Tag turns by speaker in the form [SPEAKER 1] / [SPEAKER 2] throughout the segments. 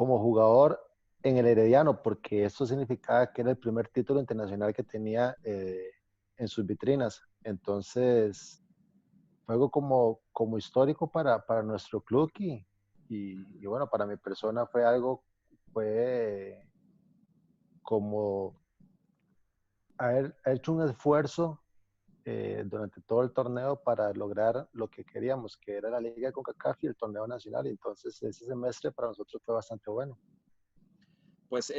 [SPEAKER 1] como jugador en el Herediano, porque esto significaba que era el primer título internacional que tenía en sus vitrinas. Entonces, fue algo como histórico para nuestro club y bueno, para mi persona fue como haber hecho un esfuerzo durante todo el torneo para lograr lo que queríamos, que era la Liga de Concacaf y el torneo nacional. Y entonces ese semestre para nosotros fue bastante bueno.
[SPEAKER 2] Pues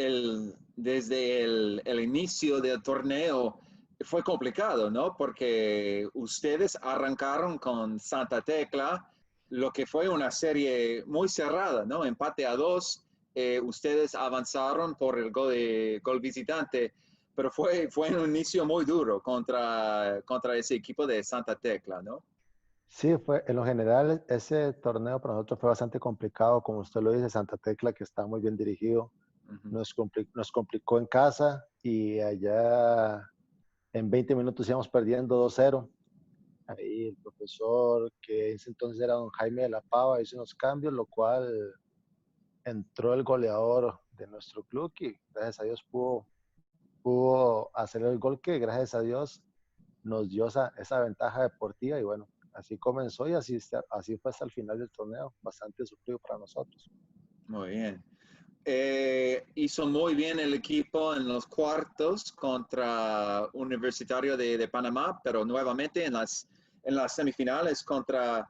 [SPEAKER 2] desde el inicio del torneo fue complicado, ¿no? Porque ustedes arrancaron con Santa Tecla, lo que fue una serie muy cerrada, ¿no? Empate a 2, ustedes avanzaron por el gol visitante, pero fue un inicio muy duro contra ese equipo de Santa Tecla, ¿no?
[SPEAKER 1] Sí, en lo general ese torneo para nosotros fue bastante complicado, como usted lo dice, Santa Tecla, que está muy bien dirigido,
[SPEAKER 2] Uh -huh.
[SPEAKER 1] nos complicó en casa y allá en 20 minutos íbamos perdiendo 2-0. Ahí el profesor, que en ese entonces era don Jaime de la Pava, hizo unos cambios, lo cual entró el goleador de nuestro club y gracias a Dios pudo hacer el gol que gracias a Dios nos dio esa ventaja deportiva y bueno, así comenzó y así fue hasta el final del torneo, bastante sufrido para nosotros.
[SPEAKER 2] Muy bien. Hizo muy bien el equipo en los cuartos contra Universitario de Panamá, pero nuevamente en las semifinales contra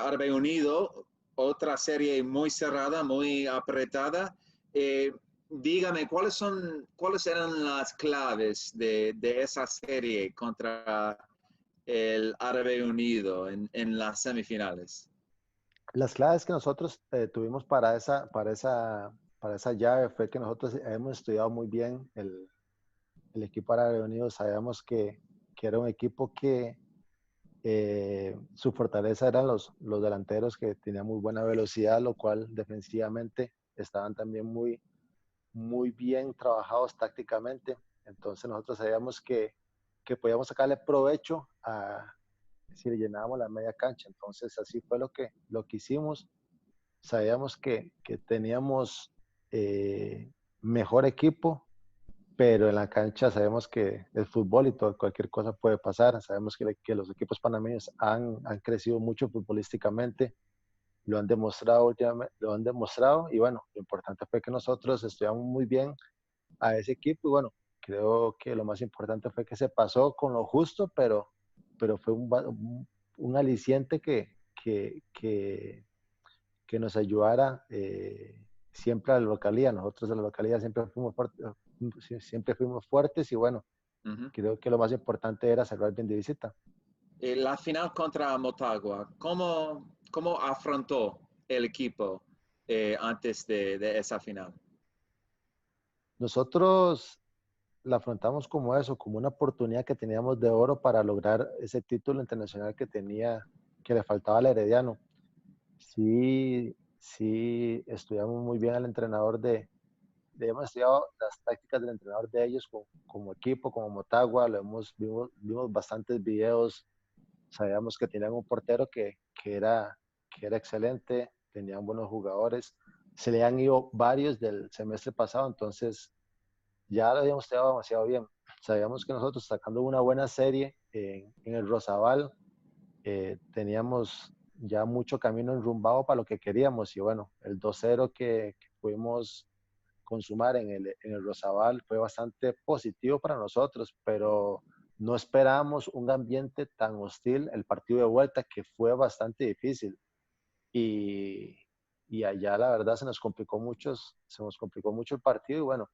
[SPEAKER 2] Árabe Unido, otra serie muy cerrada, muy apretada. Dígame, ¿cuáles eran las claves de esa serie contra el Árabe Unido en las semifinales?
[SPEAKER 1] Las claves que nosotros tuvimos para esa llave fue que nosotros hemos estudiado muy bien el equipo árabe unido, sabíamos que era un equipo que su fortaleza eran los delanteros que tenían muy buena velocidad, lo cual defensivamente estaban también muy bien trabajados tácticamente. Entonces nosotros sabíamos que podíamos sacarle provecho a si le llenábamos la media cancha. Entonces así fue lo que hicimos. Sabíamos que teníamos mejor equipo, pero en la cancha sabemos que el fútbol y cualquier cosa puede pasar. Sabemos que los equipos panameños han crecido mucho futbolísticamente, lo han demostrado y bueno, lo importante fue que nosotros estudiamos muy bien a ese equipo y bueno, creo que lo más importante fue que se pasó con lo justo, pero fue un aliciente que nos ayudara siempre a la localidad. Nosotros de la localidad siempre fuimos fuertes y bueno,
[SPEAKER 2] Uh -huh.
[SPEAKER 1] creo que lo más importante era cerrar bien de visita.
[SPEAKER 2] La final contra Motagua, ¿cómo afrontó el equipo antes de esa final?
[SPEAKER 1] Nosotros la afrontamos como eso, como una oportunidad que teníamos de oro para lograr ese título internacional que le faltaba al Herediano. Sí, estudiamos muy bien al entrenador hemos estudiado las tácticas del entrenador de ellos como equipo, como Motagua, vimos bastantes videos, sabíamos que tenían un portero que era excelente, tenían buenos jugadores, se le han ido varios del semestre pasado, entonces ya lo habíamos estudiado demasiado bien. Sabíamos que nosotros sacando una buena serie en el Rosabal, teníamos ya mucho camino enrumbado para lo que queríamos y bueno, el 2-0 que pudimos consumar en el Rosabal fue bastante positivo para nosotros, pero no esperábamos un ambiente tan hostil el partido de vuelta que fue bastante difícil y, y allá la verdad se nos complicó mucho el partido y bueno,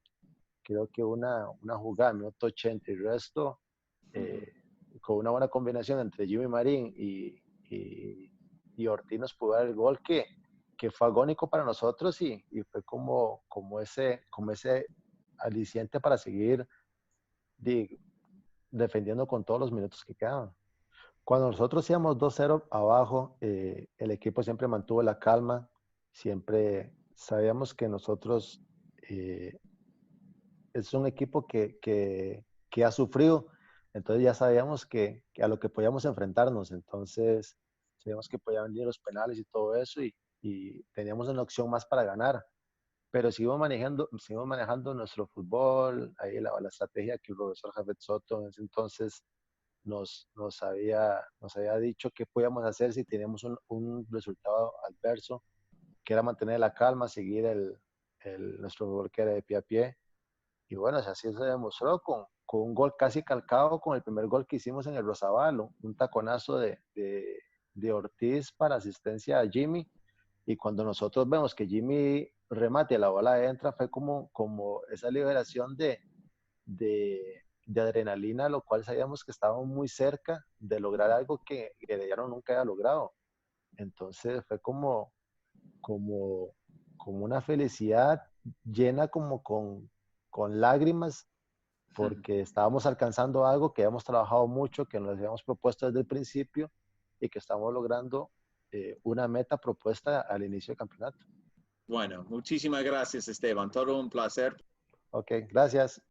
[SPEAKER 1] creo que una jugada, minuto 80 y resto,
[SPEAKER 2] Uh -huh.
[SPEAKER 1] con una buena combinación entre Jimmy Marín y Ortiz nos pudo dar el gol que fue agónico para nosotros y fue como ese aliciente para seguir de, defendiendo con todos los minutos que quedaban. Cuando nosotros íbamos 2-0 abajo, el equipo siempre mantuvo la calma, siempre sabíamos que nosotros es un equipo que ha sufrido, entonces ya sabíamos que a lo que podíamos enfrentarnos, entonces sabíamos que podían venir los penales y todo eso y teníamos una opción más para ganar. pero seguimos manejando nuestro fútbol, ahí la estrategia que el profesor Jafet Soto en ese entonces nos había dicho que podíamos hacer si teníamos un resultado adverso, que era mantener la calma, seguir nuestro fútbol que era de pie a pie. Y bueno, así se demostró con un gol casi calcado con el primer gol que hicimos en el Rosavalo, un taconazo de Ortiz para asistencia a Jimmy. Y cuando nosotros vemos que Jimmy remate y la bola entra, fue como esa liberación de adrenalina, lo cual sabíamos que estábamos muy cerca de lograr algo que Herediano nunca había logrado. Entonces fue como, como una felicidad llena como con lágrimas, porque estábamos alcanzando algo que habíamos trabajado mucho, que nos habíamos propuesto desde el principio y que estamos logrando una meta propuesta al inicio del campeonato.
[SPEAKER 2] Bueno, muchísimas gracias, Esteban. Todo un placer.
[SPEAKER 1] Ok, gracias.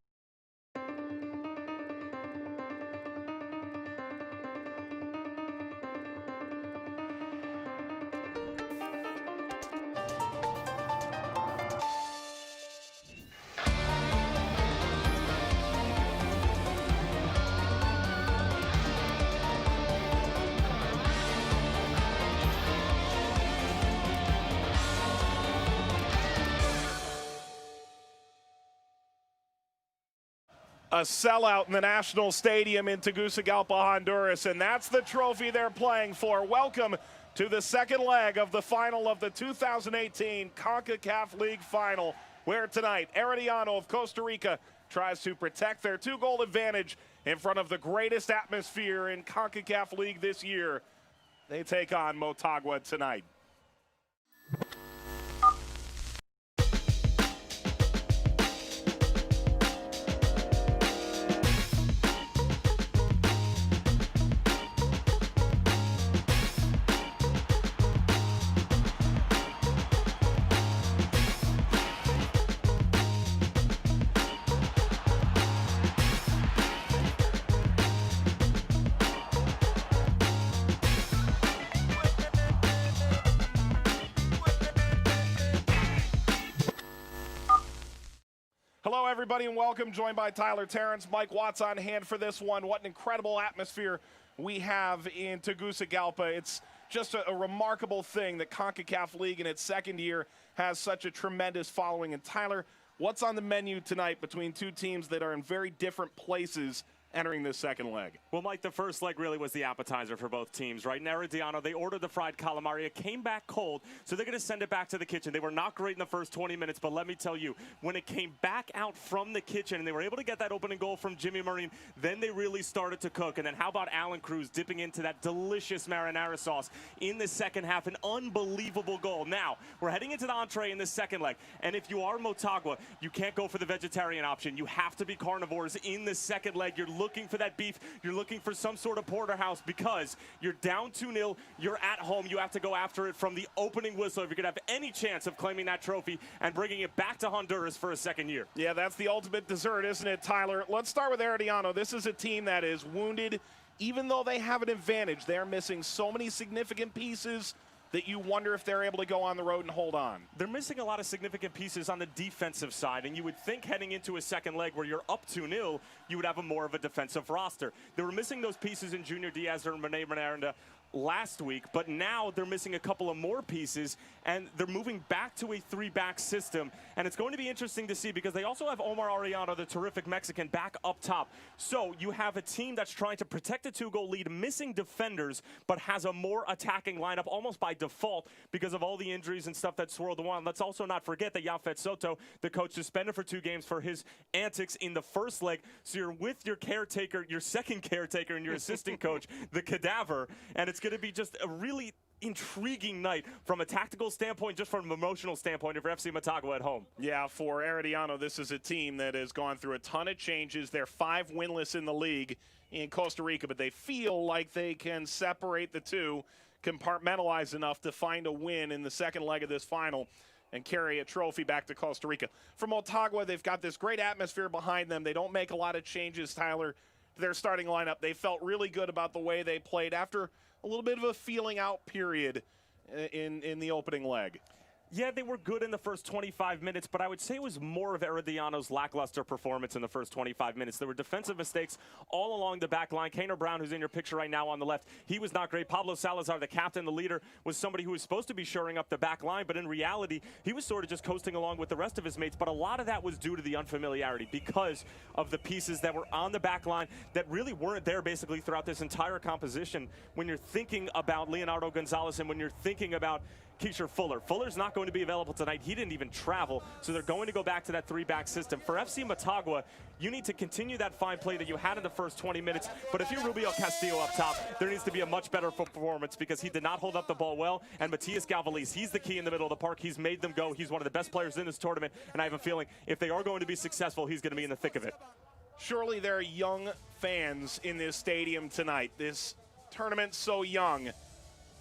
[SPEAKER 3] A sellout in the National Stadium in Tegucigalpa, Honduras, and that's the trophy they're playing for. Welcome to the second leg of the final of the 2018 Concacaf League Final, where tonight Herediano of Costa Rica tries to protect their 2-goal advantage in front of the greatest atmosphere in Concacaf League this year. They take on Motagua tonight. Hello, everybody, and welcome. Joined by Tyler Terrence, Mike Watts on hand for this one. What an incredible atmosphere we have in Tegucigalpa. It's just a remarkable thing that Concacaf League in its second year has such a tremendous following. And Tyler, what's on the menu tonight between two teams that are in very different places entering this second leg?
[SPEAKER 4] Well, Mike, the first leg really was the appetizer for both teams, right? In Herediano, they ordered the fried calamari. It came back cold, so they're going to send it back to the kitchen. They were not great in the first 20 minutes, but let me tell you, when it came back out from the kitchen and they were able to get that opening goal from Jimmy Marine, then they really started to cook. And then how about Alan Cruz dipping into that delicious marinara sauce in the second half? An unbelievable goal. Now, we're heading into the entree in the second leg, and if you are Motagua, you can't go for the vegetarian option. You have to be carnivores in the second leg. You're looking for that beef. You're looking for some sort of porterhouse because you're down 2-0. You're at home. You have to go after it from the opening whistle if you're going to have any chance of claiming that trophy and bringing it back to Honduras for a second year.
[SPEAKER 3] Yeah, that's the ultimate dessert, isn't it, Tyler? Let's start with Herediano. This is a team that is wounded. Even though they have an advantage, they're missing so many significant pieces that you wonder if they're able to go on the road and hold on.
[SPEAKER 4] They're missing a lot of significant pieces on the defensive side, and you would think heading into a second leg where you're up 2-0, you would have more of a defensive roster. They were missing those pieces in Junior Diaz and Rene Miranda last week, but now they're missing a couple of more pieces, and they're moving back to a 3-back system. And it's going to be interesting to see because they also have Omar Arellano, the terrific Mexican, back up top. So you have a team that's trying to protect a 2-goal lead, missing defenders, but has a more attacking lineup almost by default because of all the injuries and stuff that swirled around. Let's also not forget that Jafet Soto, the coach, suspended for 2 games for his antics in the first leg. So you're with your caretaker, your second caretaker, and your assistant coach, the Cadaver, and it's going to be just a really intriguing night from a tactical standpoint, just from an emotional standpoint for FC Motagua at home.
[SPEAKER 3] Yeah, for Herediano, this is a team that has gone through a ton of changes. They're 5 winless in the league in Costa Rica, but they feel like they can separate the two, compartmentalize enough to find a win in the second leg of this final and carry a trophy back to Costa Rica. For Motagua, they've got this great atmosphere behind them. They don't make a lot of changes, Tyler, to their starting lineup. They felt really good about the way they played after a little bit of a feeling out period in the opening leg.
[SPEAKER 4] Yeah, they were good in the first 25 minutes, but I would say it was more of Herediano's lackluster performance in the first 25 minutes. There were defensive mistakes all along the back line. Kaner Brown, who's in your picture right now on the left, he was not great. Pablo Salazar, the captain, the leader, was somebody who was supposed to be shoring up the back line, but in reality, he was sort of just coasting along with the rest of his mates. But a lot of that was due to the unfamiliarity because of the pieces that were on the back line that really weren't there basically throughout this entire composition. When you're thinking about Leonardo Gonzalez and when you're thinking about Keisher Fuller. Fuller's not going to be available tonight. He didn't even travel, so they're going to go back to that three-back system. For FC Motagua, you need to continue that fine play that you had in the first 20 minutes, but if you're Rubio Castillo up top, there needs to be a much better performance because he did not hold up the ball well, and Matias Galvaliz, he's the key in the middle of the park. He's made them go. He's one of the best players in this tournament, and I have a feeling if they are going to be successful, he's going to be in the thick of it.
[SPEAKER 3] Surely there are young fans in this stadium tonight. This tournament's so young.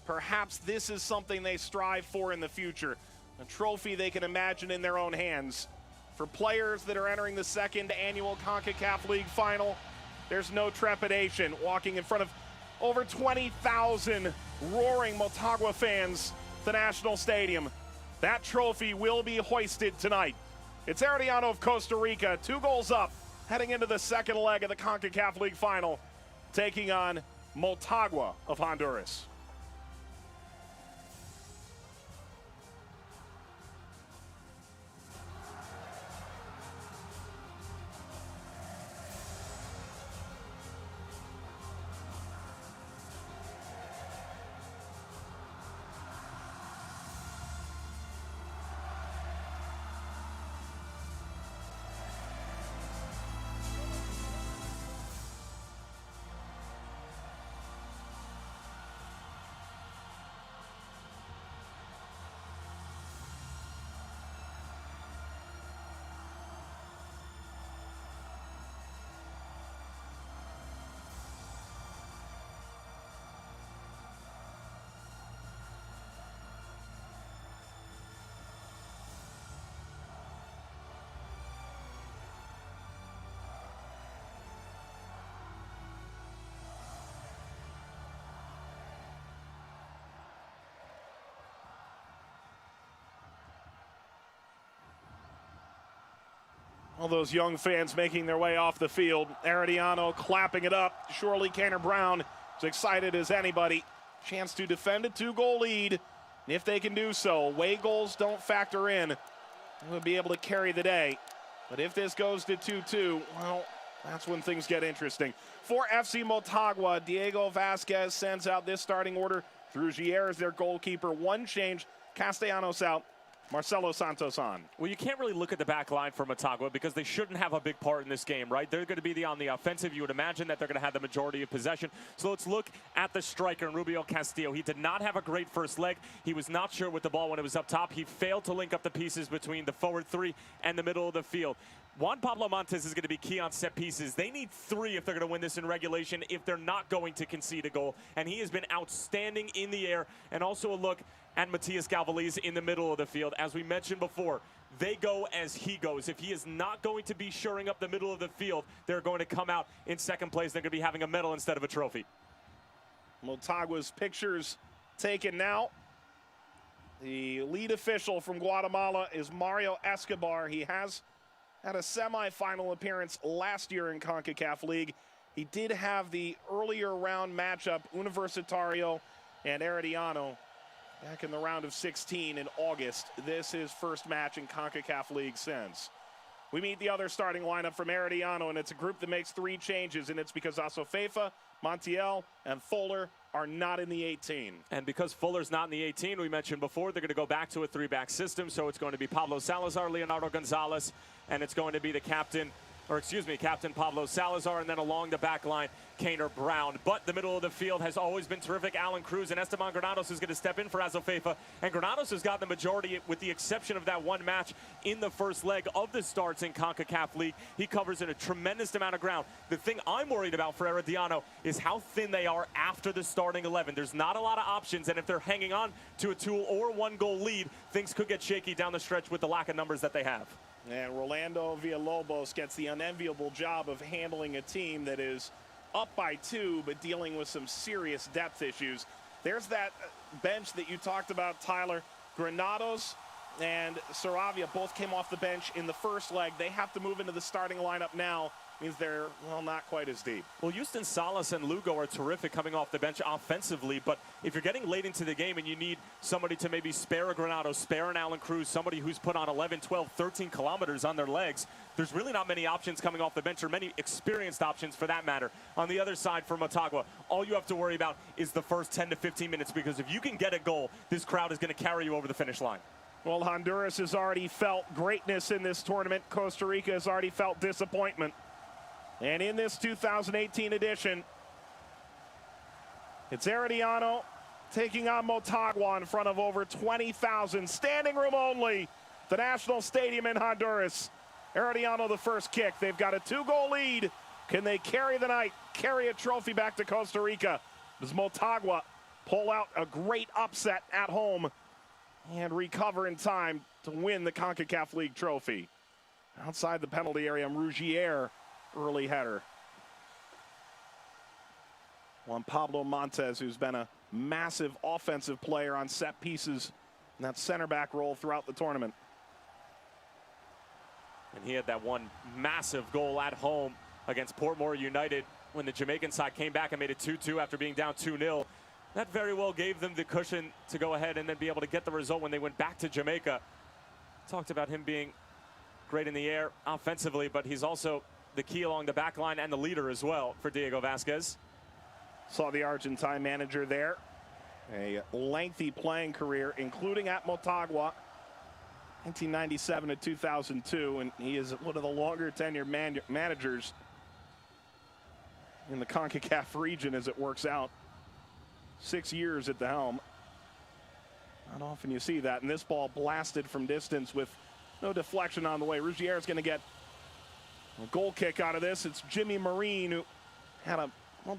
[SPEAKER 3] Perhaps this is something they strive for in the future, a trophy they can imagine in their own hands. For players that are entering the second annual Concacaf League Final, there's no trepidation walking in front of over 20,000 roaring Motagua fans at the National Stadium. That trophy will be hoisted tonight. It's Herediano of Costa Rica, 2 goals up, heading into the second leg of the Concacaf League Final, taking on Motagua of Honduras. All those young fans making their way off the field. Herediano clapping it up. Surely Kaner Brown is excited as anybody. Chance to defend a 2-goal lead. And if they can do so, away goals don't factor in. They'll be able to carry the day. But if this goes to 2-2, well, that's when things get interesting. For FC Motagua, Diego Vasquez sends out this starting order. Trugier is their goalkeeper. One change, Castellanos out, Marcelo Santos on.
[SPEAKER 4] Well, you can't really look at the back line for Motagua because they shouldn't have a big part in this game, right? They're going to be on the offensive. You would imagine that they're going to have the majority of possession. So let's look at the striker, Rubio Castillo. He did not have a great first leg. He was not sure with the ball when it was up top. He failed to link up the pieces between the forward 3 and the middle of the field. Juan Pablo Montes is going to be key on set pieces. They need 3 if they're going to win this in regulation, if they're not going to concede a goal. And he has been outstanding in the air. And also a look at Matias Galvaliz in the middle of the field. As we mentioned before, they go as he goes. If he is not going to be shoring up the middle of the field, they're going to come out in second place. They're going to be having a medal instead of a trophy.
[SPEAKER 3] Motagua's pictures taken now. The lead official from Guatemala is Mario Escobar. He has had a semifinal appearance last year in CONCACAF League. He did have the earlier round matchup, Universitario and Herediano, back in the round of 16 in August. This is first match in CONCACAF League since. We meet the other starting lineup from Herediano, and it's a group that makes 3 changes, and it's because Asofeifa, Montiel, and Fuller are not in the 18.
[SPEAKER 4] And because Fuller's not in the 18, we mentioned before, they're going to go back to a 3-back system, so it's going to be Pablo Salazar, Leonardo Gonzalez, and it's going to be the captain Pablo Salazar, and then along the back line, Kaner Brown. But the middle of the field has always been terrific. Alan Cruz and Esteban Granados is going to step in for Asofeifa, and Granados has gotten the majority, with the exception of that one match in the first leg of the starts in CONCACAF League. He covers in a tremendous amount of ground. The thing I'm worried about for Herediano is how thin they are after the starting 11. There's not a lot of options, and if they're hanging on to a 2 or 1 goal lead, things could get shaky down the stretch with the lack of numbers that they have.
[SPEAKER 3] And Rolando Villalobos gets the unenviable job of handling a team that is up by 2, but dealing with some serious depth issues. There's that bench that you talked about, Tyler. Granados, and Saravia both came off the bench in the first leg. They have to move into the starting lineup now. Means they're, well, not quite as deep.
[SPEAKER 4] Well, Houston Salas and Lugo are terrific coming off the bench offensively, but if you're getting late into the game and you need somebody to maybe spare a Granado, spare an Alan Cruz, somebody who's put on 11, 12, 13 kilometers on their legs, there's really not many options coming off the bench, or many experienced options for that matter. On the other side for Motagua, all you have to worry about is the first 10 to 15 minutes, because if you can get a goal, this crowd is going to carry you over the finish line.
[SPEAKER 3] Well, Honduras has already felt greatness in this tournament. Costa Rica has already felt disappointment. And in this 2018 edition, it's Herediano taking on Motagua in front of over 20,000, standing room only, the National Stadium in Honduras. Herediano the first kick. They've got a 2-goal lead. Can they carry the night, carry a trophy back to Costa Rica? Does Motagua pull out a great upset at home and recover in time to win the Concacaf League trophy? Outside the penalty area, Rougier, early header. Juan Pablo Montes, who's been a massive offensive player on set pieces in that center back role throughout the tournament.
[SPEAKER 4] And he had that one massive goal at home against Portmore United when the Jamaican side came back and made it 2-2 after being down 2-0. That very well gave them the cushion to go ahead and then be able to get the result when they went back to Jamaica. Talked about him being great in the air offensively, but he's also the key along the back line and the leader as well for Diego Vasquez.
[SPEAKER 3] Saw the Argentine manager there. A lengthy playing career, including at Motagua, 1997 to 2002, and he is one of the longer tenured managers in the CONCACAF region as it works out. 6 years at the helm. Not often you see that, and this ball blasted from distance with no deflection on the way. Rougier is going to get a goal kick out of this. It's Jimmy Marine, who had a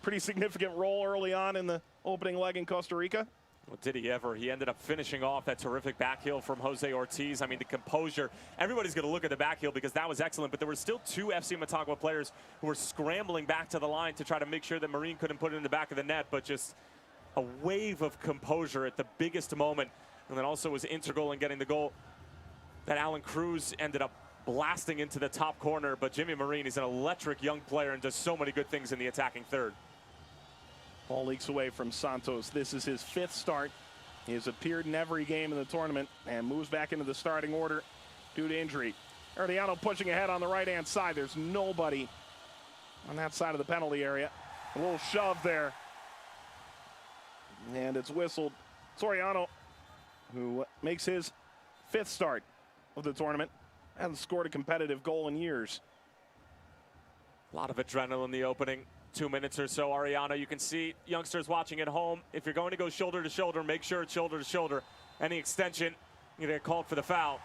[SPEAKER 3] pretty significant role early on in the opening leg in Costa Rica.
[SPEAKER 4] Well, did he ever? He ended up finishing off that terrific back heel from Jose Ortiz. I mean, the composure. Everybody's going to look at the back heel because that was excellent, but there were still 2 FC Motagua players who were scrambling back to the line to try to make sure that Marine couldn't put it in the back of the net, but just a wave of composure at the biggest moment, and then also was integral in getting the goal that Alan Cruz ended up blasting into the top corner. But Jimmy Marine is an electric young player and does so many good things in the attacking third.
[SPEAKER 3] Ball leaks away from Santos. This is his 5th start. He has appeared in every game in the tournament and moves back into the starting order due to injury. Herediano pushing ahead on the right-hand side. There's nobody on that side of the penalty area. A little shove there. And it's whistled. Soriano, who makes his 5th start of the tournament, hasn't scored a competitive goal in years.
[SPEAKER 4] A lot of adrenaline in the opening 2 minutes or so. Ariano, you can see youngsters watching at home. If you're going to go shoulder to shoulder, make sure it's shoulder to shoulder. Any extension, you're going to get called for the foul.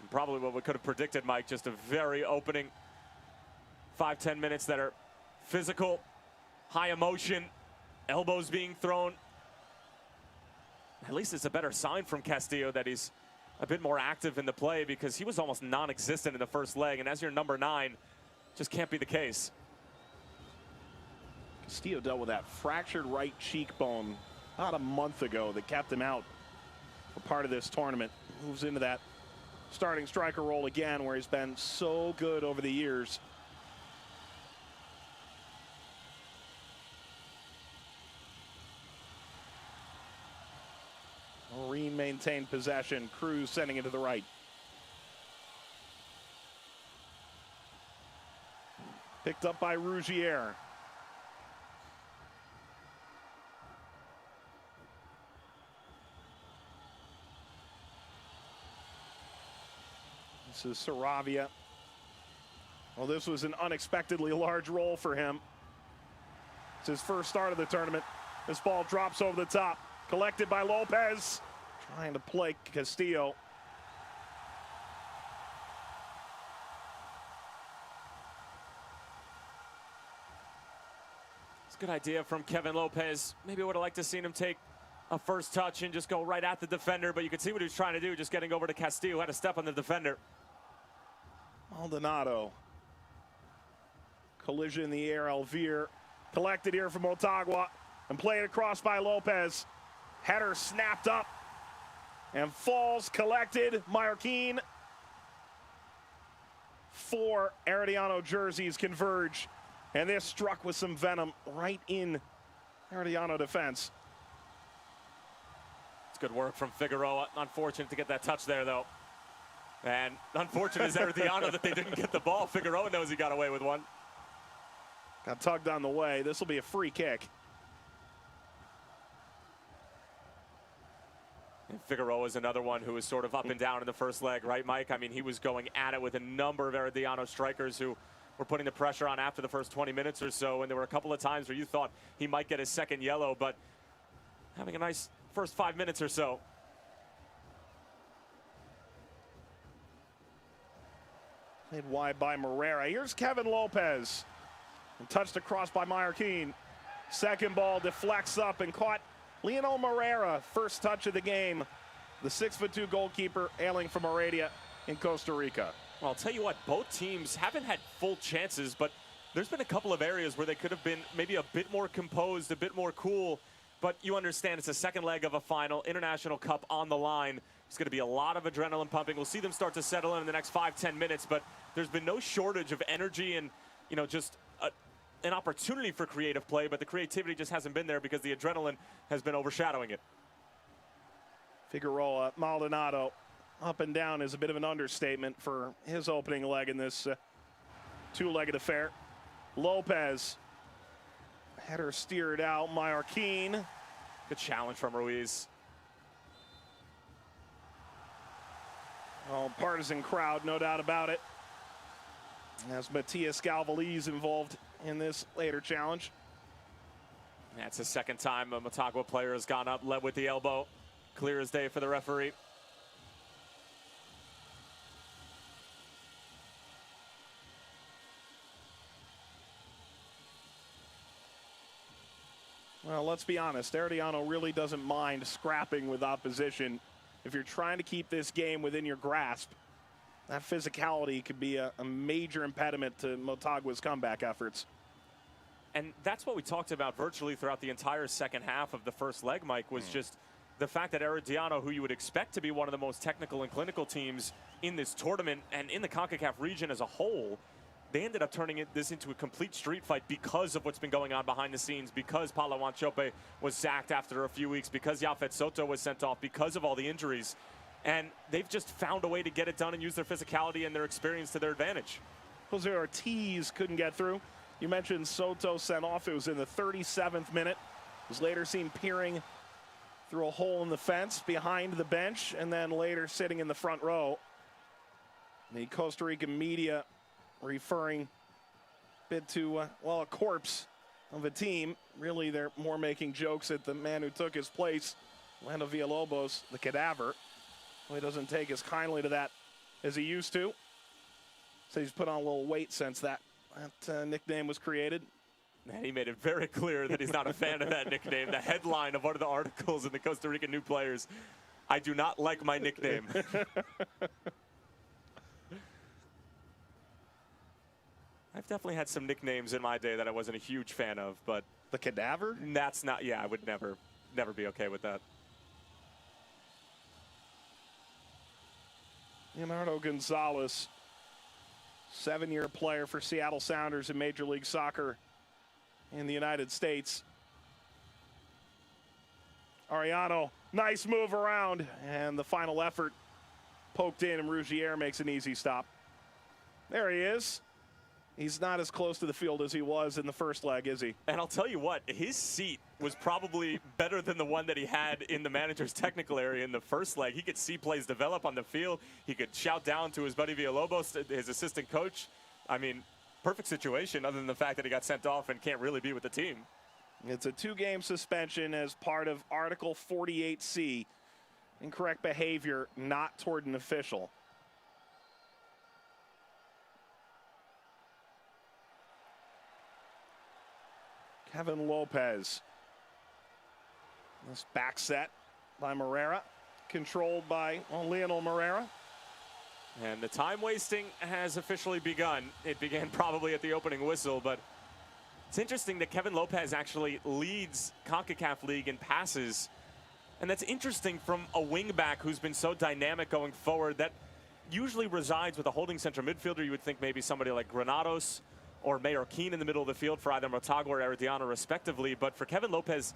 [SPEAKER 4] And probably what we could have predicted, Mike, just a very opening 5-10 minutes that are physical, high emotion, elbows being thrown. At least it's a better sign from Castillo that he's a bit more active in the play, because he was almost non-existent in the first leg, and as your number 9, just can't be the case.
[SPEAKER 3] Castillo dealt with that fractured right cheekbone about a month ago that kept him out for part of this tournament. Moves into that starting striker role again, where he's been so good over the years. Marine maintained possession. Cruz sending it to the right. Picked up by Rougier. This is Saravia. Well, this was an unexpectedly large role for him. It's his first start of the tournament. This ball drops over the top. Collected by Lopez. Trying to play Castillo.
[SPEAKER 4] It's a good idea from Kevin Lopez. Maybe I would have liked to seen him take a first touch and just go right at the defender, but you could see what he was trying to do, just getting over to Castillo, who had a step on the defender.
[SPEAKER 3] Maldonado. Collision in the air, Elvire. Collected here from Motagua. and played across by Lopez. Header snapped up and falls, collected. Mallorquin. 4 Herediano jerseys converge, and this struck with some venom right in Herediano defense.
[SPEAKER 4] It's good work from Figueroa. Unfortunate to get that touch there, though. And unfortunate is Herediano that they didn't get the ball. Figueroa knows he got away with one.
[SPEAKER 3] Got tugged on the way. This will be a free kick.
[SPEAKER 4] And Figueroa is another one who was sort of up and down in the first leg, right, Mike? I mean, he was going at it with a number of Herediano strikers who were putting the pressure on after the first 20 minutes or so, and there were a couple of times where you thought he might get his second yellow, but having a nice first 5 minutes or so.
[SPEAKER 3] Played wide by Morera. Here's Kevin Lopez. And touched across by Mallorquin. Second ball deflects up and caught Lionel Morera. First touch of the game. The 6'2" goalkeeper hailing from Heredia in Costa Rica.
[SPEAKER 4] Well, I'll tell you what, both teams haven't had full chances, but there's been a couple of areas where they could have been maybe a bit more composed, a bit more cool. But you understand it's a second leg of a final, International Cup on the line. It's going to be a lot of adrenaline pumping. We'll see them start to settle in the next 5-10 minutes, but there's been no shortage of energy and, you know, just an opportunity for creative play, but the creativity just hasn't been there because the adrenaline has been overshadowing it.
[SPEAKER 3] Figueroa, Maldonado, up and down is a bit of an understatement for his opening leg in this two-legged affair. Lopez, header steered out, Mallorquin.
[SPEAKER 4] Good challenge from Ruiz.
[SPEAKER 3] Oh, partisan crowd, no doubt about it. As Matias Galvaliz involved in this later challenge.
[SPEAKER 4] That's the second time a Motagua player has gone up, led with the elbow. Clear as day for the referee.
[SPEAKER 3] Well, let's be honest, Herediano really doesn't mind scrapping with opposition. If you're trying to keep this game within your grasp, that physicality could be a major impediment to Motagua's comeback efforts.
[SPEAKER 4] And that's what we talked about virtually throughout the entire second half of the first leg, Mike, was just the fact that Herediano, who you would expect to be one of the most technical and clinical teams in this tournament and in the Concacaf region as a whole, they ended up turning this into a complete street fight because of what's been going on behind the scenes, because Palawan Chope was sacked after a few weeks, because Yafet Soto was sent off, because of all the injuries. And they've just found a way to get it done and use their physicality and their experience to their advantage.
[SPEAKER 3] Jose Ortiz couldn't get through. You mentioned Soto sent off. It was in the 37th minute. Was later seen peering through a hole in the fence behind the bench, and then later sitting in the front row. The Costa Rican media referring a bit to, well, a corpse of a team. Really, they're more making jokes at the man who took his place, Lando Villalobos, the cadaver. Well, he doesn't take as kindly to that as he used to. So he's put on a little weight since that nickname was created.
[SPEAKER 4] And he made it very clear that he's not a fan of that nickname. The headline of one of the articles in the Costa Rican New Players, "I do not like my nickname." I've definitely had some nicknames in my day that I wasn't a huge fan of, but
[SPEAKER 3] the cadaver?
[SPEAKER 4] That's not, yeah, I would never be okay with that.
[SPEAKER 3] Leonardo Gonzalez, 7-year player for Seattle Sounders in Major League Soccer in the United States. Ariano, nice move around, and the final effort poked in, and Rougier makes an easy stop. There he is. He's not as close to the field as he was in the first leg, is he?
[SPEAKER 4] And I'll tell you what, his seat was probably better than the one that he had in the manager's technical area in the first leg. He could see plays develop on the field. He could shout down to his buddy Villalobos, his assistant coach. I mean, perfect situation other than the fact that he got sent off and can't really be with the team.
[SPEAKER 3] It's a 2-game suspension as part of Article 48C. Incorrect behavior not toward an official. Kevin Lopez. This back set by Morera, controlled by Lionel Morera.
[SPEAKER 4] And the time wasting has officially begun. It began probably at the opening whistle, but It's interesting that Kevin Lopez actually leads Concacaf League in passes. And that's interesting from a wingback who's been so dynamic going forward. That usually resides with a holding center midfielder. You would think maybe somebody like Granados or Mallorquin in the middle of the field for either Motagua or Herediano respectively. But for Kevin Lopez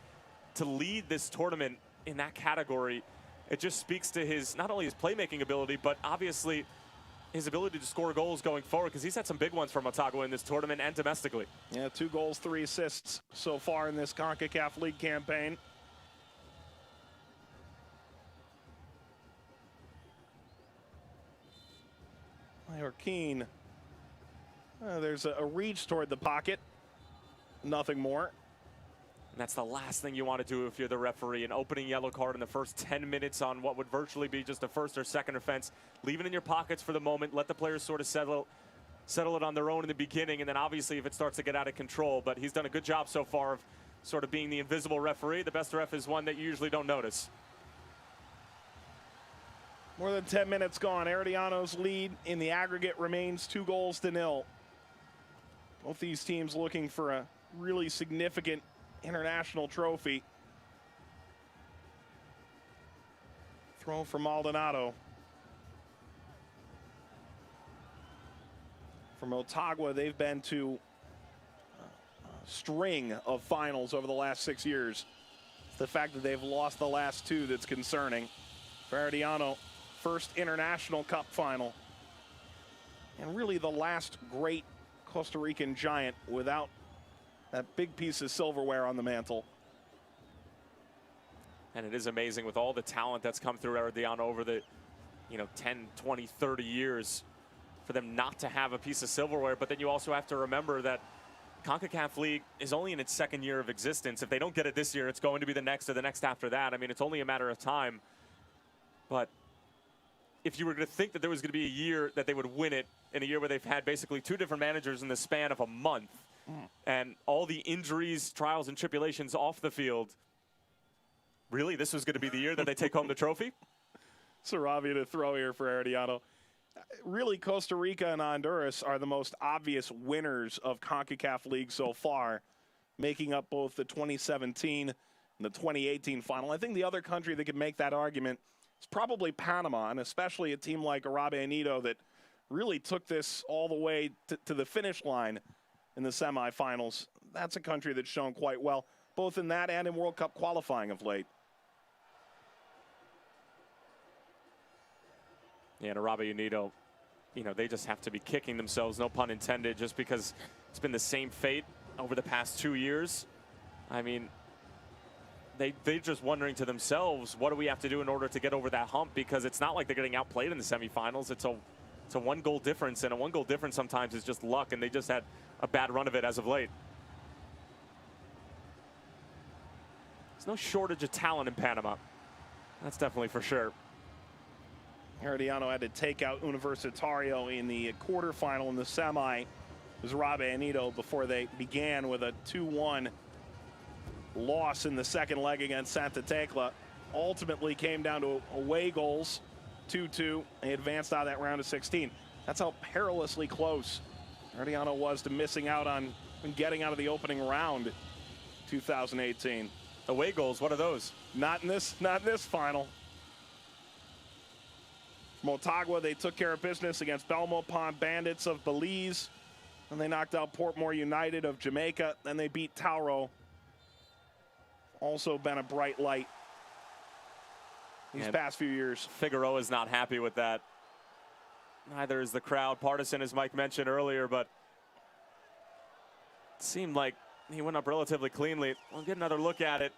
[SPEAKER 4] to lead this tournament in that category, it just speaks to his, not only his playmaking ability, but obviously his ability to score goals going forward, because he's had some big ones for Motagua in this tournament and domestically.
[SPEAKER 3] Yeah, 2 goals, 3 assists so far in this CONCACAF League campaign. Mallorquin. There's a reach toward the pocket. Nothing more.
[SPEAKER 4] And that's the last thing you want to do if you're the referee. An opening yellow card in the first 10 minutes on what would virtually be just a first or second offense. Leave it in your pockets for the moment. Let the players sort of settle it on their own in the beginning, and then obviously if it starts to get out of control. But he's done a good job so far of sort of being the invisible referee. The best ref is one that you usually don't notice.
[SPEAKER 3] More than 10 minutes gone. Herediano's lead in the aggregate remains 2-0. Both these teams looking for a really significant international trophy. Throw for Maldonado. For Motagua, they've been to a string of finals over the last 6 years. It's the fact that they've lost the last 2 that's concerning. For Herediano, first International Cup final. And really the last great Costa Rican giant without that big piece of silverware on the mantle.
[SPEAKER 4] And it is amazing with all the talent that's come through Herediano over the 10, 20, 30 years for them not to have a piece of silverware. But then you also have to remember that CONCACAF League is only in its 2nd year of existence. If they don't get it this year, it's going to be the next or the next after that. I mean, it's only a matter of time. But if you were going to think that there was going to be a year that they would win it, in a year where they've had basically 2 different managers in the span of a month, and all the injuries, trials, and tribulations off the field, really, this was going to be the year that they take home the trophy?
[SPEAKER 3] Sarabia to throw here for Herediano. Really, Costa Rica and Honduras are the most obvious winners of CONCACAF League so far, making up both the 2017 and the 2018 final. I think the other country that could make that argument is probably Panama, and especially a team like Herediano that really took this all the way to the finish line in the semifinals. That's a country that's shown quite well, both in that and in World Cup qualifying of late.
[SPEAKER 4] Yeah, and Herediano, they just have to be kicking themselves, no pun intended, just because it's been the same fate over the past 2 years. I mean, they're just wondering to themselves, what do we have to do in order to get over that hump? Because it's not like they're getting outplayed in the semifinals. It's a 1-goal difference, and a 1-goal difference sometimes is just luck, and they just had a bad run of it as of late. There's no shortage of talent in Panama. That's definitely for sure.
[SPEAKER 3] Herediano had to take out Universitario in the quarterfinal. In the semi, it was Herediano before they began with a 2-1 loss in the second leg against Santa Tecla. Ultimately came down to away goals, 2-2. They advanced out of that round of 16. That's how perilously close Herediano was to missing out on getting out of the opening round 2018.
[SPEAKER 4] Away goals, what are those?
[SPEAKER 3] Not in this final. Motagua, they took care of business against Belmopan Bandits of Belize, and they knocked out Portmore United of Jamaica. Then they beat Tauro. Also been a bright light these past few years.
[SPEAKER 4] Figueroa is not happy with that. Neither is the crowd. Partisan, as Mike mentioned earlier, but it seemed like he went up relatively cleanly. We'll get another look at it.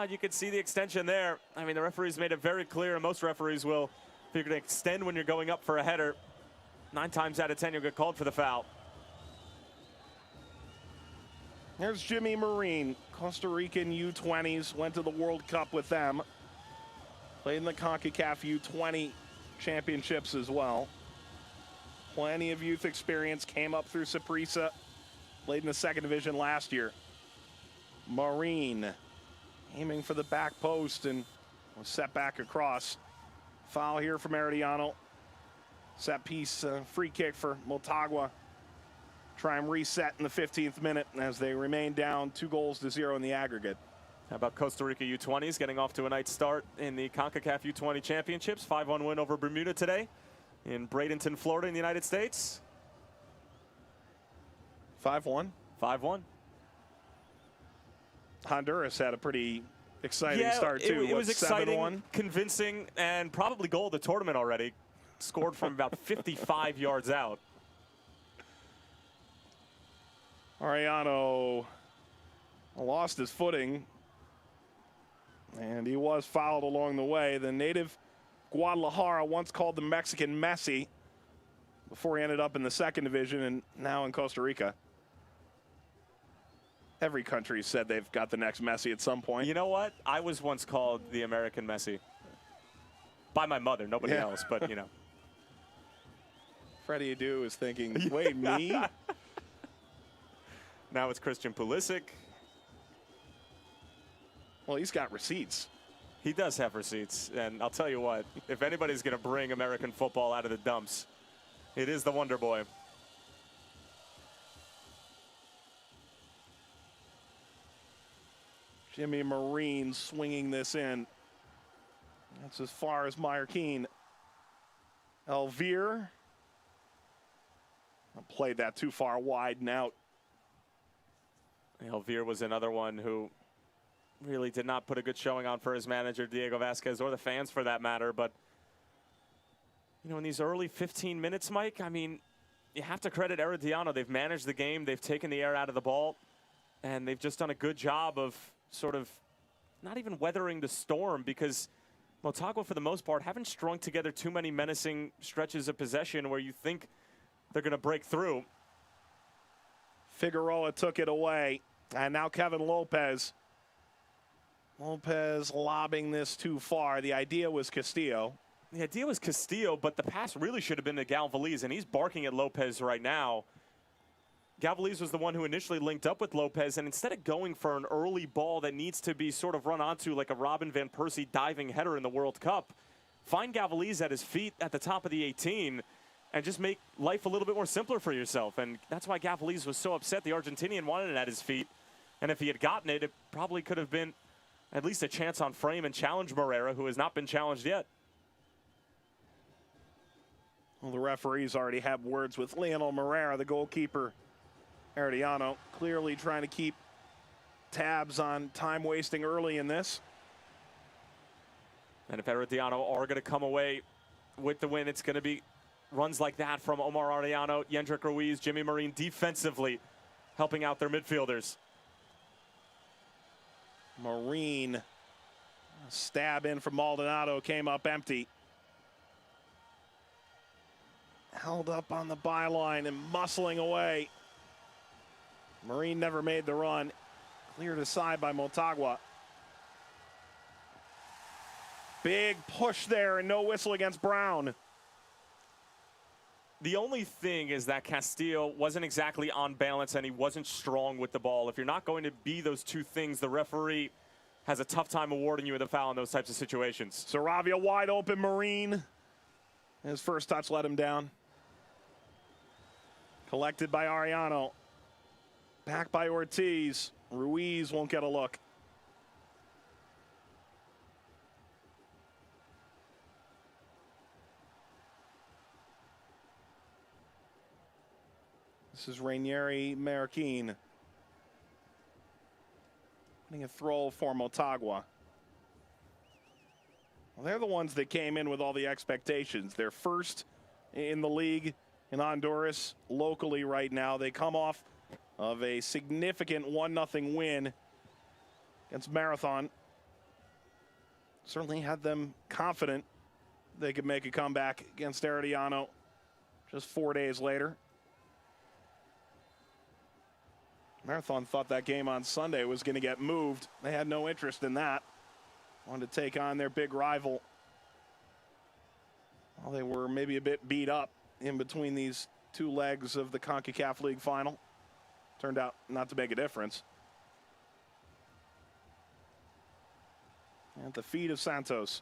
[SPEAKER 4] You can see the extension there. I mean, the referees made it very clear, and most referees will. If you're going to extend when you're going up for a header, 9 times out of 10 you'll get called for the foul.
[SPEAKER 3] There's Jimmy Marine, Costa Rican U20s, went to the World Cup with them. Played in the CONCACAF U20 championships as well. Plenty of youth experience, came up through Saprissa, played in the 2nd division last year. Marine aiming for the back post and was set back across. Foul here from Herediano. Set piece, free kick for Motagua. try and reset in the 15th minute as they remain down 2-0 in the aggregate.
[SPEAKER 4] How about Costa Rica U20s getting off to a nice start in the Concacaf U20 Championships? 5-1 win over Bermuda today in Bradenton, Florida in the United States.
[SPEAKER 3] 5-1?
[SPEAKER 4] 5-1.
[SPEAKER 3] Honduras had a pretty exciting start, too.
[SPEAKER 4] It was exciting,
[SPEAKER 3] 7-1?
[SPEAKER 4] convincing, and probably goal of the tournament already. Scored from about 55 yards out.
[SPEAKER 3] Herediano lost his footing, and he was fouled along the way. The native Guadalajara, once called the Mexican Messi, before he ended up in the second division and now in Costa Rica. Every country said they've got the next Messi at some point.
[SPEAKER 4] You know what? I was once called the American Messi. By my mother, nobody else, but you know.
[SPEAKER 3] Freddie Adu is thinking, wait, me?
[SPEAKER 4] Now it's Christian Pulisic.
[SPEAKER 3] Well, he's got receipts.
[SPEAKER 4] He does have receipts, and I'll tell you what, if anybody's going to bring American football out of the dumps, it is the Wonder Boy.
[SPEAKER 3] Jimmy Marine swinging this in. That's as far as Meyer Keane. Elvire played that too far wide and out.
[SPEAKER 4] Elvire was another one who really did not put a good showing on for his manager, Diego Vasquez, or the fans for that matter. But, you know, in these early 15 minutes, Mike, I mean, you have to credit Herediano. They've managed the game. They've taken the air out of the ball. And they've just done a good job of sort of not even weathering the storm, because Motagua, for the most part, haven't strung together too many menacing stretches of possession where you think they're going to break through.
[SPEAKER 3] Figueroa took it away. And now Kevin Lopez. Lopez lobbing this too far. The idea was Castillo.
[SPEAKER 4] The idea was Castillo, but the pass really should have been to Galvaliz, and he's barking at Lopez right now. Galvaliz was the one who initially linked up with Lopez, and instead of going for an early ball that needs to be sort of run onto like a Robin Van Persie diving header in the World Cup, find Galvaliz at his feet at the top of the 18 and just make life a little bit more simpler for yourself. And that's why Galvaliz was so upset. The Argentinian wanted it at his feet, and if he had gotten it, it probably could have been at least a chance on frame and challenge Moreira, who has not been challenged yet.
[SPEAKER 3] Well, the referees already have words with Lionel Moreira, the goalkeeper. Herediano clearly trying to keep tabs on time wasting early in this.
[SPEAKER 4] And if Herediano are going to come away with the win, it's going to be runs like that from Omar Arellano, Yendrick Ruiz, Jimmy Marine defensively helping out their midfielders.
[SPEAKER 3] Marine, a stab in from Maldonado, came up empty. Held up on the byline and muscling away. Marine never made the run. Cleared aside by Motagua. Big push there and no whistle against Brown.
[SPEAKER 4] The only thing is that Castillo wasn't exactly on balance and he wasn't strong with the ball. If you're not going to be those two things, the referee has a tough time awarding you the foul in those types of situations.
[SPEAKER 3] Saravia wide open, Marine. His first touch let him down. Collected by Arellano. Back by Ortiz. Ruiz won't get a look. This is Rainieri Marroquin. Putting a throw for Motagua. Well, they're the ones that came in with all the expectations. They're first in the league in Honduras locally right now. They come off of a significant 1-0 win against Marathon. Certainly had them confident they could make a comeback against Herediano just 4 days later. Marathon thought that game on Sunday was going to get moved. They had no interest in that. Wanted to take on their big rival. Well, they were maybe a bit beat up in between these two legs of the Concacaf League Final. Turned out not to make a difference. At the feet of Santos.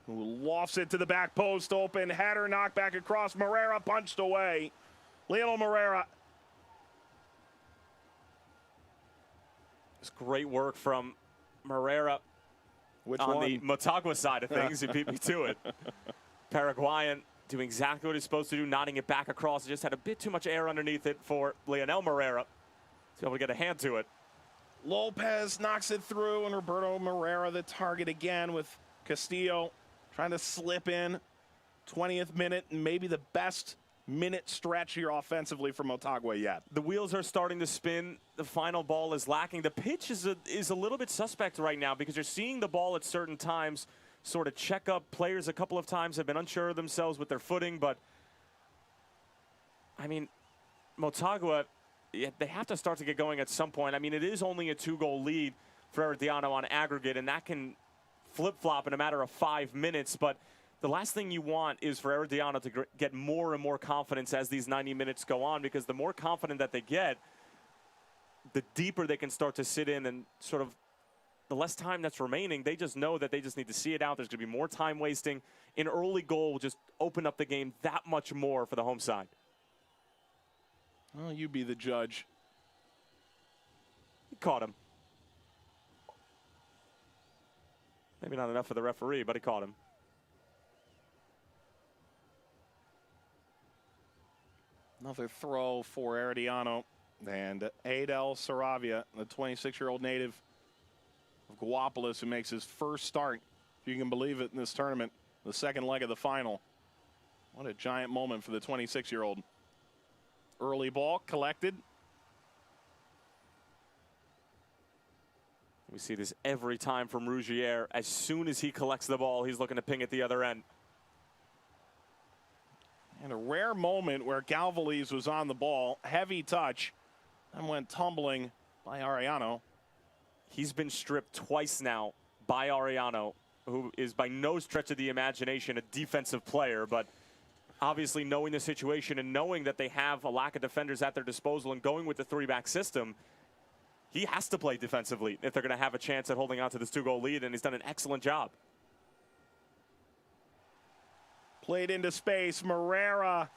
[SPEAKER 3] who lofts it to the back post, open header, knocked back across. Moreira punched away. Lionel Moreira.
[SPEAKER 4] It's great work from Moreira.
[SPEAKER 3] Which
[SPEAKER 4] on
[SPEAKER 3] one?
[SPEAKER 4] the Motagua side of things. He beat me to it. Paraguayan doing exactly what he's supposed to do, nodding it back across. Just had a bit too much air underneath it for Lionel Moreira to be able to get a hand to it.
[SPEAKER 3] Lopez knocks it through, and Roberto Moreira the target again with Castillo trying to slip in. 20th minute, and maybe the best minute stretch here offensively for Motagua yet.
[SPEAKER 4] The wheels are starting to spin. The final ball is lacking. The pitch is a little bit suspect right now because you're seeing the ball at certain times sort of check up. Players a couple of times have been unsure of themselves with their footing, but I mean, Motagua, they have to start to get going at some point. I mean, it is only a 2-goal lead for Herediano on aggregate, and that can flip-flop in a matter of 5 minutes, but the last thing you want is for Herediano to get more and more confidence as these 90 minutes go on, because the more confident that they get, the deeper they can start to sit in, and sort of the less time that's remaining, they just know that they just need to see it out. There's going to be more time wasting. An early goal will just open up the game that much more for the home side.
[SPEAKER 3] Well, you be the judge.
[SPEAKER 4] He caught him. Maybe not enough for the referee, but he caught him.
[SPEAKER 3] Another throw for Herediano, and Adel Saravia, the 26-year-old native of Guapolis, who makes his first start, if you can believe it, in this tournament, the second leg of the final. What a giant moment for the 26-year-old. Early ball collected.
[SPEAKER 4] We see this every time from Rougier. As soon as he collects the ball, he's looking to ping at the other end.
[SPEAKER 3] And a rare moment where Galvaliz was on the ball, heavy touch, and went tumbling by Ariano.
[SPEAKER 4] He's been stripped twice now by Ariano, who is by no stretch of the imagination a defensive player, but obviously knowing the situation and knowing that they have a lack of defenders at their disposal and going with the 3-back system, he has to play defensively if they're going to have a chance at holding on to this 2-goal lead, and he's done an excellent job.
[SPEAKER 3] Played into space, Moreira,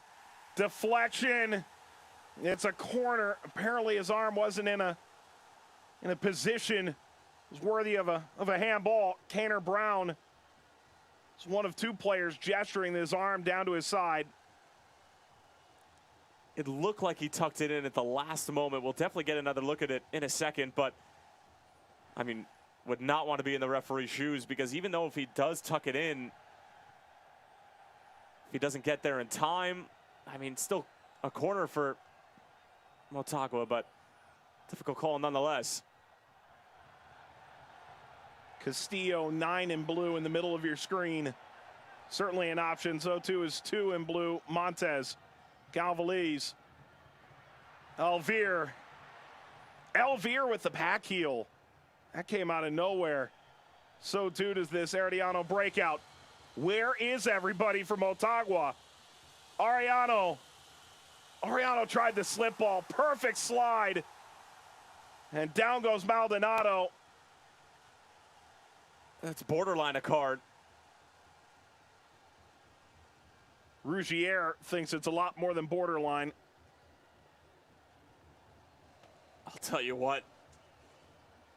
[SPEAKER 3] deflection. It's a corner. Apparently his arm wasn't in a position was worthy of a handball. Tanner Brown is one of 2 players gesturing his arm down to his side.
[SPEAKER 4] It looked like he tucked it in at the last moment. We'll definitely get another look at it in a second, but I mean, would not want to be in the referee's shoes, because even though if he does tuck it in, if he doesn't get there in time, I mean, still a corner for Motagua, but difficult call nonetheless.
[SPEAKER 3] Castillo, 9 in blue in the middle of your screen. Certainly an option. So too is 2 in blue. Montez, Galvaliz, Elvire with the back heel. That came out of nowhere. So too does this Herediano breakout. Where is everybody for Motagua? Ariano tried the slip ball. Perfect slide. And down goes Maldonado.
[SPEAKER 4] That's borderline a card.
[SPEAKER 3] Rougier thinks it's a lot more than borderline.
[SPEAKER 4] I'll tell you what.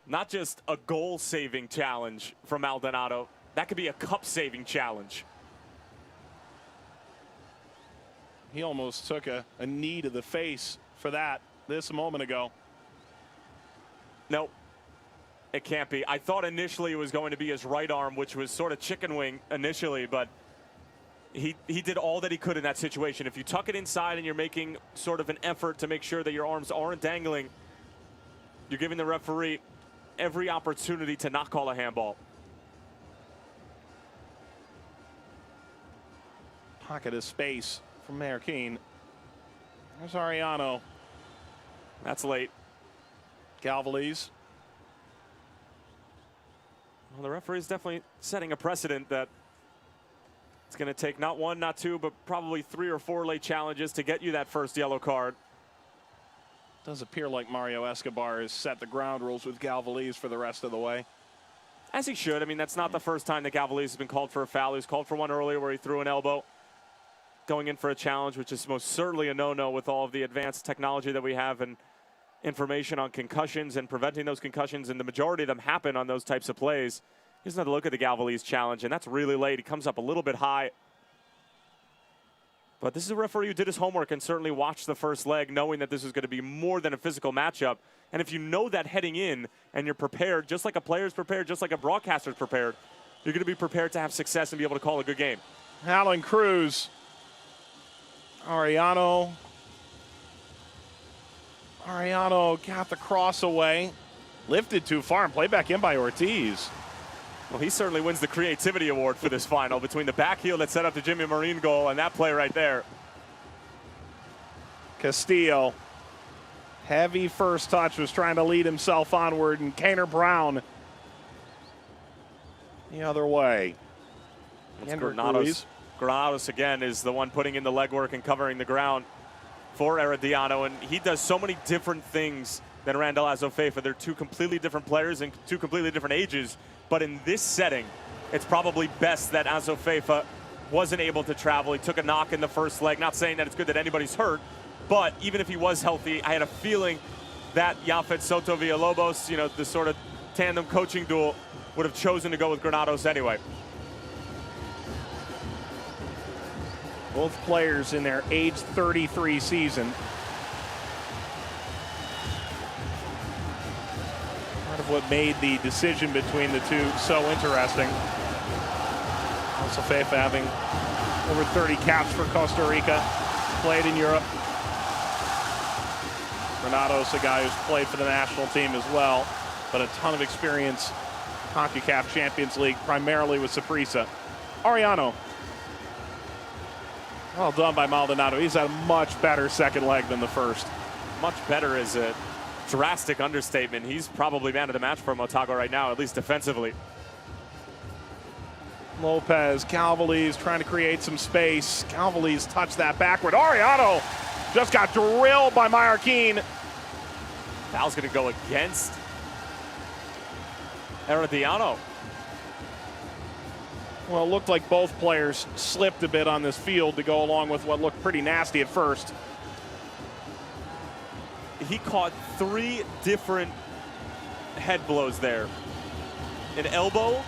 [SPEAKER 4] Not just a goal-saving challenge from Maldonado. That could be a cup-saving challenge.
[SPEAKER 3] He almost took a knee to the face for that this moment ago.
[SPEAKER 4] Nope. It can't be. I thought initially it was going to be his right arm, which was sort of chicken wing initially, but he did all that he could in that situation. If you tuck it inside and you're making sort of an effort to make sure that your arms aren't dangling, you're giving the referee every opportunity to not call a handball.
[SPEAKER 3] Pocket of space from Marroquin. There's Ariano.
[SPEAKER 4] That's late.
[SPEAKER 3] Galvaliz.
[SPEAKER 4] Well, the referee is definitely setting a precedent that it's going to take not 1, not 2, but probably 3 or 4 late challenges to get you that first yellow card.
[SPEAKER 3] Does appear like Mario Escobar has set the ground rules with Galvaliz for the rest of the way.
[SPEAKER 4] As he should. I mean, that's not the first time that Galvaliz has been called for a foul. He was called for one earlier where he threw an elbow. Going in for a challenge, which is most certainly a no-no with all of the advanced technology that we have and information on concussions and preventing those concussions, and the majority of them happen on those types of plays. Here's another look at the Galvaliz challenge, and that's really late. He comes up a little bit high. But this is a referee who did his homework and certainly watched the first leg, knowing that this is going to be more than a physical matchup. And if you know that heading in and you're prepared, just like a player's prepared, just like a broadcaster's prepared, you're going to be prepared to have success and be able to call a good game.
[SPEAKER 3] Alan Cruz. Ariano got the cross away. Lifted too far and played back in by Ortiz.
[SPEAKER 4] Well, he certainly wins the creativity award for this final between the back heel that set up the Jimmy Marine goal and that play right there.
[SPEAKER 3] Castillo. Heavy first touch, was trying to lead himself onward, and Kaner Brown the other way.
[SPEAKER 4] Granados again is the one putting in the legwork and covering the ground for Herediano, and he does so many different things than Randall Azofeifa. They're two completely different players and two completely different ages, but in this setting, it's probably best that Azofeifa wasn't able to travel. He took a knock in the first leg. Not saying that it's good that anybody's hurt, but even if he was healthy, I had a feeling that Yafet Soto Villalobos, you know, this sort of tandem coaching duel, would have chosen to go with Granados anyway.
[SPEAKER 3] Both players in their age 33 season. Part of what made the decision between the two so interesting. Azofeifa having over 30 caps for Costa Rica, played in Europe. Granados, a guy who's played for the national team as well, but a ton of experience. Concacaf Champions League, primarily with Saprissa. Ariano. Well done by Maldonado. He's had a much better second leg than the first.
[SPEAKER 4] Much better is a drastic understatement. He's probably man of the match for Motagua right now, at least defensively.
[SPEAKER 3] Lopez, Galvaliz trying to create some space. Galvaliz touched that backward. Ariano just got drilled by Mallorquin.
[SPEAKER 4] Foul's going to go against Herediano.
[SPEAKER 3] Well, it looked like both players slipped a bit on this field to go along with what looked pretty nasty at first.
[SPEAKER 4] He caught 3 different head blows there. An elbow,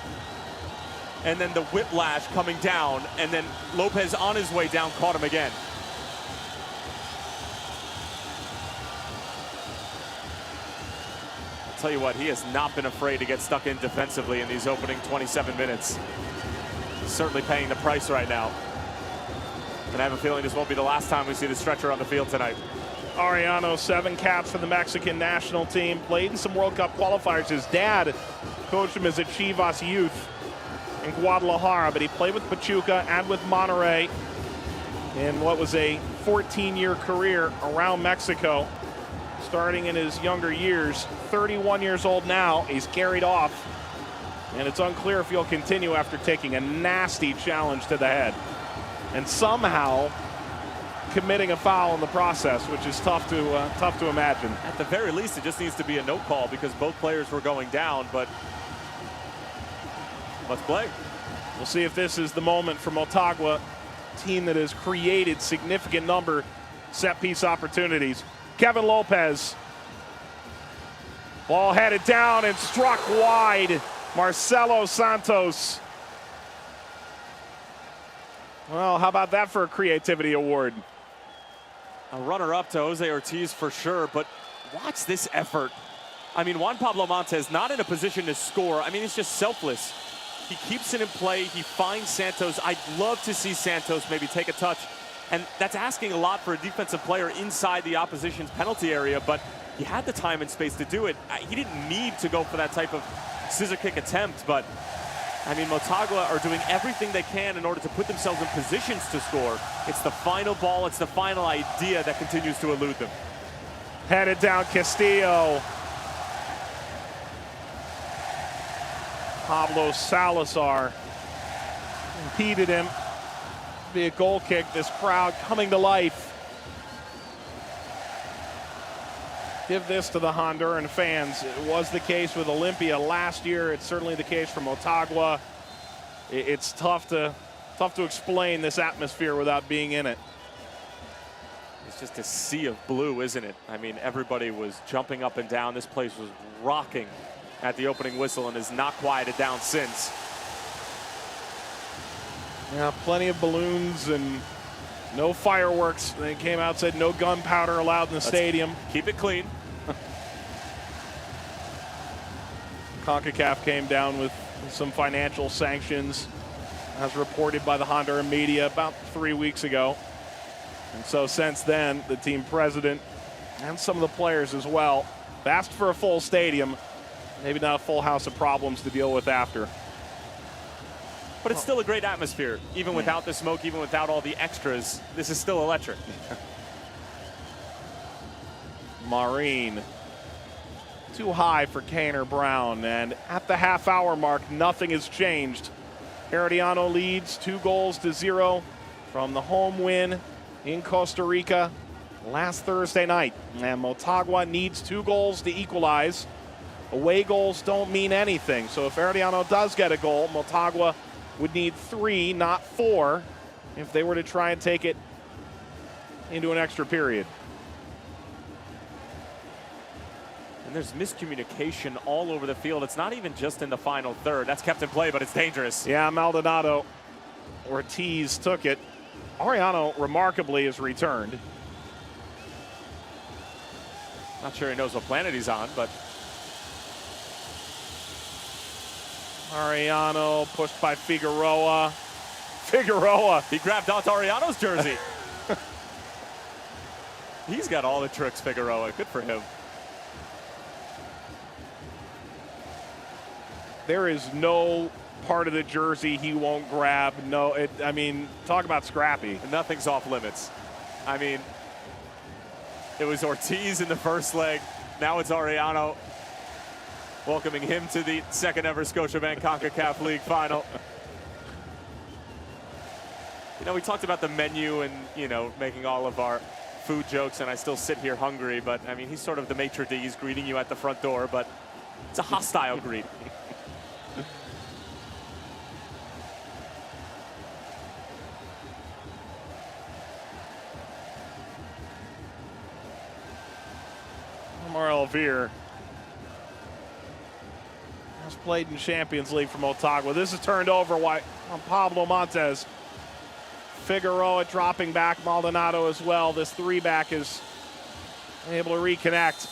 [SPEAKER 4] and then the whiplash coming down, and then Lopez on his way down caught him again. I'll tell you what, he has not been afraid to get stuck in defensively in these opening 27 minutes. Certainly paying the price right now. And I have a feeling this won't be the last time we see the stretcher on the field tonight.
[SPEAKER 3] Ariano, 7 caps for the Mexican national team. Played in some World Cup qualifiers. His dad coached him as a Chivas youth in Guadalajara, but he played with Pachuca and with Monterrey in what was a 14-year career around Mexico, starting in his younger years. 31 years old now. He's carried off, and it's unclear if he'll continue after taking a nasty challenge to the head and somehow committing a foul in the process, which is tough to imagine.
[SPEAKER 4] At the very least, it just needs to be a no call because both players were going down, but let's play.
[SPEAKER 3] We'll see if this is the moment for Motagua, team that has created significant number set-piece opportunities. Kevin Lopez. Ball headed down and struck wide. Marcelo Santos. Well, how about that for a creativity award?
[SPEAKER 4] A runner-up to Jose Ortiz for sure, but watch this effort. I mean, Juan Pablo Montes not in a position to score. I mean, it's just selfless. He keeps it in play. He finds Santos. I'd love to see Santos maybe take a touch, and that's asking a lot for a defensive player inside the opposition's penalty area, but he had the time and space to do it. He didn't need to go for that type of scissor kick attempt, but I mean, Motagua are doing everything they can in order to put themselves in positions to score. It's the final ball, it's the final idea that continues to elude them.
[SPEAKER 3] Headed down Castillo. Pablo Salazar impeded him. Be a goal kick, this crowd coming to life. give this to the Honduran fans. It was the case with Olympia last year. It's certainly the case for Motagua. It's tough to explain this atmosphere without being in it.
[SPEAKER 4] It's just a sea of blue, isn't it? I mean, everybody was jumping up and down. This place was rocking at the opening whistle and has not quieted down since.
[SPEAKER 3] Yeah, plenty of balloons and no fireworks. They came out and said no gunpowder allowed in the stadium.
[SPEAKER 4] Keep it clean.
[SPEAKER 3] Concacaf came down with some financial sanctions, as reported by the Honduran media about 3 weeks ago. And so since then, the team president and some of the players as well have asked for a full stadium, maybe not a full house of problems to deal with after.
[SPEAKER 4] But it's still a great atmosphere. Even without the smoke, even without all the extras, this is still electric.
[SPEAKER 3] Marine, too high for Kane or Brown. And at the half-hour mark, nothing has changed. Herediano leads 2-0 from the home win in Costa Rica last Thursday night. And Motagua needs 2 goals to equalize. Away goals don't mean anything. So if Herediano does get a goal, Motagua would need 3, not 4, if they were to try and take it into an extra period.
[SPEAKER 4] And there's miscommunication all over the field. It's not even just in the final third. That's kept in play, but it's dangerous.
[SPEAKER 3] Yeah, Maldonado. Ortiz took it. Herediano remarkably has returned.
[SPEAKER 4] Not sure he knows what planet he's on, but
[SPEAKER 3] Herediano pushed by Figueroa. Figueroa.
[SPEAKER 4] He grabbed onto Herediano's jersey. He's got all the tricks, Figueroa. Good for him.
[SPEAKER 3] There is no part of the jersey he won't grab. No, I mean, talk about scrappy.
[SPEAKER 4] Nothing's off limits. I mean, it was Ortiz in the first leg. Now it's Herediano, welcoming him to the second ever Scotiabank Concacaf League Final. You know, we talked about the menu and, you know, making all of our food jokes, and I still sit here hungry, but I mean, he's sort of the maitre d'. He's greeting you at the front door, but it's a hostile greet.
[SPEAKER 3] Omar Elvire has played in Champions League for Motagua. This is turned over on Pablo Montes. Figueroa dropping back, Maldonado as well. This 3-back is able to reconnect.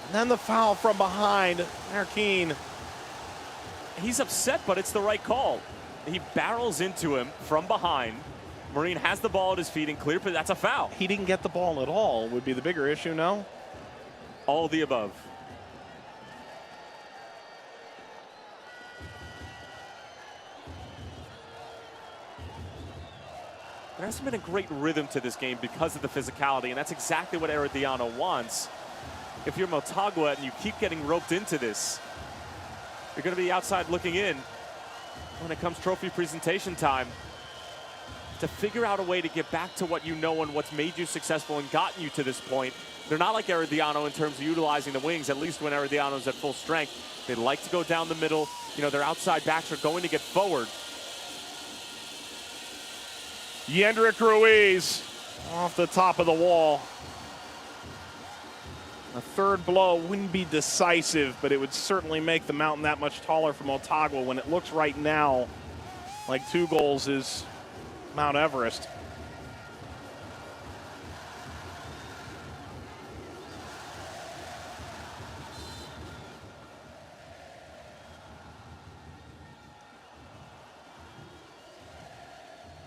[SPEAKER 3] And then the foul from behind, Marquin.
[SPEAKER 4] He's upset, but it's the right call. He barrels into him from behind. Marine has the ball at his feet and clear, but that's a foul.
[SPEAKER 3] He didn't get the ball at all, would be the bigger issue, no?
[SPEAKER 4] All of the above. There hasn't been a great rhythm to this game because of the physicality, and that's exactly what Herediano wants. If you're Motagua and you keep getting roped into this, you're going to be outside looking in when it comes trophy presentation time. To figure out a way to get back to what you know and what's made you successful and gotten you to this point. They're not like Herediano in terms of utilizing the wings, at least when Herediano's at full strength. They like to go down the middle. You know, their outside backs are going to get forward.
[SPEAKER 3] Yendrick Ruiz off the top of the wall. A third blow wouldn't be decisive, but it would certainly make the mountain that much taller for Motagua when it looks right now like 2 goals is Mount Everest.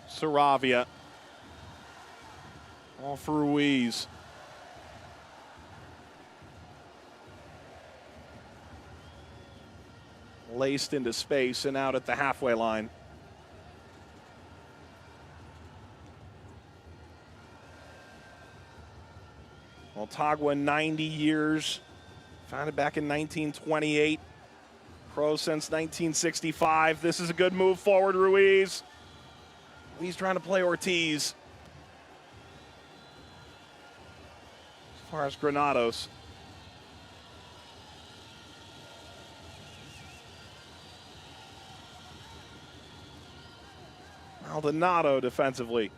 [SPEAKER 3] Saravia off Ruiz. Laced into space and out at the halfway line. Motagua, 90 years, founded back in 1928. Pro since 1965. This is a good move forward, Ruiz. He's trying to play Ortiz. As far as Granados. Maldonado defensively.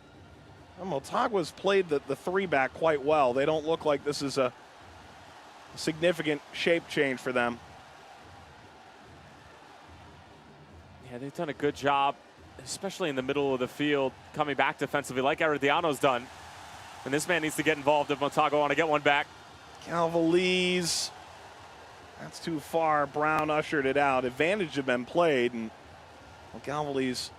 [SPEAKER 3] Well, Motagua's played the three-back quite well. They don't look like this is a significant shape change for them.
[SPEAKER 4] Yeah, they've done a good job, especially in the middle of the field, coming back defensively like Herediano's done. And this man needs to get involved if Motagua want to get one back.
[SPEAKER 3] Galvaliz, that's too far. Brown ushered it out. Advantage had been played, and well, Galvaliz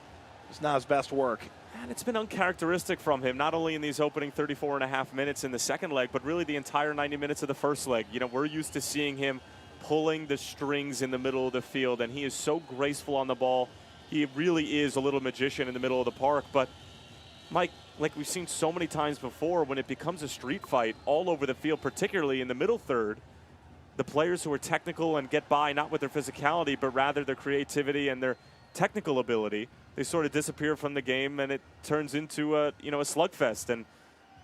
[SPEAKER 3] is not his best work.
[SPEAKER 4] And it's been uncharacteristic from him, not only in these opening 34.5 minutes in the second leg, but really the entire 90 minutes of the first leg. You know, we're used to seeing him pulling the strings in the middle of the field, and he is so graceful on the ball. He really is a little magician in the middle of the park. But, Mike, like we've seen so many times before, when it becomes a street fight all over the field, particularly in the middle third, the players who are technical and get by not with their physicality, but rather their creativity and their technical ability, they sort of disappear from the game, and it turns into a slugfest. And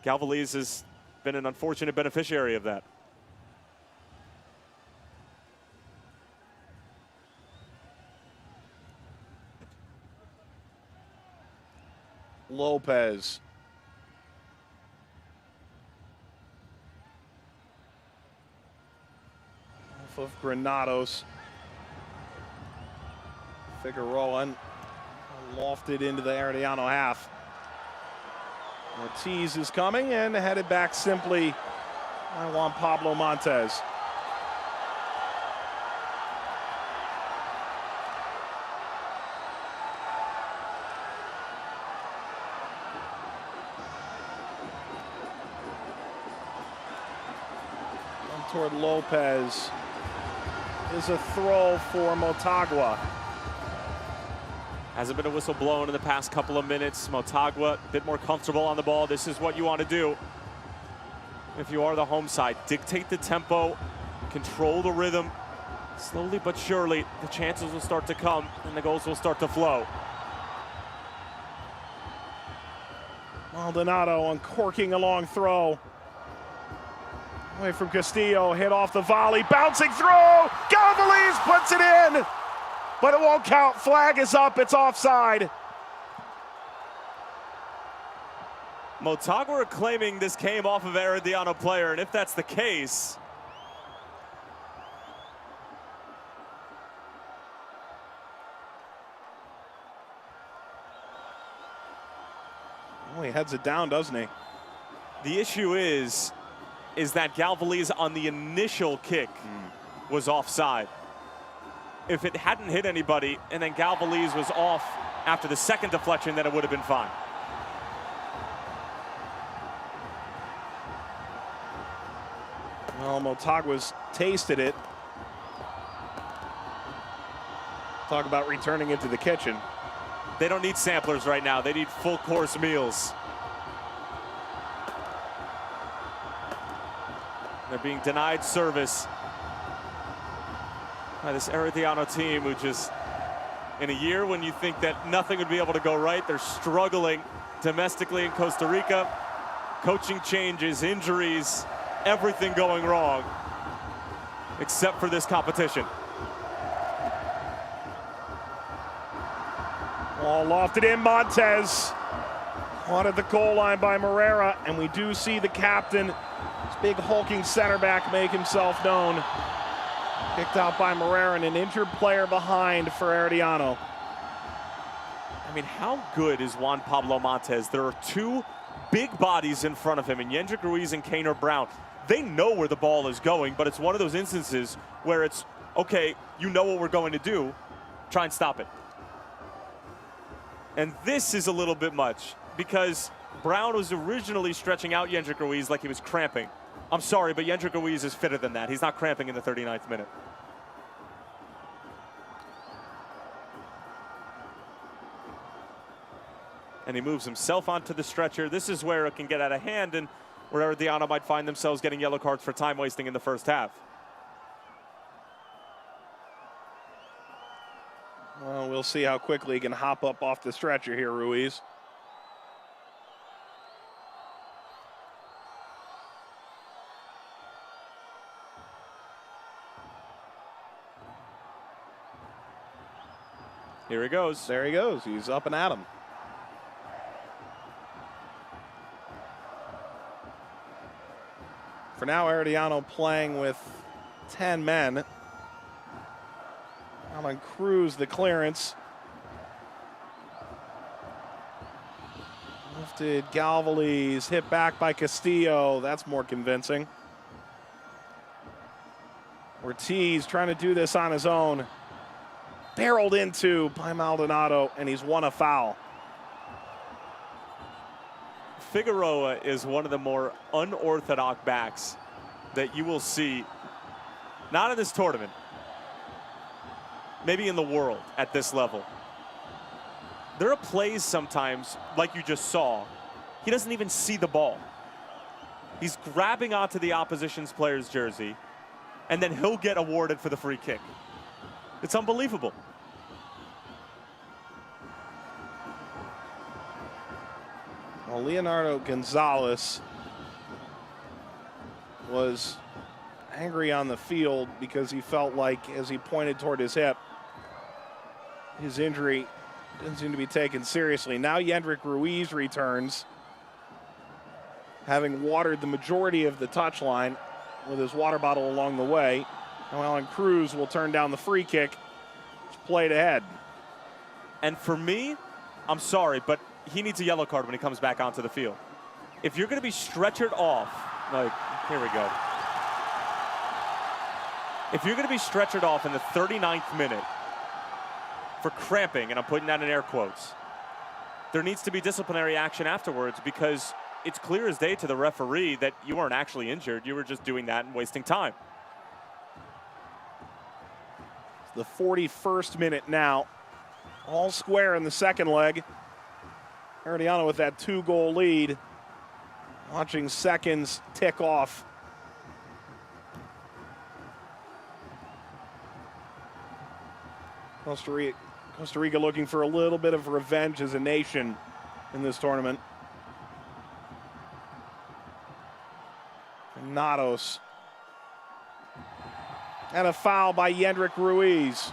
[SPEAKER 4] Galvaliz has been an unfortunate beneficiary of that.
[SPEAKER 3] Lopez. Off of Granados. Figueroa lofted into the Herediano half. Ortiz is coming and headed back simply by Juan Pablo Montes. Toward Lopez is a throw for Motagua.
[SPEAKER 4] Hasn't been a whistle blown in the past couple of minutes. Motagua a bit more comfortable on the ball. This is what you want to do if you are the home side. Dictate the tempo, control the rhythm. Slowly but surely, the chances will start to come and the goals will start to flow.
[SPEAKER 3] Maldonado uncorking a long throw. Away from Castillo, hit off the volley, bouncing through. Galvaliz puts it in, but it won't count. Flag is up, it's offside.
[SPEAKER 4] Motagua are claiming this came off of Herediano player, and if that's the case,
[SPEAKER 3] oh, he heads it down, doesn't he?
[SPEAKER 4] the issue is that Galvaliz on the initial kick was offside. If it hadn't hit anybody and then Galvaliz was off after the second deflection, then it would have been fine.
[SPEAKER 3] Well, Motagua's tasted it. Talk about returning into the kitchen.
[SPEAKER 4] They don't need samplers right now. They need full course meals. They're being denied service by this Herediano team, who just, in a year when you think that nothing would be able to go right, they're struggling domestically in Costa Rica. Coaching changes, injuries, everything going wrong, except for this competition.
[SPEAKER 3] Ball lofted in, Montes. On at the goal line by Moreira, and we do see the captain, this big hulking center back, make himself known. Kicked out by Moreira, and an injured player behind for Herediano.
[SPEAKER 4] I mean, how good is Juan Pablo Montes? There are two big bodies in front of him, and Yendrick Ruiz and Kaner Brown. They know where the ball is going, but it's one of those instances where it's, okay, you know what we're going to do, try and stop it. And this is a little bit much, because Brown was originally stretching out Yendrick Ruiz like he was cramping. I'm sorry, but Yendrick Ruiz is fitter than that. He's not cramping in the 39th minute. And he moves himself onto the stretcher. This is where it can get out of hand, and where Herediano might find themselves getting yellow cards for time wasting in the first half.
[SPEAKER 3] Well, we'll see how quickly he can hop up off the stretcher here, Ruiz.
[SPEAKER 4] Here he goes.
[SPEAKER 3] There he goes. He's up and at him. For now, Herediano playing with 10 men. Alan Cruz, the clearance. Lifted Galvales, hit back by Castillo. That's more convincing. Ortiz trying to do this on his own. Barreled into by Maldonado, and he's won a foul.
[SPEAKER 4] Figueroa is one of the more unorthodox backs that you will see, not in this tournament, maybe in the world at this level. There are plays sometimes, like you just saw, he doesn't even see the ball. He's grabbing onto the opposition's player's jersey, and then he'll get awarded for the free kick. It's unbelievable.
[SPEAKER 3] Well, Leonardo Gonzalez was angry on the field because he felt like, as he pointed toward his hip, his injury didn't seem to be taken seriously. Now Yendrick Ruiz returns, having watered the majority of the touchline with his water bottle along the way. Now Alan Cruz will turn down the free kick. It's played ahead.
[SPEAKER 4] And for me, I'm sorry, but he needs a yellow card when he comes back onto the field. If you're going to be stretchered off, like, here we go. If you're going to be stretchered off in the 39th minute for cramping, and I'm putting that in air quotes, there needs to be disciplinary action afterwards, because it's clear as day to the referee that you weren't actually injured. You were just doing that and wasting time.
[SPEAKER 3] The 41st minute now. All square in the second leg. Herediano with that 2-goal lead. Watching seconds tick off. Costa Rica looking for a little bit of revenge as a nation in this tournament. Nados. And a foul by Yendrick Ruiz.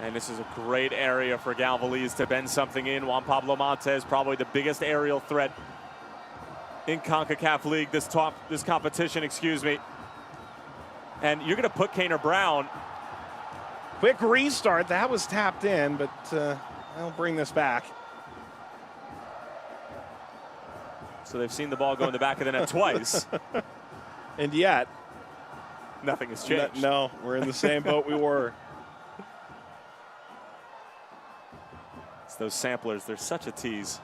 [SPEAKER 4] And this is a great area for Galvales to bend something in. Juan Pablo Montes, probably the biggest aerial threat in Concacaf League, this competition, excuse me. And you're going to put Kaner Brown.
[SPEAKER 3] Quick restart. That was tapped in, but they'll bring this back.
[SPEAKER 4] So they've seen the ball go in the back of the net twice.
[SPEAKER 3] And yet,
[SPEAKER 4] nothing has changed.
[SPEAKER 3] No, we're in the same boat we were.
[SPEAKER 4] It's those samplers. They're such a tease.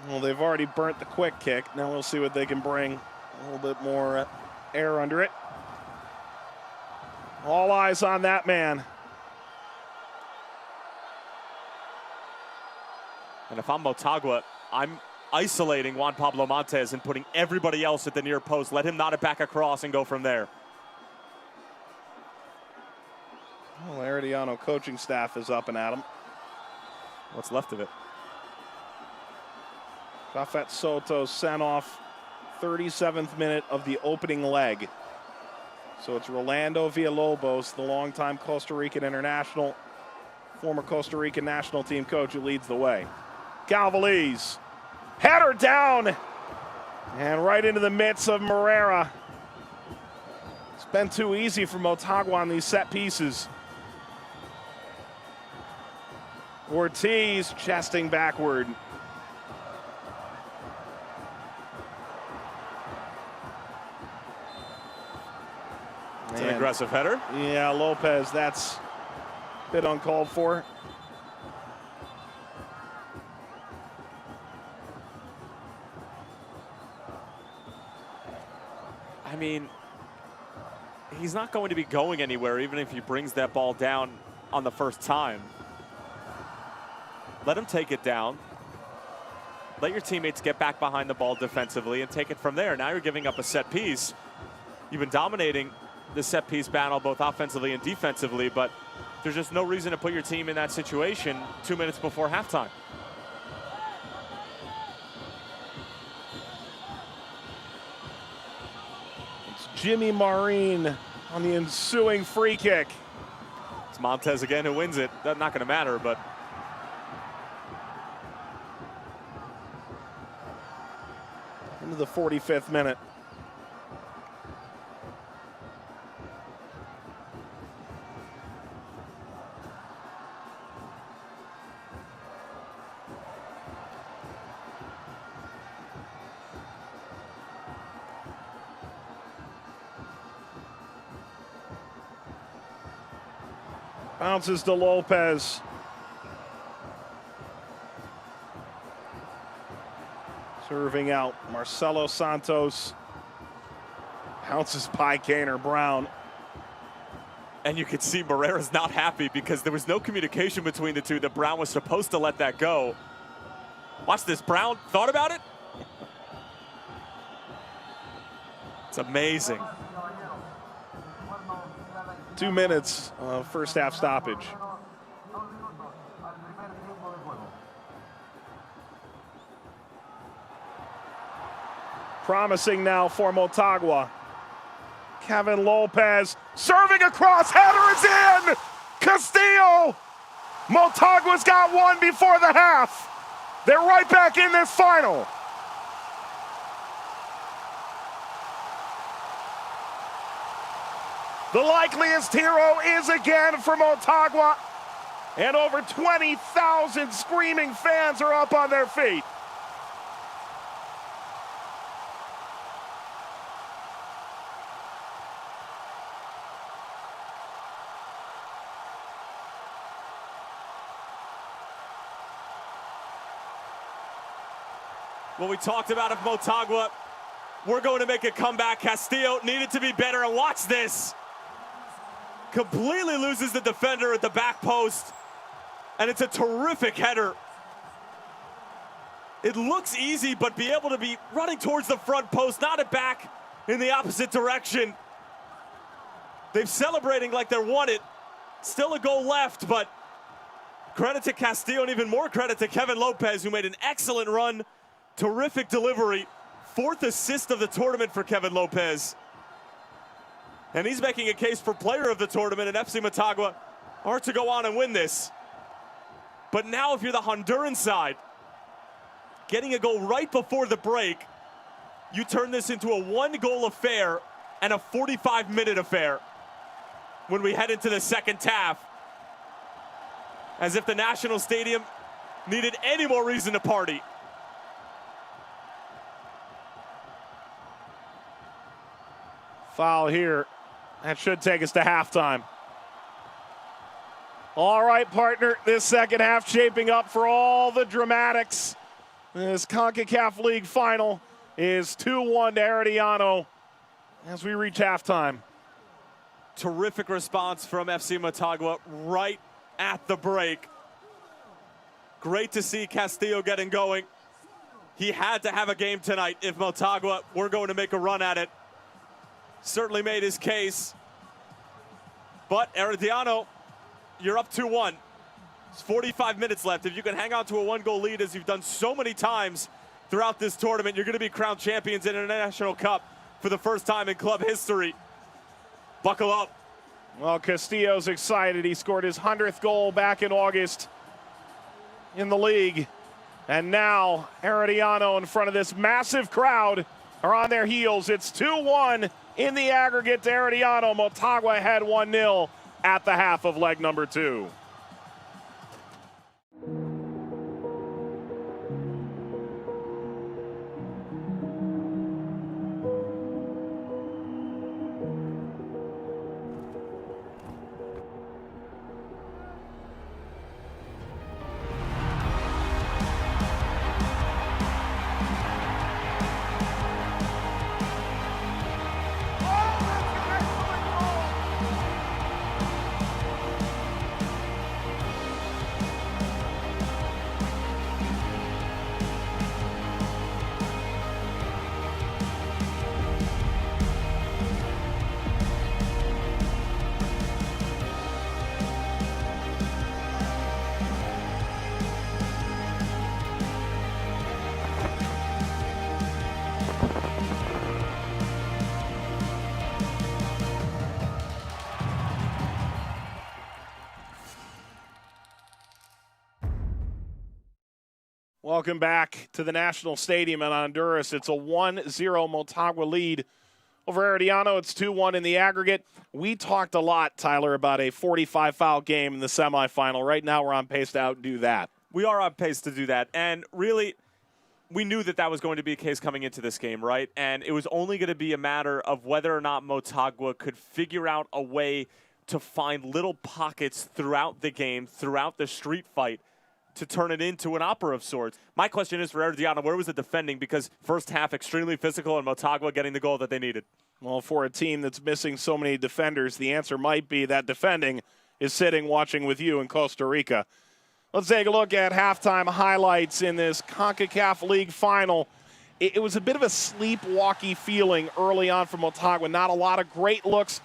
[SPEAKER 3] Well, they've already burnt the quick kick. Now we'll see what they can bring. A little bit more air under it. All eyes on that man.
[SPEAKER 4] And if I'm Motagua, I'm isolating Juan Pablo Montes and putting everybody else at the near post. Let him knot it back across and go from there.
[SPEAKER 3] Well, Herediano coaching staff is up and at him.
[SPEAKER 4] What's left of it?
[SPEAKER 3] Jafet Soto sent off 37th minute of the opening leg. So it's Rolando Villalobos, the longtime Costa Rican international, former Costa Rican national team coach, who leads the way. Galvales, header down, and right into the midst of Morera. It's been too easy for Motagua on these set pieces. Ortiz chesting backward.
[SPEAKER 4] It's an aggressive header.
[SPEAKER 3] Yeah, Lopez, that's a bit uncalled for.
[SPEAKER 4] I mean, he's not going to be going anywhere even if he brings that ball down on the first time. Let him take it down. Let your teammates get back behind the ball defensively and take it from there. Now you're giving up a set piece. You've been dominating the set piece battle both offensively and defensively, but there's just no reason to put your team in that situation 2 minutes before halftime.
[SPEAKER 3] It's Jimmy Marin on the ensuing free kick.
[SPEAKER 4] It's Montez again who wins it. That's not going to matter, but
[SPEAKER 3] into the 45th minute. Bounces to Lopez. Serving out Marcelo Santos. Bounces by Kaner Brown.
[SPEAKER 4] and you can see Moreira's not happy because there was no communication between the two that Brown was supposed to let that go. Watch this, Brown thought about it. It's amazing.
[SPEAKER 3] 2 minutes of first half stoppage. Promising now for Motagua. Kevin Lopez serving across, header is in! Castillo! Motagua's got one before the half. They're right back in this final. The likeliest hero is again for Motagua, and over 20,000 screaming fans are up on their feet.
[SPEAKER 4] Well, we talked about if Motagua were going to make a comeback, Castillo needed to be better, and watch this. Completely loses the defender at the back post, and it's a terrific header. It looks easy, but be able to be running towards the front post, not it back in the opposite direction. They're celebrating like they're won it. Still a goal left, but credit to Castillo and even more credit to Kevin Lopez, who made an excellent run. Terrific delivery. 4th assist of the tournament for Kevin Lopez. And he's making a case for player of the tournament, and FC Motagua are to go on and win this. But now if you're the Honduran side, getting a goal right before the break, you turn this into a 1-goal affair and a 45-minute affair when we head into the second half. As if the National Stadium needed any more reason to party.
[SPEAKER 3] Foul here. That should take us to halftime. All right, partner, this second half shaping up for all the dramatics. This Concacaf League Final is 2-1 to Herediano as we reach halftime.
[SPEAKER 4] Terrific response from FC Motagua right at the break. Great to see Castillo getting going. He had to have a game tonight if Motagua were going to make a run at it. Certainly made his case. But Herediano, you're up 2-1. There's 45 minutes left. If you can hang on to a 1-goal lead as you've done so many times throughout this tournament, you're going to be crowned champions in an International Cup for the first time in club history. Buckle up.
[SPEAKER 3] Well, Castillo's excited. He scored his 100th goal back in August in the league. And now Herediano, in front of this massive crowd, are on their heels. It's 2-1 in the aggregate to Herediano. Motagua ahead 1-0 at the half of leg number 2. Welcome back to the National Stadium in Honduras. It's a 1-0 Motagua lead over Herediano. It's 2-1 in the aggregate. We talked a lot, Tyler, about a 45-foul game in the semifinal. Right now we're on pace to outdo that.
[SPEAKER 4] We are on pace to do that. And really, we knew that that was going to be a case coming into this game, right? And it was only going to be a matter of whether or not Motagua could figure out a way to find little pockets throughout the game, throughout the street fight, to turn it into an opera of sorts. My question is for Herediano, where was the defending? Because first half extremely physical and Motagua getting the goal that they needed.
[SPEAKER 3] Well, for a team that's missing so many defenders, the answer might be that defending is sitting watching with you in Costa Rica. Let's take a look at halftime highlights in this Concacaf League Final. It was a bit of a sleepwalky feeling early on for Motagua. Not a lot of great looks,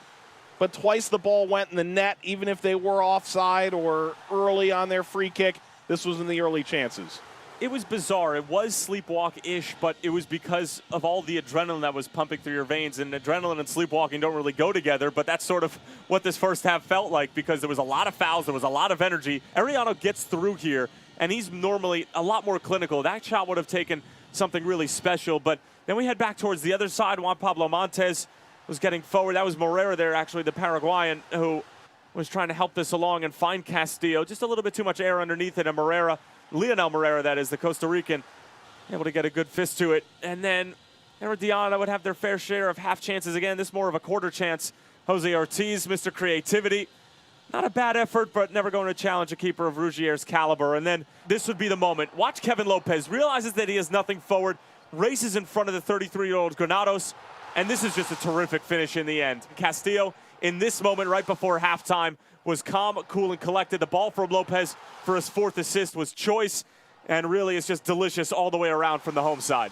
[SPEAKER 3] but twice the ball went in the net, even if they were offside or early on their free kick. This was in the early chances.
[SPEAKER 4] It was bizarre. It was sleepwalk-ish, but it was because of all the adrenaline that was pumping through your veins. And adrenaline and sleepwalking don't really go together, but that's sort of what this first half felt like because there was a lot of fouls, there was a lot of energy. Herediano gets through here, and he's normally a lot more clinical. That shot would have taken something really special, but then we head back towards the other side. Juan Pablo Montes was getting forward. That was Morera there, actually, the Paraguayan, who was trying to help this along and find Castillo. Just a little bit too much air underneath it, and Morera, Lionel Morera, that is, the Costa Rican, able to get a good fist to it. And then Herediano would have their fair share of half chances again. This more of a quarter chance. Jose Ortiz, Mr. Creativity. Not a bad effort, but never going to challenge a keeper of Ruggier's caliber. And then this would be the moment. Watch Kevin Lopez, realizes that he has nothing forward, races in front of the 33-year-old Granados, and this is just a terrific finish in the end. Castillo, in this moment right before halftime, was calm, cool, and collected. The ball from Lopez for his fourth assist was choice, and really it's just delicious all the way around from the home side.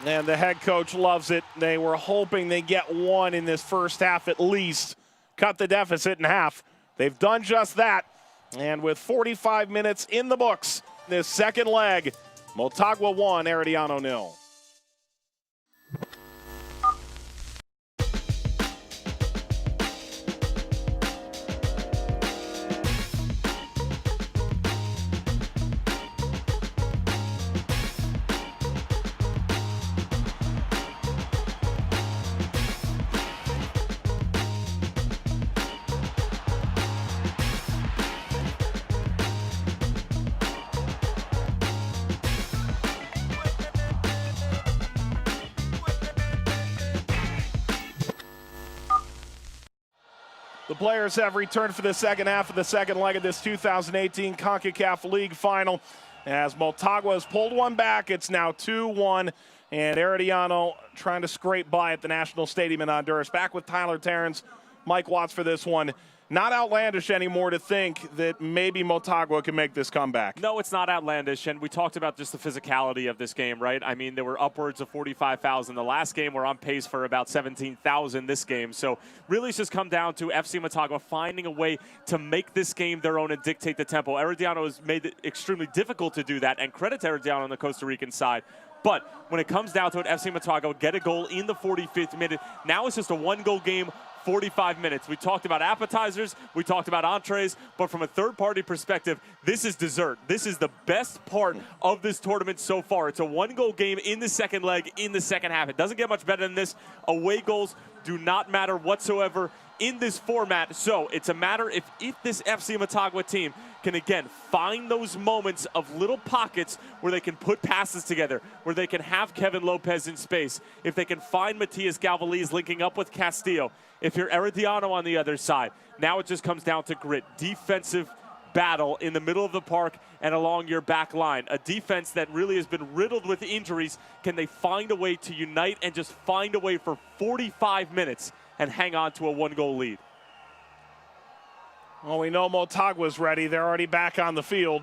[SPEAKER 3] And the head coach loves it. They were hoping they get one in this first half at least, cut the deficit in half. They've done just that, and with 45 minutes in the books, this second leg, Motagua 1, Herediano 0. The players have returned for the second half of the second leg of this 2018 Concacaf League Final. As Motagua has pulled one back, it's now 2-1, and Herediano trying to scrape by at the National Stadium in Honduras. Back with Tyler Terrence, Mike Watts for this one. Not outlandish anymore to think that maybe Motagua can make this comeback.
[SPEAKER 4] No, it's not outlandish, and we talked about just the physicality of this game, right? I mean, there were upwards of 45 fouls in the last game. We're on pace for about 17,000 this game. So really it's just come down to FC Motagua finding a way to make this game their own and dictate the tempo. Herediano has made it extremely difficult to do that, and credit to Herediano on the Costa Rican side. But when it comes down to it, FC Motagua get a goal in the 45th minute. Now it's just a one-goal game, 45 minutes. We talked about appetizers, we talked about entrees, but from a third-party perspective, this is dessert. This is the best part of this tournament so far. It's a one-goal game in the second leg, in the second half. It doesn't get much better than this. Away goals do not matter whatsoever in this format. So it's a matter if this FC Motagua team can, again, find those moments of little pockets where they can put passes together, where they can have Kevin Lopez in space, if they can find Matias Galvaliz linking up with Castillo, if you're Herediano on the other side. Now it just comes down to grit, defensive battle in the middle of the park and along your back line. A defense that really has been riddled with injuries. Can they find a way to unite and just find a way for 45 minutes and hang on to a one-goal lead?
[SPEAKER 3] Well, we know Motagua's ready. They're already back on the field.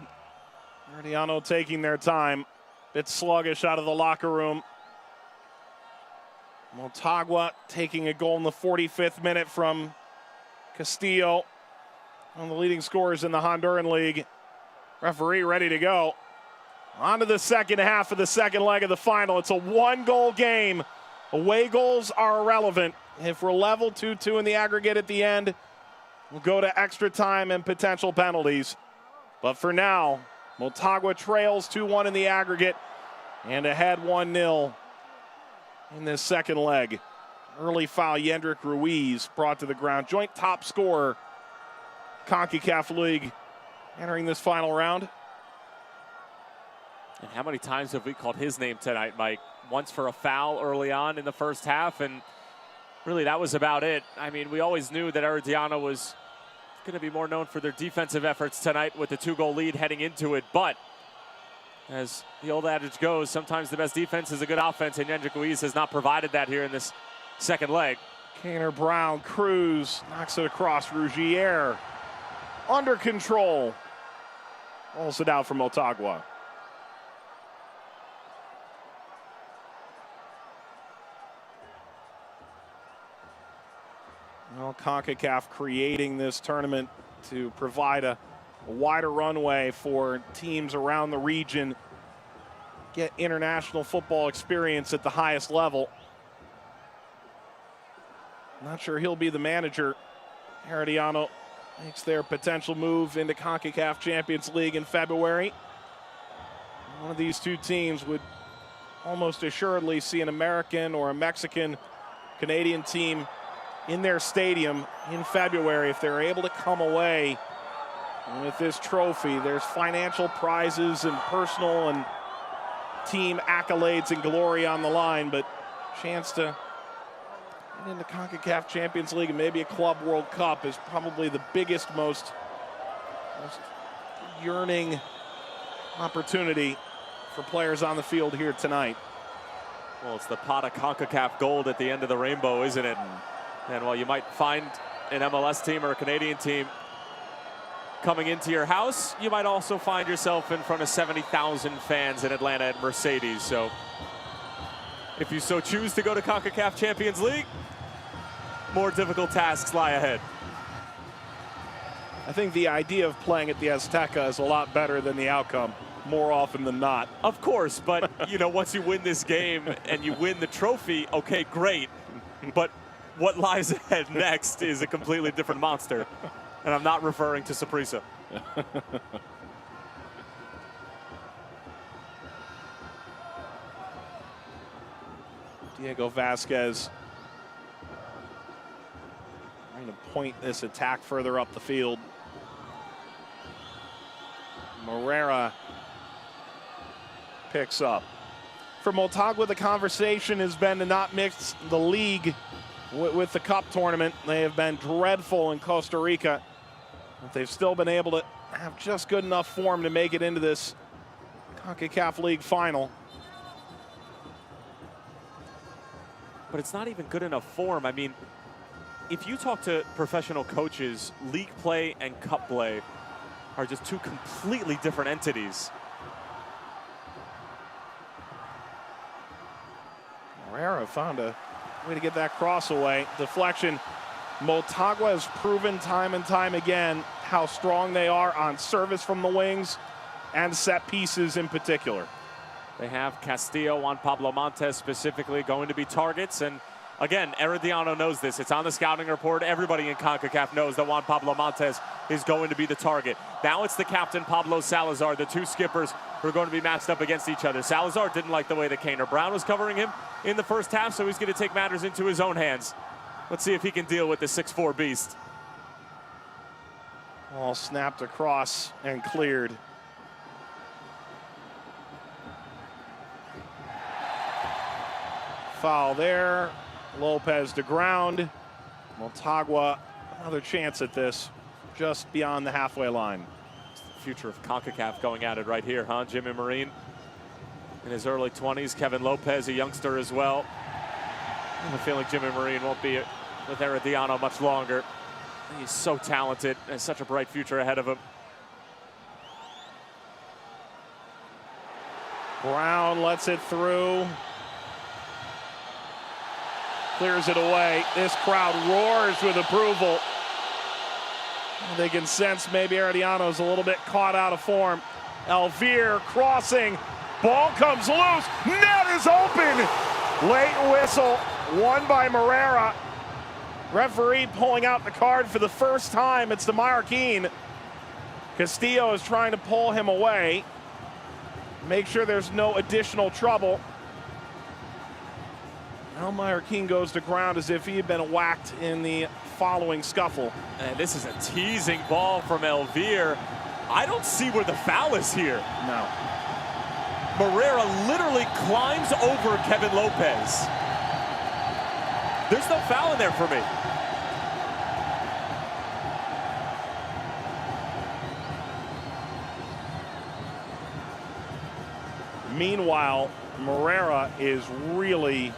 [SPEAKER 3] Herediano taking their time. Bit sluggish out of the locker room. Motagua taking a goal in the 45th minute from Castillo, one of the leading scorers in the Honduran League. Referee ready to go. On to the second half of the second leg of the final. It's a one-goal game. Away goals are irrelevant. If we're level 2-2 in the aggregate at the end, we'll go to extra time and potential penalties. But for now, Motagua trails 2-1 in the aggregate and ahead 1-0 in this second leg. Early foul, Yendrick Ruiz brought to the ground. Joint top scorer, Concacaf League, entering this final round.
[SPEAKER 5] And how many times have we called his name tonight, Mike? Once for a foul early on in the first half, and really that was about it. I mean, we always knew that Herediano was going to be more known for their defensive efforts tonight with the 2-goal lead heading into it, but as the old adage goes, sometimes the best defense is a good offense, and Yendrick Ruiz has not provided that here in this second leg.
[SPEAKER 3] Kaner Brown, Cruz, knocks it across. Rougier, under control. Rolls it out for Motagua. Well, CONCACAF creating this tournament to provide a wider runway for teams around the region, get international football experience at the highest level. Not sure he'll be the manager. Herediano makes their potential move into CONCACAF Champions League in February. One of these two teams would almost assuredly see an American or a Mexican, Canadian team in their stadium in February if they're able to come away with this trophy. There's financial prizes and personal and team accolades and glory on the line, but chance to get into CONCACAF Champions League and maybe a Club World Cup is probably the biggest, most yearning opportunity for players on the field here tonight.
[SPEAKER 5] Well, it's the pot of CONCACAF gold at the end of the rainbow, isn't it? And while you might find an MLS team or a Canadian team coming into your house, you might also find yourself in front of 70,000 fans in Atlanta at Mercedes. So if you so choose to go to CONCACAF Champions League, more difficult tasks lie ahead.
[SPEAKER 3] I think the idea of playing at the Azteca is a lot better than the outcome, more often than not.
[SPEAKER 5] Of course, but you know, once you win this game and you win the trophy, okay, great. But what lies ahead next is a completely different monster. And I'm not referring to Saprissa.
[SPEAKER 3] Diego Vasquez trying to point this attack further up the field. Morera picks up. For Motagua, the conversation has been to not mix the league with the cup tournament. They have been dreadful in Costa Rica, but they've still been able to have just good enough form to make it into this Concacaf League Final.
[SPEAKER 5] But it's not even good enough form. I mean, if you talk to professional coaches, league play and cup play are just two completely different entities.
[SPEAKER 3] Morera found a way to get that cross away. Deflection. Motagua has proven time and time again how strong they are on service from the wings and set pieces in particular.
[SPEAKER 5] They have Castillo, Juan Pablo Montes specifically going to be targets. And again, Herediano knows this. It's on the scouting report. Everybody in CONCACAF knows that Juan Pablo Montes is going to be the target. Now it's the captain, Pablo Salazar, the two skippers who are going to be matched up against each other. Salazar didn't like the way that Kaner Brown was covering him in the first half, so he's going to take matters into his own hands. Let's see if he can deal with the 6'4" beast.
[SPEAKER 3] Ball snapped across and cleared. Foul there. Lopez to ground. Motagua, another chance at this, just beyond the halfway line.
[SPEAKER 5] It's the future of CONCACAF going at it right here, huh? Jimmy Marine in his early 20s. Kevin Lopez, a youngster as well. I have a feeling Jimmy Marine won't be with Herediano much longer. He's so talented and such a bright future ahead of him.
[SPEAKER 3] Brown lets it through. Clears it away. This crowd roars with approval. They can sense maybe Herediano's a little bit caught out of form. Elvire crossing. Ball comes loose. Net is open. Late whistle. Won by Morera. Referee pulling out the card for the first time. It's the Marroquin. Castillo is trying to pull him away, make sure there's no additional trouble. Now Marroquin goes to ground as if he had been whacked in the following scuffle.
[SPEAKER 5] And this is a teasing ball from Elvire. I don't see where the foul is here.
[SPEAKER 3] No.
[SPEAKER 5] Moreira literally climbs over Kevin Lopez. There's no foul in there for me.
[SPEAKER 3] Meanwhile, Moreira is really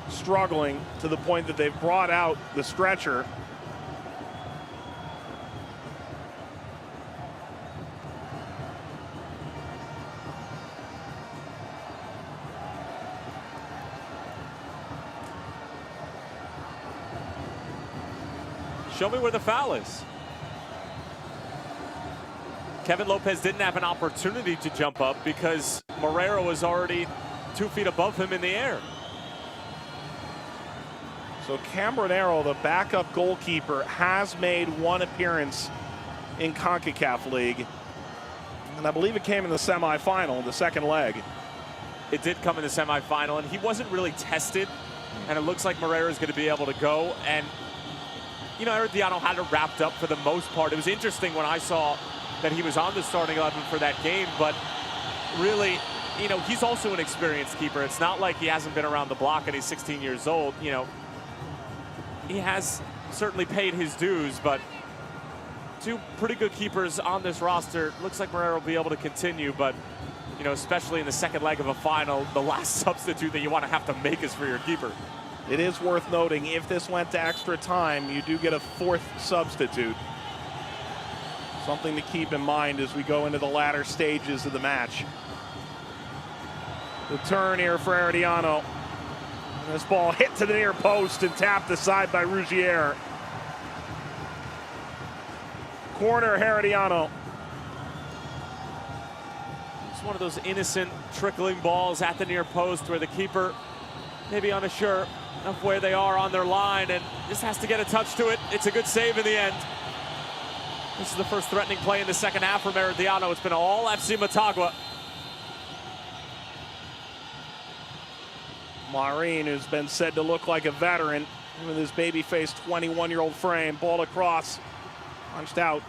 [SPEAKER 3] struggling to the point that they've brought out the stretcher.
[SPEAKER 5] Show me where the foul is. Kevin Lopez didn't have an opportunity to jump up because Moreira was already 2 feet above him in the air.
[SPEAKER 3] So Cambronero, the backup goalkeeper, has made one appearance in Concacaf League. And I believe it came in the semifinal, the second leg.
[SPEAKER 5] It did come in the semifinal, and he wasn't really tested. And it looks like Moreira is going to be able to go. And, you know, Herediano had it wrapped up for the most part. It was interesting when I saw that he was on the starting 11 for that game, but really, you know, he's also an experienced keeper. It's not like he hasn't been around the block and he's 16 years old. You know, he has certainly paid his dues, but two pretty good keepers on this roster. Looks like Moreira will be able to continue, but, you know, especially in the second leg of a final, the last substitute that you want to have to make is for your keeper.
[SPEAKER 3] It is worth noting, if this went to extra time, you do get a fourth substitute. Something to keep in mind as we go into the latter stages of the match. The turn here for Herediano. And this ball hit to the near post and tapped aside by Rougier. Corner Herediano.
[SPEAKER 5] It's one of those innocent trickling balls at the near post where the keeper may be unsure of where they are on their line and just has to get a touch to it. It's a good save in the end. This is the first threatening play in the second half from Herediano. It's been all FC Motagua.
[SPEAKER 3] Maureen, who's been said to look like a veteran with his baby-faced 21-year-old frame, ball across, punched out.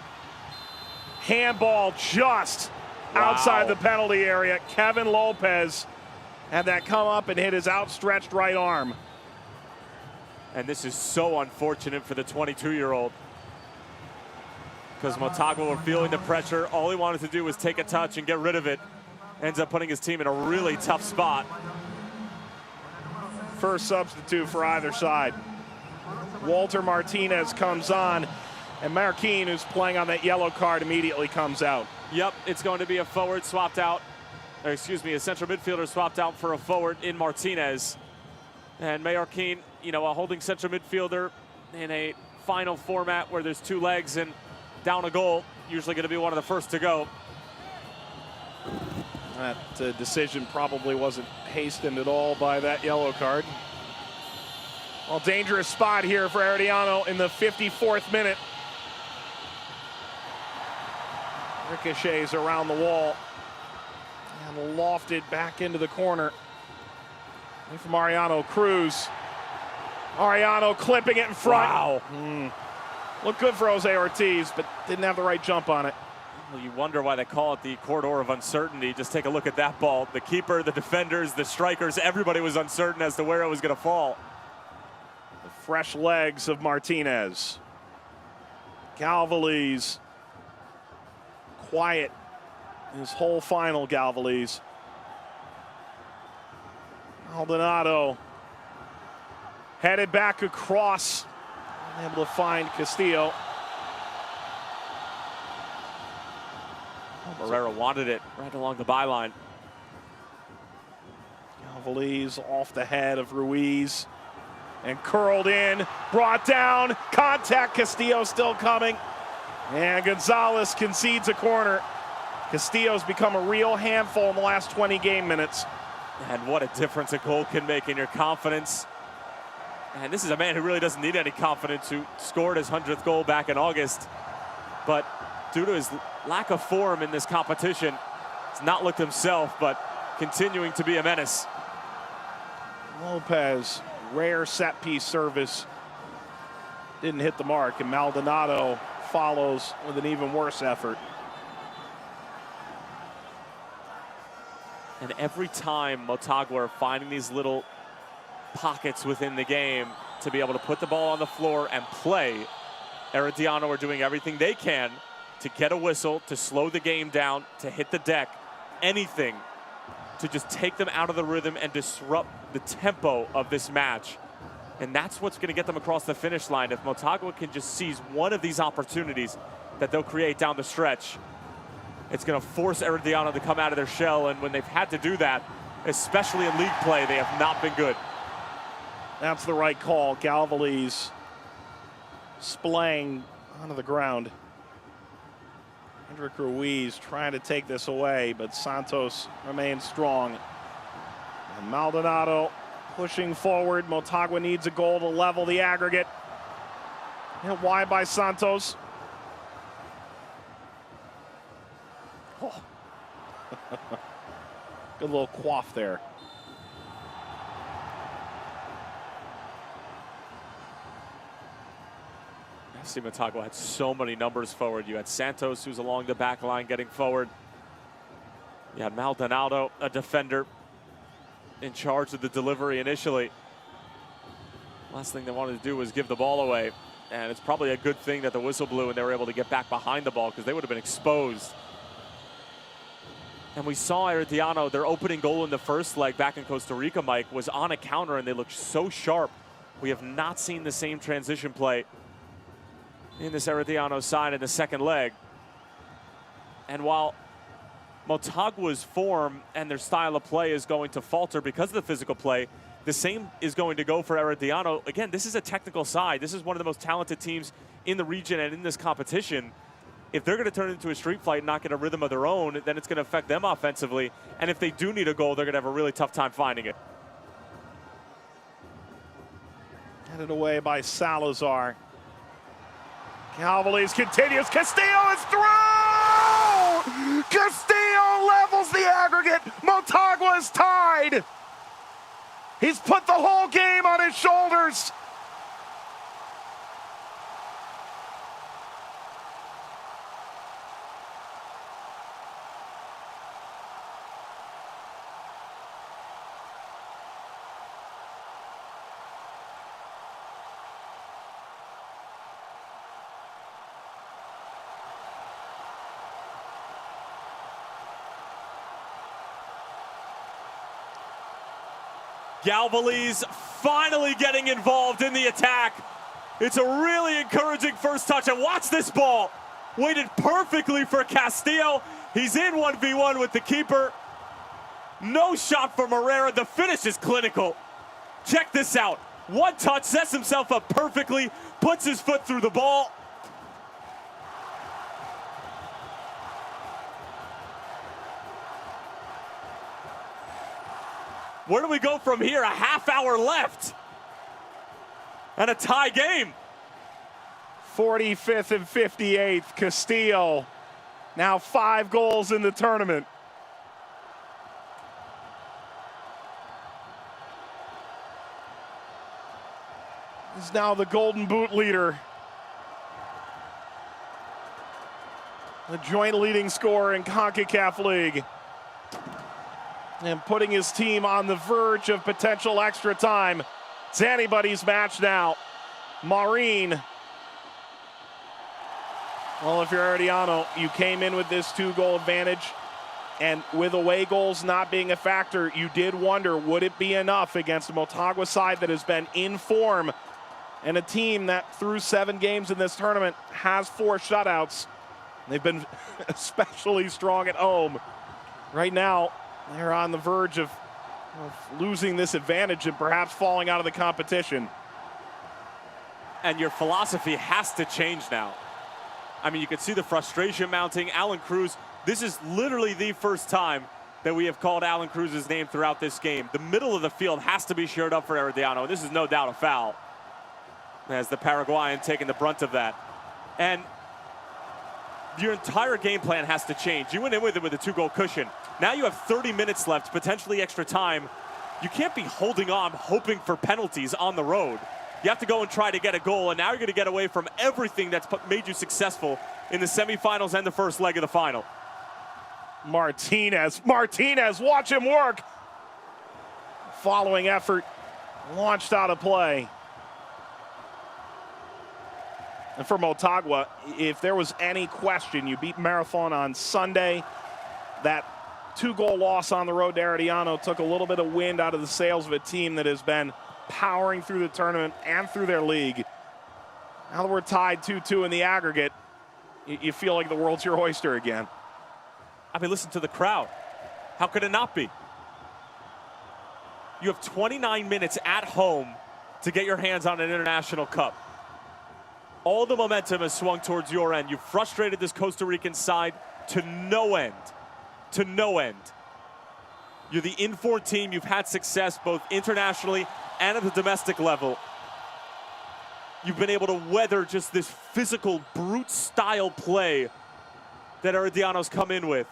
[SPEAKER 3] Handball just outside the penalty area. Kevin Lopez had that come up and hit his outstretched right arm.
[SPEAKER 5] And this is so unfortunate for the 22-year-old. Because Motagua were feeling the pressure. All he wanted to do was take a touch and get rid of it. Ends up putting his team in a really tough spot.
[SPEAKER 3] First substitute for either side. Walter Martinez comes on, and Marroquin, who's playing on that yellow card, immediately comes out.
[SPEAKER 5] Yep, it's going to be a forward swapped out, or excuse me, a central midfielder swapped out for a forward in Martinez. And Marroquin, you know, a holding central midfielder in a final format where there's two legs and down a goal, usually going to be one of the first to go.
[SPEAKER 3] That decision probably wasn't hastened at all by that yellow card. Well, dangerous spot here for Herediano in the 54th minute. Ricochets around the wall and lofted back into the corner. And from Ariano Cruz. Ariano clipping it in front.
[SPEAKER 5] Wow.
[SPEAKER 3] Looked good for Jose Ortiz, but didn't have the right jump on it.
[SPEAKER 5] Well, you wonder why they call it the corridor of uncertainty. Just take a look at that ball. The keeper, the defenders, the strikers, everybody was uncertain as to where it was going to fall.
[SPEAKER 3] The fresh legs of Martinez. Galvaliz. Quiet his whole final, Galvaliz. Maldonado headed back across. Able to find Castillo.
[SPEAKER 5] Moreira wanted it right along the byline.
[SPEAKER 3] Galvaliz off the head of Ruiz and curled in, brought down, contact, Castillo still coming. And Gonzalez concedes a corner. Castillo's become a real handful in the last 20 game minutes.
[SPEAKER 5] And what a difference a goal can make in your confidence. And this is a man who really doesn't need any confidence, who scored his 100th goal back in August. But due to his lack of form in this competition, has not looked himself, but continuing to be a menace.
[SPEAKER 3] Lopez, rare set piece service, didn't hit the mark, and Maldonado follows with an even worse effort.
[SPEAKER 5] And every time Motagua are finding these little pockets within the game to be able to put the ball on the floor and play, Herediano are doing everything they can to get a whistle, to slow the game down, to hit the deck, anything to just take them out of the rhythm and disrupt the tempo of this match. And that's what's going to get them across the finish line. If Motagua can just seize one of these opportunities that they'll create down the stretch, it's going to force Herediano to come out of their shell. And when they've had to do that, especially in league play, they have not been good.
[SPEAKER 3] That's the right call. Galvali's splaying onto the ground. Hendrik Ruiz trying to take this away, but Santos remains strong. And Maldonado pushing forward. Motagua needs a goal to level the aggregate. And wide by Santos. Oh. Good little quaff there.
[SPEAKER 5] FC Motagua had so many numbers forward. You had Santos, who's along the back line getting forward. You had Maldonado, a defender, in charge of the delivery initially. Last thing they wanted to do was give the ball away. And it's probably a good thing that the whistle blew and they were able to get back behind the ball, because they would have been exposed. And we saw Herediano, their opening goal in the first leg back in Costa Rica, Mike, was on a counter, and they looked so sharp. We have not seen the same transition play in this Herediano side in the second leg. And while Motagua's form and their style of play is going to falter because of the physical play, the same is going to go for Herediano. Again, this is a technical side. This is one of the most talented teams in the region and in this competition. If they're going to turn it into a street fight and not get a rhythm of their own, then it's going to affect them offensively. And if they do need a goal, they're going to have a really tough time finding it.
[SPEAKER 3] Headed away by Salazar. Galvali's continues. Castillo is through! Castillo levels the aggregate. Motagua is tied. He's put the whole game on his shoulders.
[SPEAKER 5] Galvali's finally getting involved in the attack. It's a really encouraging first touch, and watch this ball. Waited perfectly for Castillo. He's in 1v1 with the keeper. No shot from Herrera. The finish is clinical. Check this out. One touch, sets himself up perfectly, puts his foot through the ball. Where do we go from here? A half hour left. And a tie game.
[SPEAKER 3] 45th and 58th, Castillo. Now 5 goals in the tournament. He's now the Golden Boot leader. The joint leading scorer in Concacaf League. And putting his team on the verge of potential extra time. It's anybody's match now. Maureen. Well, if you're Herediano, you came in with this 2-goal advantage. And with away goals not being a factor, you did wonder, would it be enough against a Motagua side that has been in form and a team that through 7 games in this tournament has 4 shutouts. They've been especially strong at home. Right now, they're on the verge of losing this advantage and perhaps falling out of the competition.
[SPEAKER 5] And your philosophy has to change now. I mean, you can see the frustration mounting. Alan Cruz, this is literally the first time that we have called Alan Cruz's name throughout this game. The middle of the field has to be shored up for Herediano. This is no doubt a foul, as the Paraguayan taking the brunt of that. And your entire game plan has to change. You went in with it with a 2-goal cushion. Now you have 30 minutes left, potentially extra time. You can't be holding on, hoping for penalties on the road. You have to go and try to get a goal, and now you're going to get away from everything that's made you successful in the semifinals and the first leg of the final.
[SPEAKER 3] Martinez, watch him work. Following effort, launched out of play. And for Motagua, if there was any question, you beat Marathon on Sunday. That 2-goal loss on the road to Herediano took a little bit of wind out of the sails of a team that has been powering through the tournament and through their league. Now that we're tied 2-2 in the aggregate, you feel like the world's your oyster again.
[SPEAKER 5] I mean, listen to the crowd. How could it not be? You have 29 minutes at home to get your hands on an international cup. All the momentum has swung towards your end. You've frustrated this Costa Rican side to no end. To no end. You're the in-form team. You've had success both internationally and at the domestic level. You've been able to weather just this physical, brute-style play that Herediano's come in with,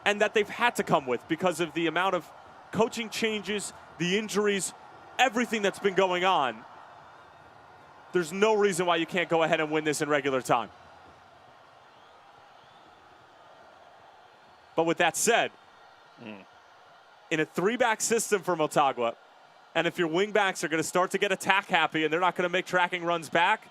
[SPEAKER 5] and that they've had to come with because of the amount of coaching changes, the injuries, everything that's been going on. There's no reason why you can't go ahead and win this in regular time. But with that said, in a 3-back system for Motagua, and if your wingbacks are going to start to get attack happy and they're not going to make tracking runs back,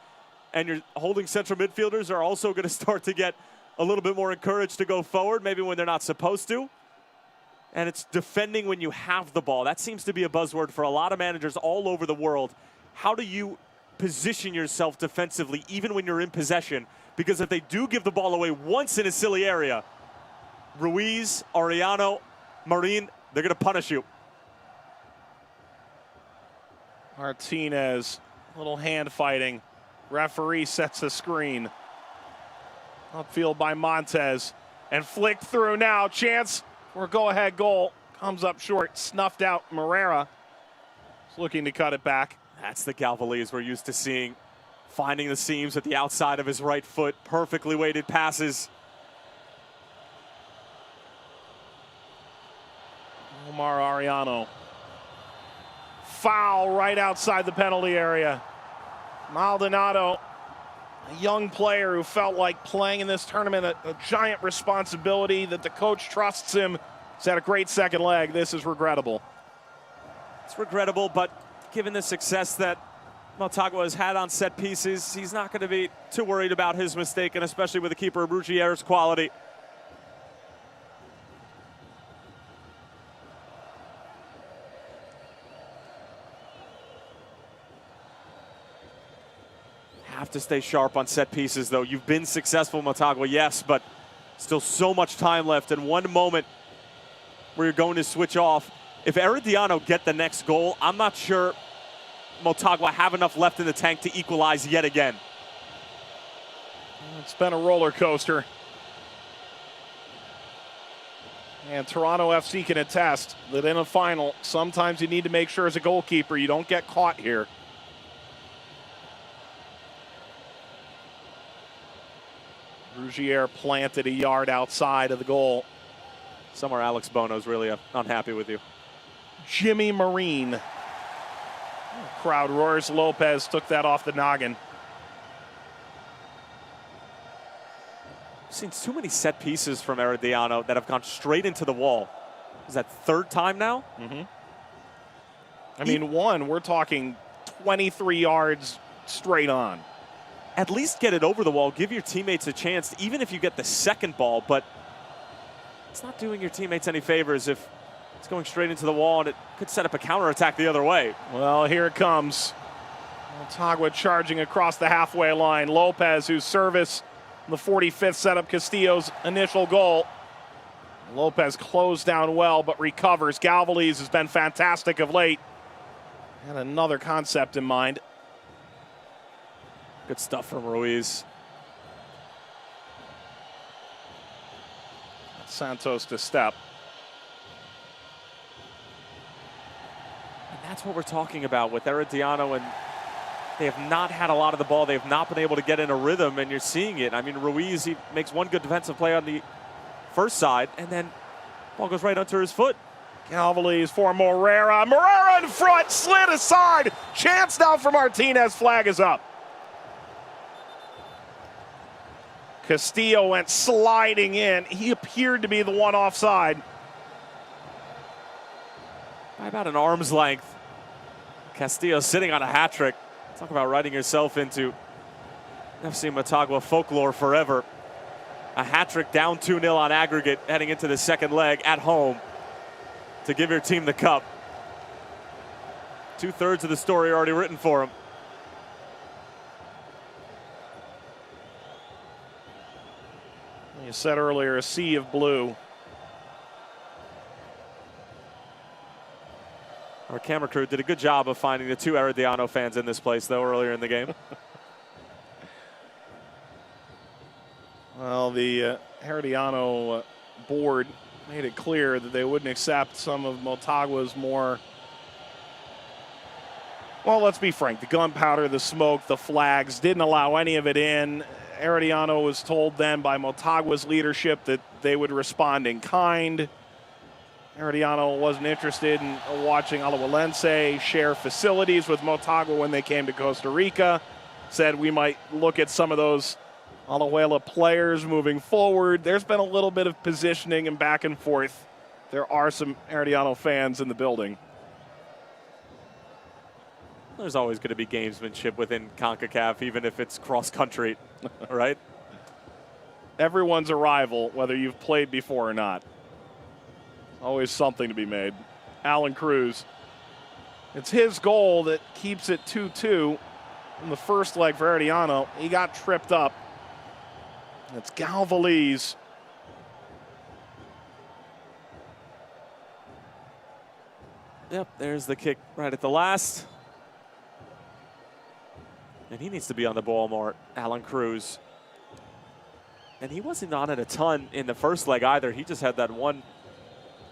[SPEAKER 5] and your holding central midfielders are also going to start to get a little bit more encouraged to go forward, maybe when they're not supposed to, and it's defending when you have the ball. That seems to be a buzzword for a lot of managers all over the world. How do you position yourself defensively even when you're in possession? Because if they do give the ball away once in a silly area, Ruiz, Ariano, Marin, they're going to punish you.
[SPEAKER 3] Martinez, little hand fighting. Referee sets the screen. Upfield by Montez. And flicked through now. Chance for a go-ahead goal. Comes up short. Snuffed out. Moreira is looking to cut it back.
[SPEAKER 5] That's the Galvaliz we're used to seeing. Finding the seams at the outside of his right foot. Perfectly weighted passes.
[SPEAKER 3] Omar Ariano. Foul right outside the penalty area. Maldonado, a young player who felt like playing in this tournament, a giant responsibility that the coach trusts him. He's had a great second leg. This is regrettable.
[SPEAKER 5] It's regrettable, but given the success that Motagua has had on set pieces, he's not going to be too worried about his mistake, and especially with the keeper Bruggier's quality. Have to stay sharp on set pieces, though. You've been successful, Motagua, yes, but still so much time left, and one moment where you're going to switch off. If Herediano get the next goal, I'm not sure Motagua have enough left in the tank to equalize yet again.
[SPEAKER 3] It's been a roller coaster. And Toronto FC can attest that in a final, sometimes you need to make sure as a goalkeeper you don't get caught here. Brugier planted a yard outside of the goal.
[SPEAKER 5] Somewhere Alex Bono's really unhappy with you.
[SPEAKER 3] Jimmy Marine. Crowd roars. Lopez took that off the noggin.
[SPEAKER 5] I've seen too many set pieces from Herediano that have gone straight into the wall. Is that third time now?
[SPEAKER 3] Mm-hmm. I mean, we're talking 23 yards straight on.
[SPEAKER 5] At least get it over the wall. Give your teammates a chance, even if you get the second ball. But it's not doing your teammates any favors if it's going straight into the wall, and it could set up a counterattack the other way.
[SPEAKER 3] Well, here it comes. Motagua charging across the halfway line. Lopez, whose service in the 45th set up Castillo's initial goal. Lopez closed down well, but recovers. Galvaliz has been fantastic of late. Had another concept in mind.
[SPEAKER 5] Good stuff from Ruiz.
[SPEAKER 3] Santos to step.
[SPEAKER 5] And that's what we're talking about with Herediano and They have not had a lot of the ball. They have not been able to get in a rhythm, and you're seeing it. I mean, Ruiz, he makes one good defensive play on the first side, and then ball goes right under his foot.
[SPEAKER 3] Galvali's for Morera. Morera in front, slid aside. Chance now for Martinez. Flag is up. Castillo went sliding in. He appeared to be the one offside.
[SPEAKER 5] By about an arm's length. Castillo sitting on a hat trick. Talk about writing yourself into FC Motagua folklore forever. A hat trick down 2-0 on aggregate heading into the second leg at home to give your team the cup. 2/3 of the story already written for him.
[SPEAKER 3] You said earlier, a sea of blue.
[SPEAKER 5] Our camera crew did a good job of finding the 2 Herediano fans in this place, though, earlier in the game.
[SPEAKER 3] Well, the Herediano board made it clear that they wouldn't accept some of Motagua's more, well, let's be frank, the gunpowder, the smoke, the flags, didn't allow any of it in. Herediano was told then by Motagua's leadership that they would respond in kind. Herediano wasn't interested in watching Alajuelense share facilities with Motagua when they came to Costa Rica. Said we might look at some of those Alajuela players moving forward. There's been a little bit of positioning and back and forth. There are some Herediano fans in the building.
[SPEAKER 5] There's always going to be gamesmanship within CONCACAF, even if it's cross-country, right?
[SPEAKER 3] Everyone's a rival, whether you've played before or not. Always something to be made. Alan Cruz. It's his goal that keeps it 2-2 in the first leg for Herediano. He got tripped up. It's Galvali's.
[SPEAKER 5] Yep, there's the kick right at the last. And he needs to be on the ball more, Alan Cruz. And he wasn't on it a ton in the first leg either. He just had that one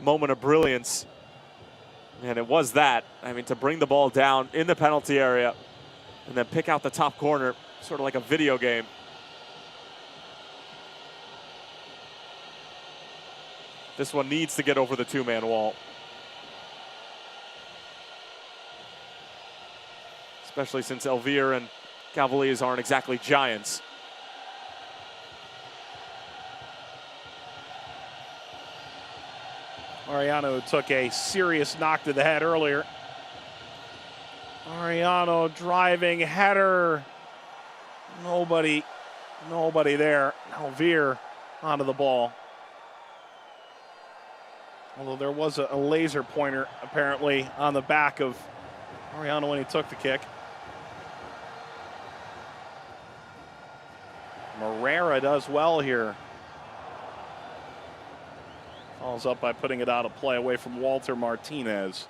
[SPEAKER 5] moment of brilliance. And it was that. I mean, to bring the ball down in the penalty area and then pick out the top corner, sort of like a video game. This one needs to get over the 2-man wall. Especially since Elvire and Cavaliers aren't exactly giants.
[SPEAKER 3] Ariano took a serious knock to the head earlier. Ariano driving header. Nobody there. Elvire onto the ball. Although there was a laser pointer apparently on the back of Ariano when he took the kick. Morera does well here. Follows up by putting it out of play away from Walter Martinez.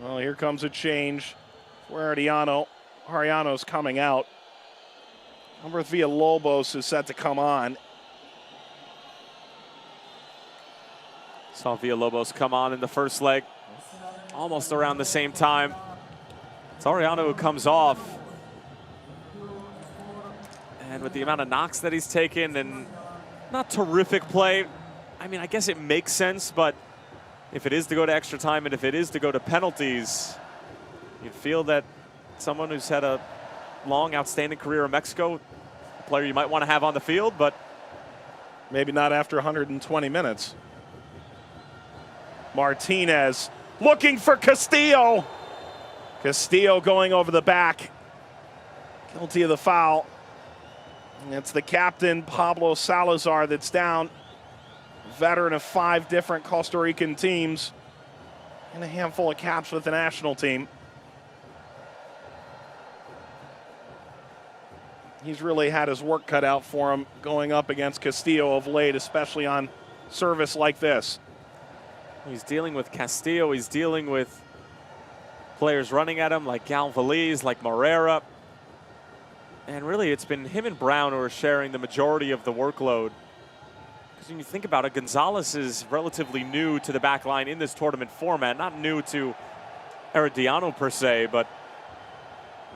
[SPEAKER 3] Well, here comes a change for Herediano. Ariano's coming out. Number Villalobos is set to come on.
[SPEAKER 5] Saw Villalobos come on in the first leg, almost around the same time. It's Ariano who comes off. And with the amount of knocks that he's taken and not terrific play, I mean, I guess it makes sense, but if it is to go to extra time and if it is to go to penalties, you'd feel that someone who's had a long, outstanding career in Mexico, a player you might want to have on the field, but
[SPEAKER 3] maybe not after 120 minutes. Martinez looking for Castillo. Castillo going over the back. Guilty of the foul. And it's the captain, Pablo Salazar, that's down. Veteran of 5 different Costa Rican teams and a handful of caps with the national team. He's really had his work cut out for him going up against Castillo of late, especially on service like this.
[SPEAKER 5] He's dealing with Castillo. He's dealing with players running at him like Galvaliz, like Morera. And really, it's been him and Brown who are sharing the majority of the workload. Because when you think about it, Gonzalez is relatively new to the back line in this tournament format. Not new to Herediano per se, but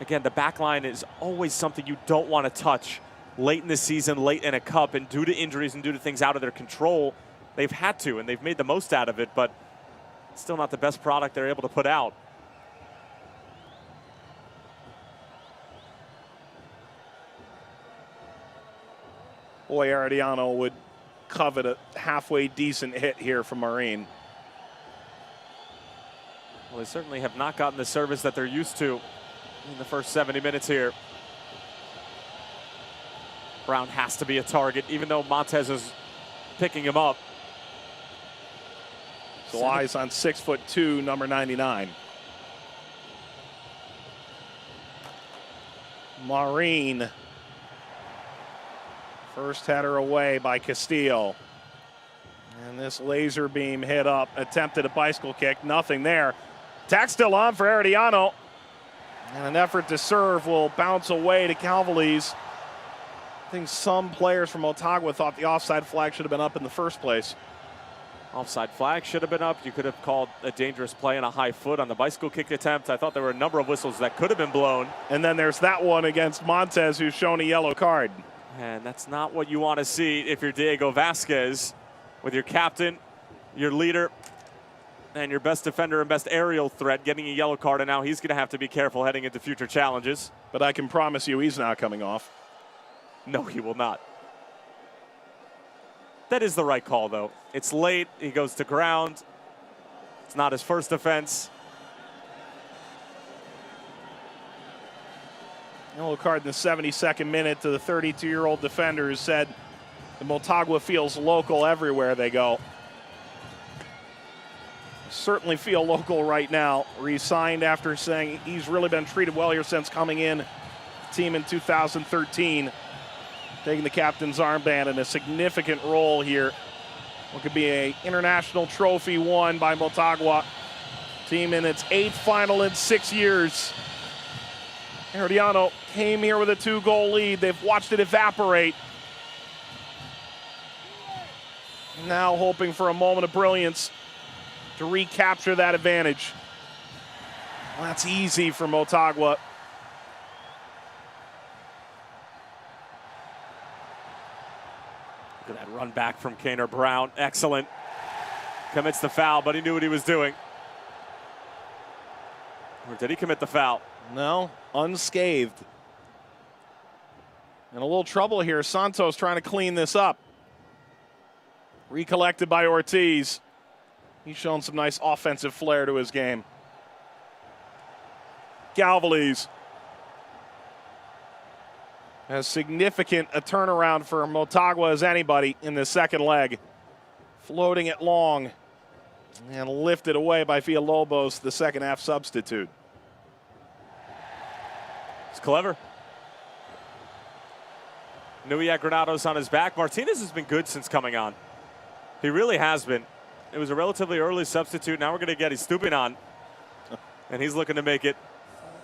[SPEAKER 5] again, the back line is always something you don't want to touch late in the season, late in a cup, and due to injuries and due to things out of their control, they've had to, and they've made the most out of it, but still not the best product they're able to put out.
[SPEAKER 3] Boy, Herediano would covet a halfway decent hit here from Marine.
[SPEAKER 5] Well, they certainly have not gotten the service that they're used to in the first 70 minutes here. Brown has to be a target, even though Montez is picking him up.
[SPEAKER 3] So eyes on 6'2", number 99. Marine. First header away by Castillo. And this laser beam hit up, attempted a bicycle kick, nothing there. Attack still on for Herediano. And an effort to serve will bounce away to Calvales. I think some players from Motagua thought the offside flag should have been up in the first place.
[SPEAKER 5] Offside flag should have been up. You could have called a dangerous play and a high foot on the bicycle kick attempt. I thought there were a number of whistles that could have been blown.
[SPEAKER 3] And then there's that one against Montez, who's shown a yellow card.
[SPEAKER 5] And that's not what you want to see if you're Diego Vasquez, with your captain, your leader, and your best defender and best aerial threat getting a yellow card, and now he's going to have to be careful heading into future challenges.
[SPEAKER 3] But I can promise you he's not coming off.
[SPEAKER 5] No, he will not. That is the right call, though. It's late. He goes to ground. It's not his first offense.
[SPEAKER 3] Yellow card in the 72nd minute to the 32-year-old defender who said the Motagua feels local everywhere they go. Certainly feel local right now. Re-signed after saying he's really been treated well here since coming in. Team in 2013. Taking the captain's armband in a significant role here. What could be an international trophy won by Motagua. Team in its 8th final in 6 years. Herediano came here with a 2-goal lead. They've watched it evaporate. Now hoping for a moment of brilliance to recapture that advantage. Well, that's easy for Motagua.
[SPEAKER 5] Look at that run back from Kaner Brown. Excellent. Commits the foul, but he knew what he was doing. Or did he commit the foul?
[SPEAKER 3] No, unscathed. In a little trouble here. Santos trying to clean this up. Recollected by Ortiz. He's shown some nice offensive flair to his game. Calvales as significant a turnaround for Motagua as anybody in the second leg. Floating it long and lifted away by Villalobos, the second half substitute.
[SPEAKER 5] It's clever. Nui Granados on his back. Martinez has been good since coming on. He really has been. It was a relatively early substitute. Now we're going to get Estupinan. And he's looking to make it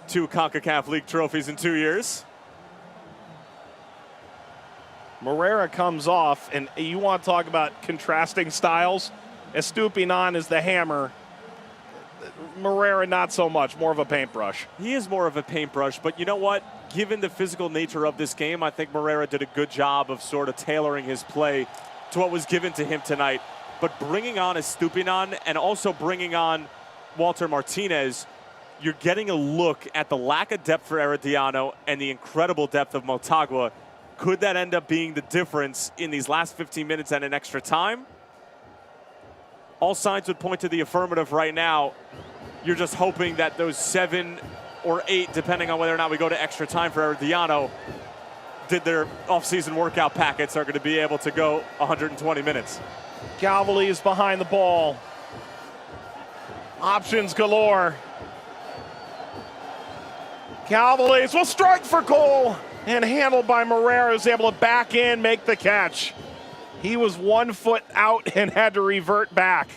[SPEAKER 5] 2 Concacaf League trophies in 2 years.
[SPEAKER 3] Moreira comes off, and you want to talk about contrasting styles. Estupinan is the hammer. Moreira not so much, more of a paintbrush.
[SPEAKER 5] He is more of a paintbrush, but you know what? Given the physical nature of this game, I think Moreira did a good job of sort of tailoring his play to what was given to him tonight. But bringing on Estupinan and also bringing on Walter Martinez, you're getting a look at the lack of depth for Herediano and the incredible depth of Motagua. Could that end up being the difference in these last 15 minutes and in extra time? All signs would point to the affirmative right now. You're just hoping that those 7 or 8, depending on whether or not we go to extra time for Herediano, did their off-season workout packets are going to be able to go 120 minutes.
[SPEAKER 3] Calvales behind the ball. Options galore. Calvales will strike for goal, and handled by Moreira, who's able to back in, make the catch. He was 1 foot out and had to revert back.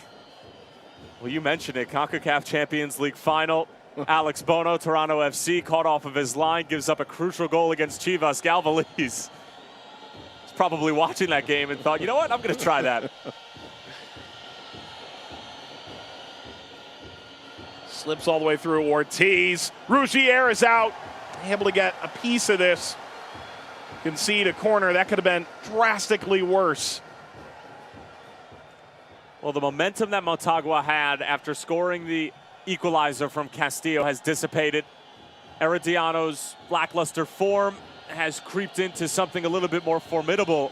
[SPEAKER 5] Well, you mentioned it, Concacaf Champions League Final. Alex Bono, Toronto FC, caught off of his line, gives up a crucial goal against Chivas. Calvales is probably watching that game and thought, you know what, I'm going to try that.
[SPEAKER 3] Slips all the way through Ortiz. Rougier is out. Able to get a piece of this. Concede a corner. That could have been drastically worse.
[SPEAKER 5] Well, the momentum that Motagua had after scoring the equalizer from Castillo has dissipated. Herediano's lackluster form has creeped into something a little bit more formidable.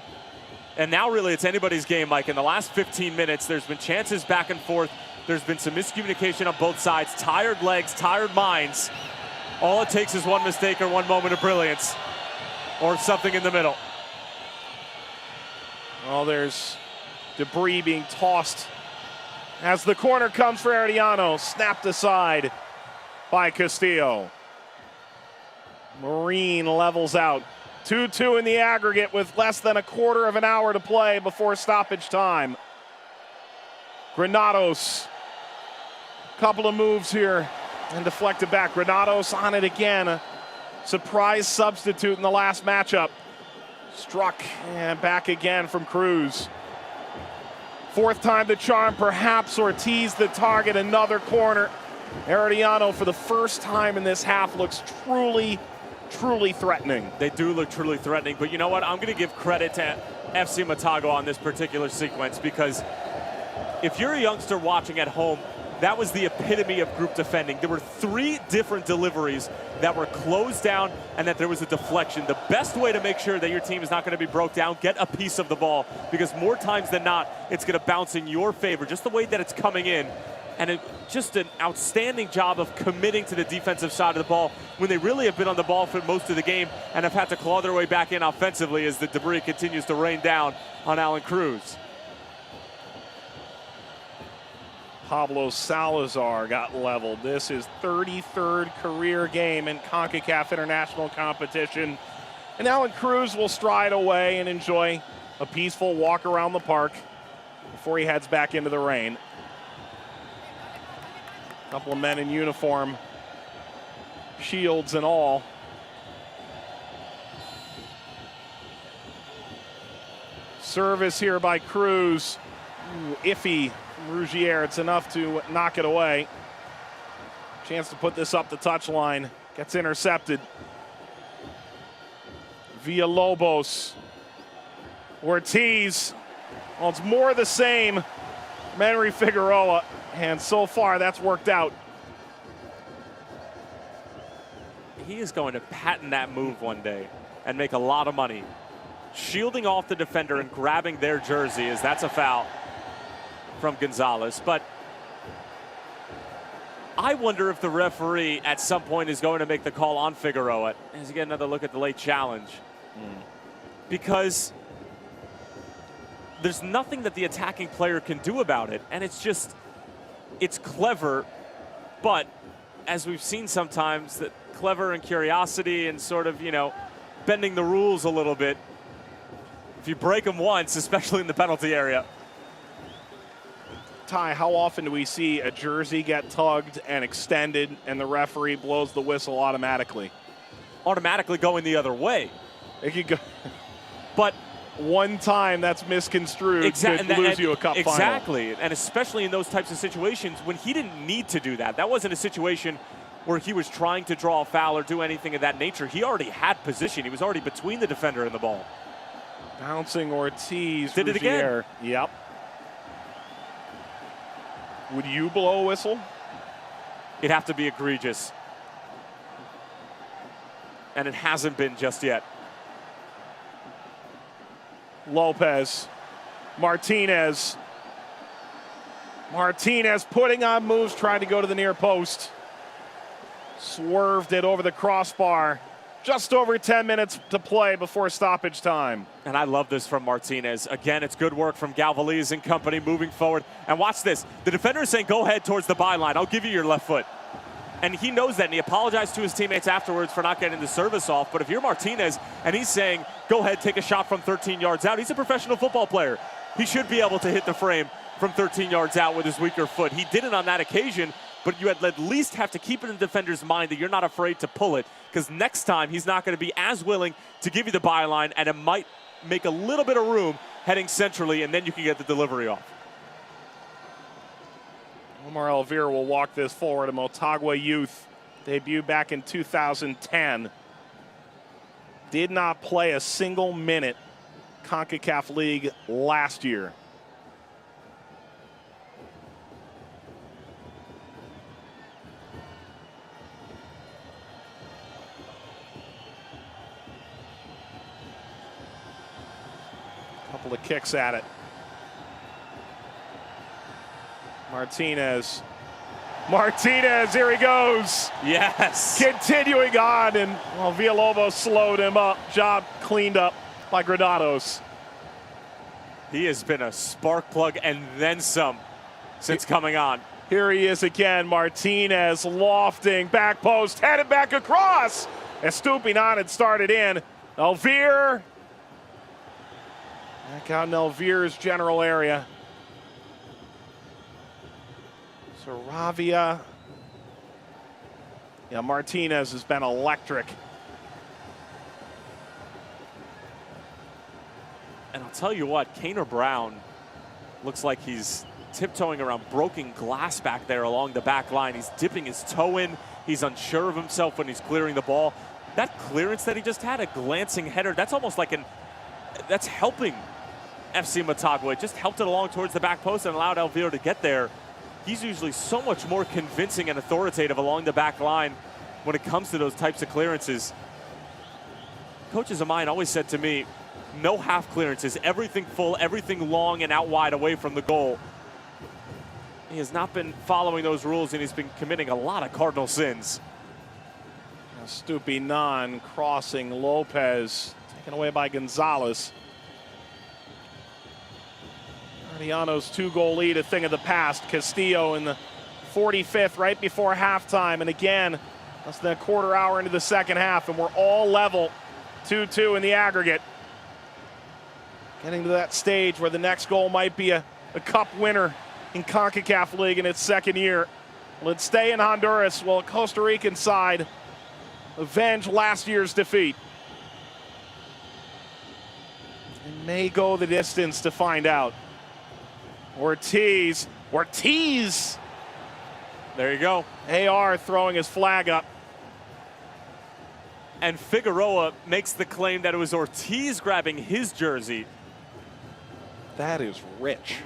[SPEAKER 5] And now really it's anybody's game, Mike. In the last 15 minutes, there's been chances back and forth. There's been some miscommunication on both sides. Tired legs, tired minds. All it takes is one mistake or one moment of brilliance, or something in the middle.
[SPEAKER 3] Well, there's debris being tossed as the corner comes for Herediano. Snapped aside by Castillo. Marine levels out. 2-2 in the aggregate with less than a quarter of an hour to play before stoppage time. Granados, couple of moves here and deflected back. Granados on it again. A surprise substitute in the last matchup. Struck and back again from Cruz. Fourth time the charm, perhaps Ortiz the target, another corner. Herediano for the first time in this half looks truly threatening.
[SPEAKER 5] They do look truly threatening, but you know what? I'm going to give credit to FC Motagua on this particular sequence, because if you're a youngster watching at home, that was the epitome of group defending. There were 3 different deliveries that were closed down and that there was a deflection. The best way to make sure that your team is not going to be broke down, get a piece of the ball, because more times than not, it's going to bounce in your favor, just the way that it's coming in. And just an outstanding job of committing to the defensive side of the ball when they really have been on the ball for most of the game and have had to claw their way back in offensively as the debris continues to rain down on Alan Cruz.
[SPEAKER 3] Pablo Salazar got leveled. This is 33rd career game in Concacaf International competition. And Alan Cruz will stride away and enjoy a peaceful walk around the park before he heads back into the rain. A couple of men in uniform, shields and all. Service here by Cruz. Ooh, iffy. Rougier, it's enough to knock it away. Chance to put this up the touchline. Gets intercepted. Villalobos. Ortiz. Well, it's more the same. Henry Figueroa. And so far, that's worked out.
[SPEAKER 5] He is going to patent that move one day and make a lot of money. Shielding off the defender and grabbing their jersey, as that's a foul from Gonzalez. But I wonder if the referee at some point is going to make the call on Figueroa as you get another look at the late challenge. Because there's nothing that the attacking player can do about it. And it's just, it's clever, but as we've seen sometimes, that clever and curiosity and sort of, you know, bending the rules a little bit. If you break them once, especially in the penalty area.
[SPEAKER 3] Ty, how often do we see a jersey get tugged and extended and the referee blows the whistle automatically?
[SPEAKER 5] Automatically going the other way.
[SPEAKER 3] It could go.
[SPEAKER 5] But
[SPEAKER 3] one time that's misconstrued could lose you a cup final.
[SPEAKER 5] Exactly, and especially in those types of situations when he didn't need to do that. That wasn't a situation where he was trying to draw a foul or do anything of that nature. He already had position. He was already between the defender and the ball.
[SPEAKER 3] Bouncing Ortiz.
[SPEAKER 5] Did it again.
[SPEAKER 3] Yep. Would you blow a whistle?
[SPEAKER 5] It'd have to be egregious. And it hasn't been just yet.
[SPEAKER 3] Lopez. Martinez. Martinez putting on moves, trying to go to the near post. Swerved it over the crossbar. Just over 10 minutes to play before stoppage time.
[SPEAKER 5] And I love this from Martinez. Again, it's good work from Galvaliz and company moving forward. And watch this. The defender is saying, go ahead towards the byline. I'll give you your left foot. And he knows that, and he apologized to his teammates afterwards for not getting the service off. But if you're Martinez and he's saying, go ahead, take a shot from 13 yards out, he's a professional football player. He should be able to hit the frame from 13 yards out with his weaker foot. He did it on that occasion, but you at least have to keep it in the defender's mind that you're not afraid to pull it, because next time he's not going to be as willing to give you the byline, and it might make a little bit of room heading centrally, and then you can get the delivery off.
[SPEAKER 3] Omar Elvira will walk this forward. A Motagua youth, debuted back in 2010. Did not play a single minute Concacaf League last year. Couple of kicks at it. Martinez, here he goes.
[SPEAKER 5] Yes.
[SPEAKER 3] Continuing on, and well, Villalobos slowed him up. Job cleaned up by Granados.
[SPEAKER 5] He has been a spark plug and then some since coming on.
[SPEAKER 3] Here he is again, Martinez lofting, back post, headed back across. Estupinan had started in. Elvira, back out in Elvira's general area. Saravia. Yeah, Martinez has been electric.
[SPEAKER 5] And I'll tell you what, Kaner Brown looks like he's tiptoeing around broken glass back there along the back line. He's dipping his toe in. He's unsure of himself when he's clearing the ball. That clearance that he just had, a glancing header, that's almost like that's helping FC Motagua. It just helped it along towards the back post and allowed Elvira to get there. He's usually so much more convincing and authoritative along the back line when it comes to those types of clearances. Coaches of mine always said to me, no half clearances, everything full, everything long and out wide away from the goal. He has not been following those rules, and he's been committing a lot of cardinal sins.
[SPEAKER 3] Estupinan crossing Lopez, taken away by Gonzalez. Herediano's 2-goal lead, a thing of the past. Castillo in the 45th, right before halftime. And again, less than a quarter hour into the second half, and we're all level, 2-2 in the aggregate. Getting to that stage where the next goal might be a cup winner in CONCACAF League in its second year. Will it stay in Honduras? Will a Costa Rican side avenge last year's defeat? It may go the distance to find out. Ortiz.
[SPEAKER 5] There you go.
[SPEAKER 3] AR throwing his flag up.
[SPEAKER 5] And Figueroa makes the claim that it was Ortiz grabbing his jersey.
[SPEAKER 3] That is rich.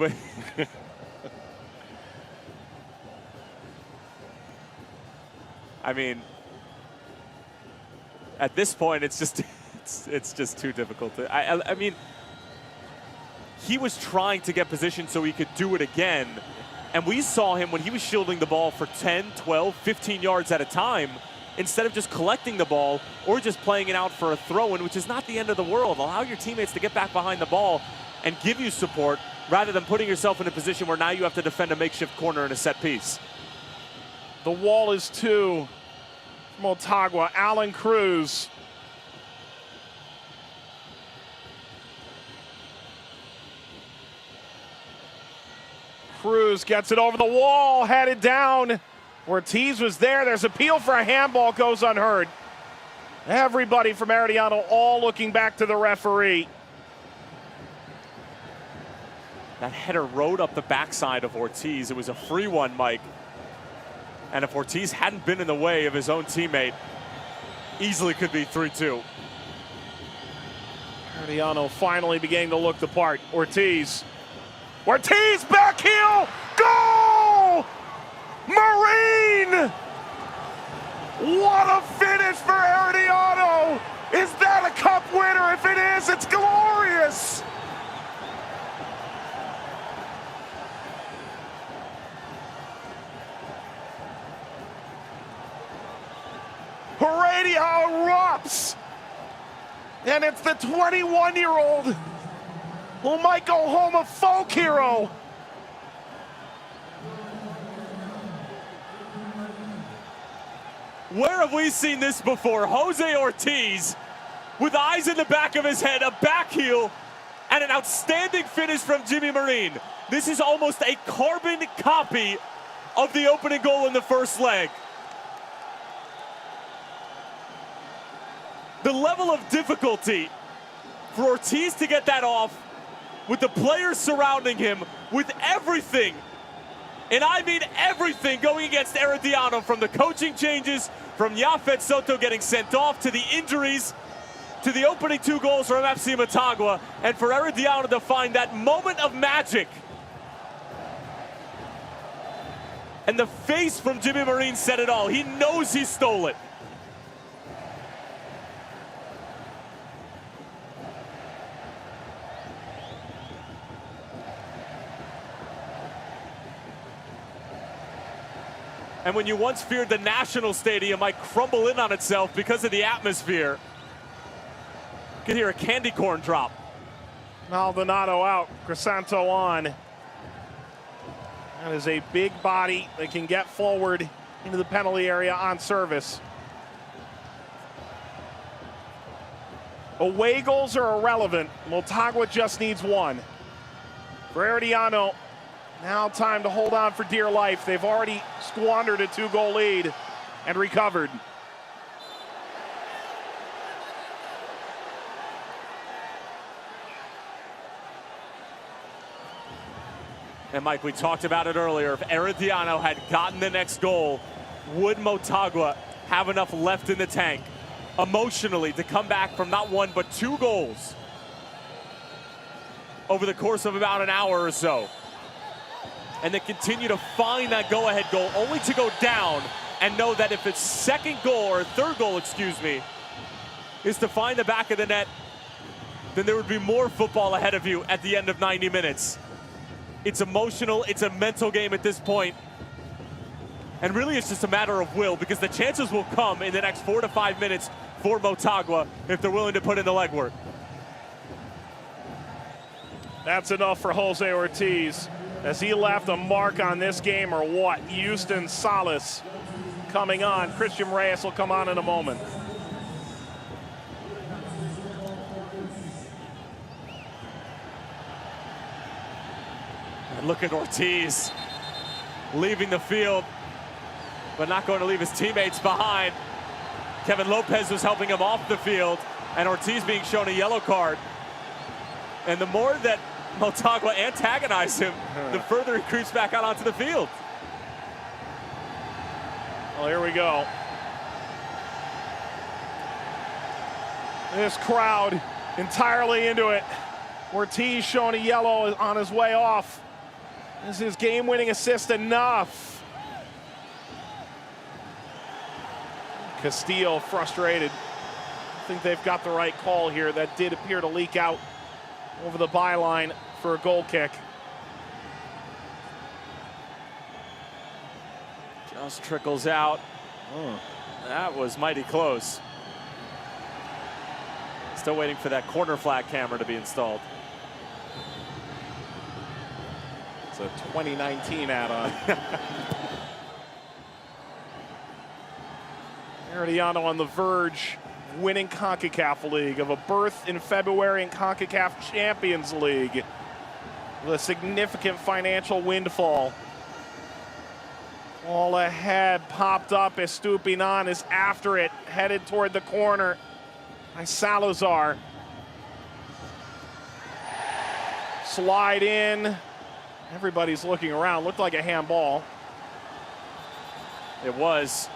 [SPEAKER 5] I mean, at this point, it's just too difficult. I mean, he was trying to get position so he could do it again. And we saw him when he was shielding the ball for 10, 12, 15 yards at a time, instead of just collecting the ball or just playing it out for a throw-in, which is not the end of the world. Allow your teammates to get back behind the ball and give you support rather than putting yourself in a position where now you have to defend a makeshift corner in a set piece.
[SPEAKER 3] The wall is 2. Motagua, Alan Cruz. Cruz gets it over the wall, headed down. Ortiz was there. There's appeal for a handball, goes unheard. Everybody from Herediano all looking back to the referee.
[SPEAKER 5] That header rode up the backside of Ortiz. It was a free one, Mike. And if Ortiz hadn't been in the way of his own teammate, easily could be 3-2.
[SPEAKER 3] Herediano finally beginning to look the part. Ortiz, back heel, goal! Marine! What a finish for Herediano! Is that a cup winner? If it is, it's glorious! Herediano erupts! And it's the 21-year-old who might go home a folk hero.
[SPEAKER 5] Where have we seen this before? Jose Ortiz, with eyes in the back of his head, a back heel, and an outstanding finish from Jimmy Marine. This is almost a carbon copy of the opening goal in the first leg. The level of difficulty for Ortiz to get that off, with the players surrounding him, with everything And I mean everything going against Herediano, from the coaching changes, from Yafet Soto getting sent off, to the injuries, to the opening 2 goals from FC Motagua, and for Herediano to find that moment of magic. And the face from Jimmy Marine said it all. He knows he stole it. And when you once feared the National Stadium might crumble in on itself because of the atmosphere, you can hear a candy corn drop.
[SPEAKER 3] Maldonado out, Crisanto on. That is a big body that can get forward into the penalty area on service. Away goals are irrelevant. Motagua just needs 1. For Herediano, now time to hold on for dear life. They've already squandered a 2-goal lead and recovered.
[SPEAKER 5] And Mike, we talked about it earlier. If Herediano had gotten the next goal, would Motagua have enough left in the tank emotionally to come back from not 1 but 2 goals over the course of about an hour or so? And then continue to find that go-ahead goal, only to go down and know that if its second goal, or third goal, excuse me, is to find the back of the net, then there would be more football ahead of you at the end of 90 minutes. It's emotional, it's a mental game at this point. And really it's just a matter of will, because the chances will come in the next 4 to 5 minutes for Motagua if they're willing to put in the legwork.
[SPEAKER 3] That's enough for Jose Ortiz. Has he left a mark on this game or what? Houston Salas coming on. Christian Reyes will come on in a moment.
[SPEAKER 5] And look at Ortiz leaving the field, but not going to leave his teammates behind. Kevin Lopez was helping him off the field, and Ortiz being shown a yellow card. And the more that Motagua antagonized him, the further he creeps back out onto the field.
[SPEAKER 3] Well, here we go. This crowd entirely into it. Ortiz showing a yellow on his way off. Is his game-winning assist enough? Castillo frustrated. I think they've got the right call here. That did appear to leak out over the byline for a goal kick.
[SPEAKER 5] Just trickles out. That was mighty close. Still waiting for that corner flag camera to be installed.
[SPEAKER 3] It's a 2019 add-on. Herediano on the verge, winning Concacaf League, of a berth in February in Concacaf Champions League, with a significant financial windfall. All ahead, popped up. Estupinan is after it, headed toward the corner by Salazar. Slide in. Everybody's looking around. Looked like a handball.
[SPEAKER 5] It was.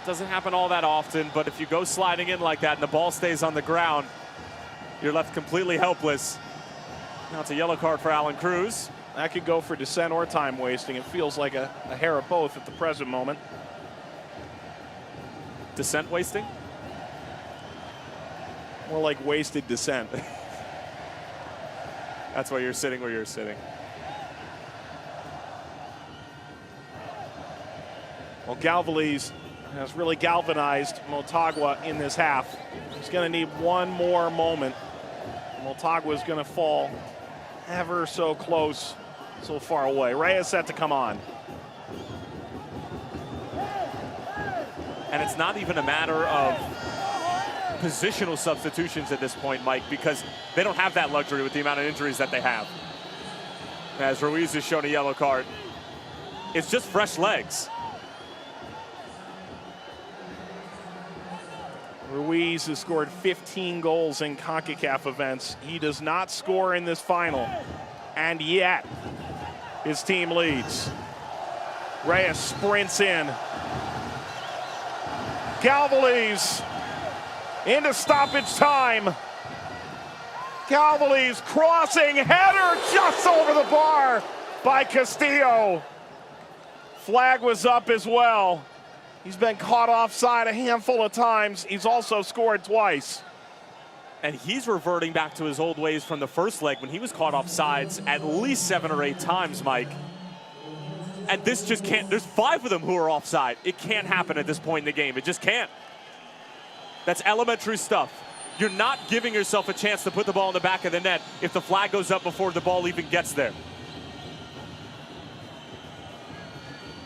[SPEAKER 5] Doesn't happen all that often, but if you go sliding in like that and the ball stays on the ground, you're left completely helpless. Now it's a yellow card for Alan Cruz.
[SPEAKER 3] That could go for dissent or time wasting. It feels like a hair of both at the present moment.
[SPEAKER 5] Dissent wasting?
[SPEAKER 3] More like wasted dissent.
[SPEAKER 5] That's why you're sitting where you're sitting.
[SPEAKER 3] Well, Galvaliz has really galvanized Motagua in this half. He's going to need one more moment. Motagua is going to fall ever so close, so far away. Reyes set to come on.
[SPEAKER 5] And it's not even a matter of positional substitutions at this point, Mike, because they don't have that luxury with the amount of injuries that they have. As Ruiz is shown a yellow card, it's just fresh legs.
[SPEAKER 3] Ruiz has scored 15 goals in CONCACAF events. He does not score in this final. And yet, his team leads. Reyes sprints in. Galvaliz into stoppage time. Galvaliz crossing, header just over the bar by Castillo. Flag was up as well. He's been caught offside a handful of times. He's also scored twice.
[SPEAKER 5] And he's reverting back to his old ways from the first leg when he was caught offsides at least 7 or 8 times, Mike. And this just can't, there's 5 of them who are offside. It can't happen at this point in the game. It just can't. That's elementary stuff. You're not giving yourself a chance to put the ball in the back of the net if the flag goes up before the ball even gets there.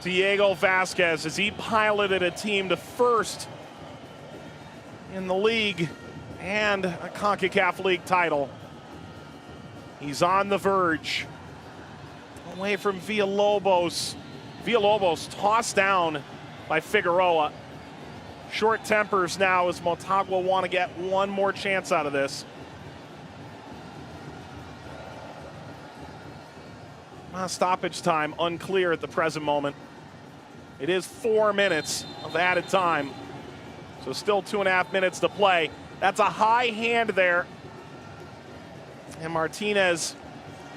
[SPEAKER 3] Diego Vasquez, as he piloted a team to first in the league and a Concacaf League title. He's on the verge. Away from Villalobos. Villalobos tossed down by Figueroa. Short tempers now as Motagua want to get one more chance out of this. Stoppage time unclear at the present moment. It is 4 minutes of added time. So still 2.5 minutes to play. That's a high hand there. And Martinez,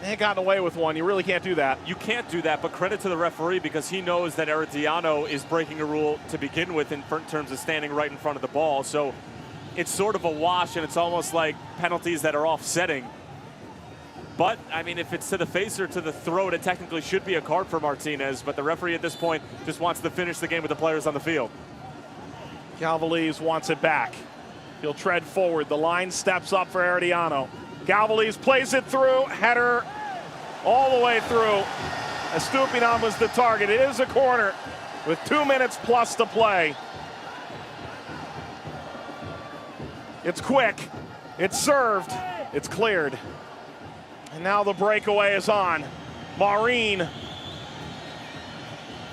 [SPEAKER 3] they got away with one. You really can't do that.
[SPEAKER 5] You can't do that, but credit to the referee because he knows that Herediano is breaking a rule to begin with in terms of standing right in front of the ball. So it's sort of a wash, and it's almost like penalties that are offsetting. But, I mean, if it's to the face or to the throat, it technically should be a card for Martinez, but the referee at this point just wants to finish the game with the players on the field.
[SPEAKER 3] Galvaliz wants it back. He'll tread forward. The line steps up for Herediano. Galvaliz plays it through. Header all the way through. Estupinan was the target. It is a corner with 2 minutes plus to play. It's quick. It's served. It's cleared. And now the breakaway is on. Maureen.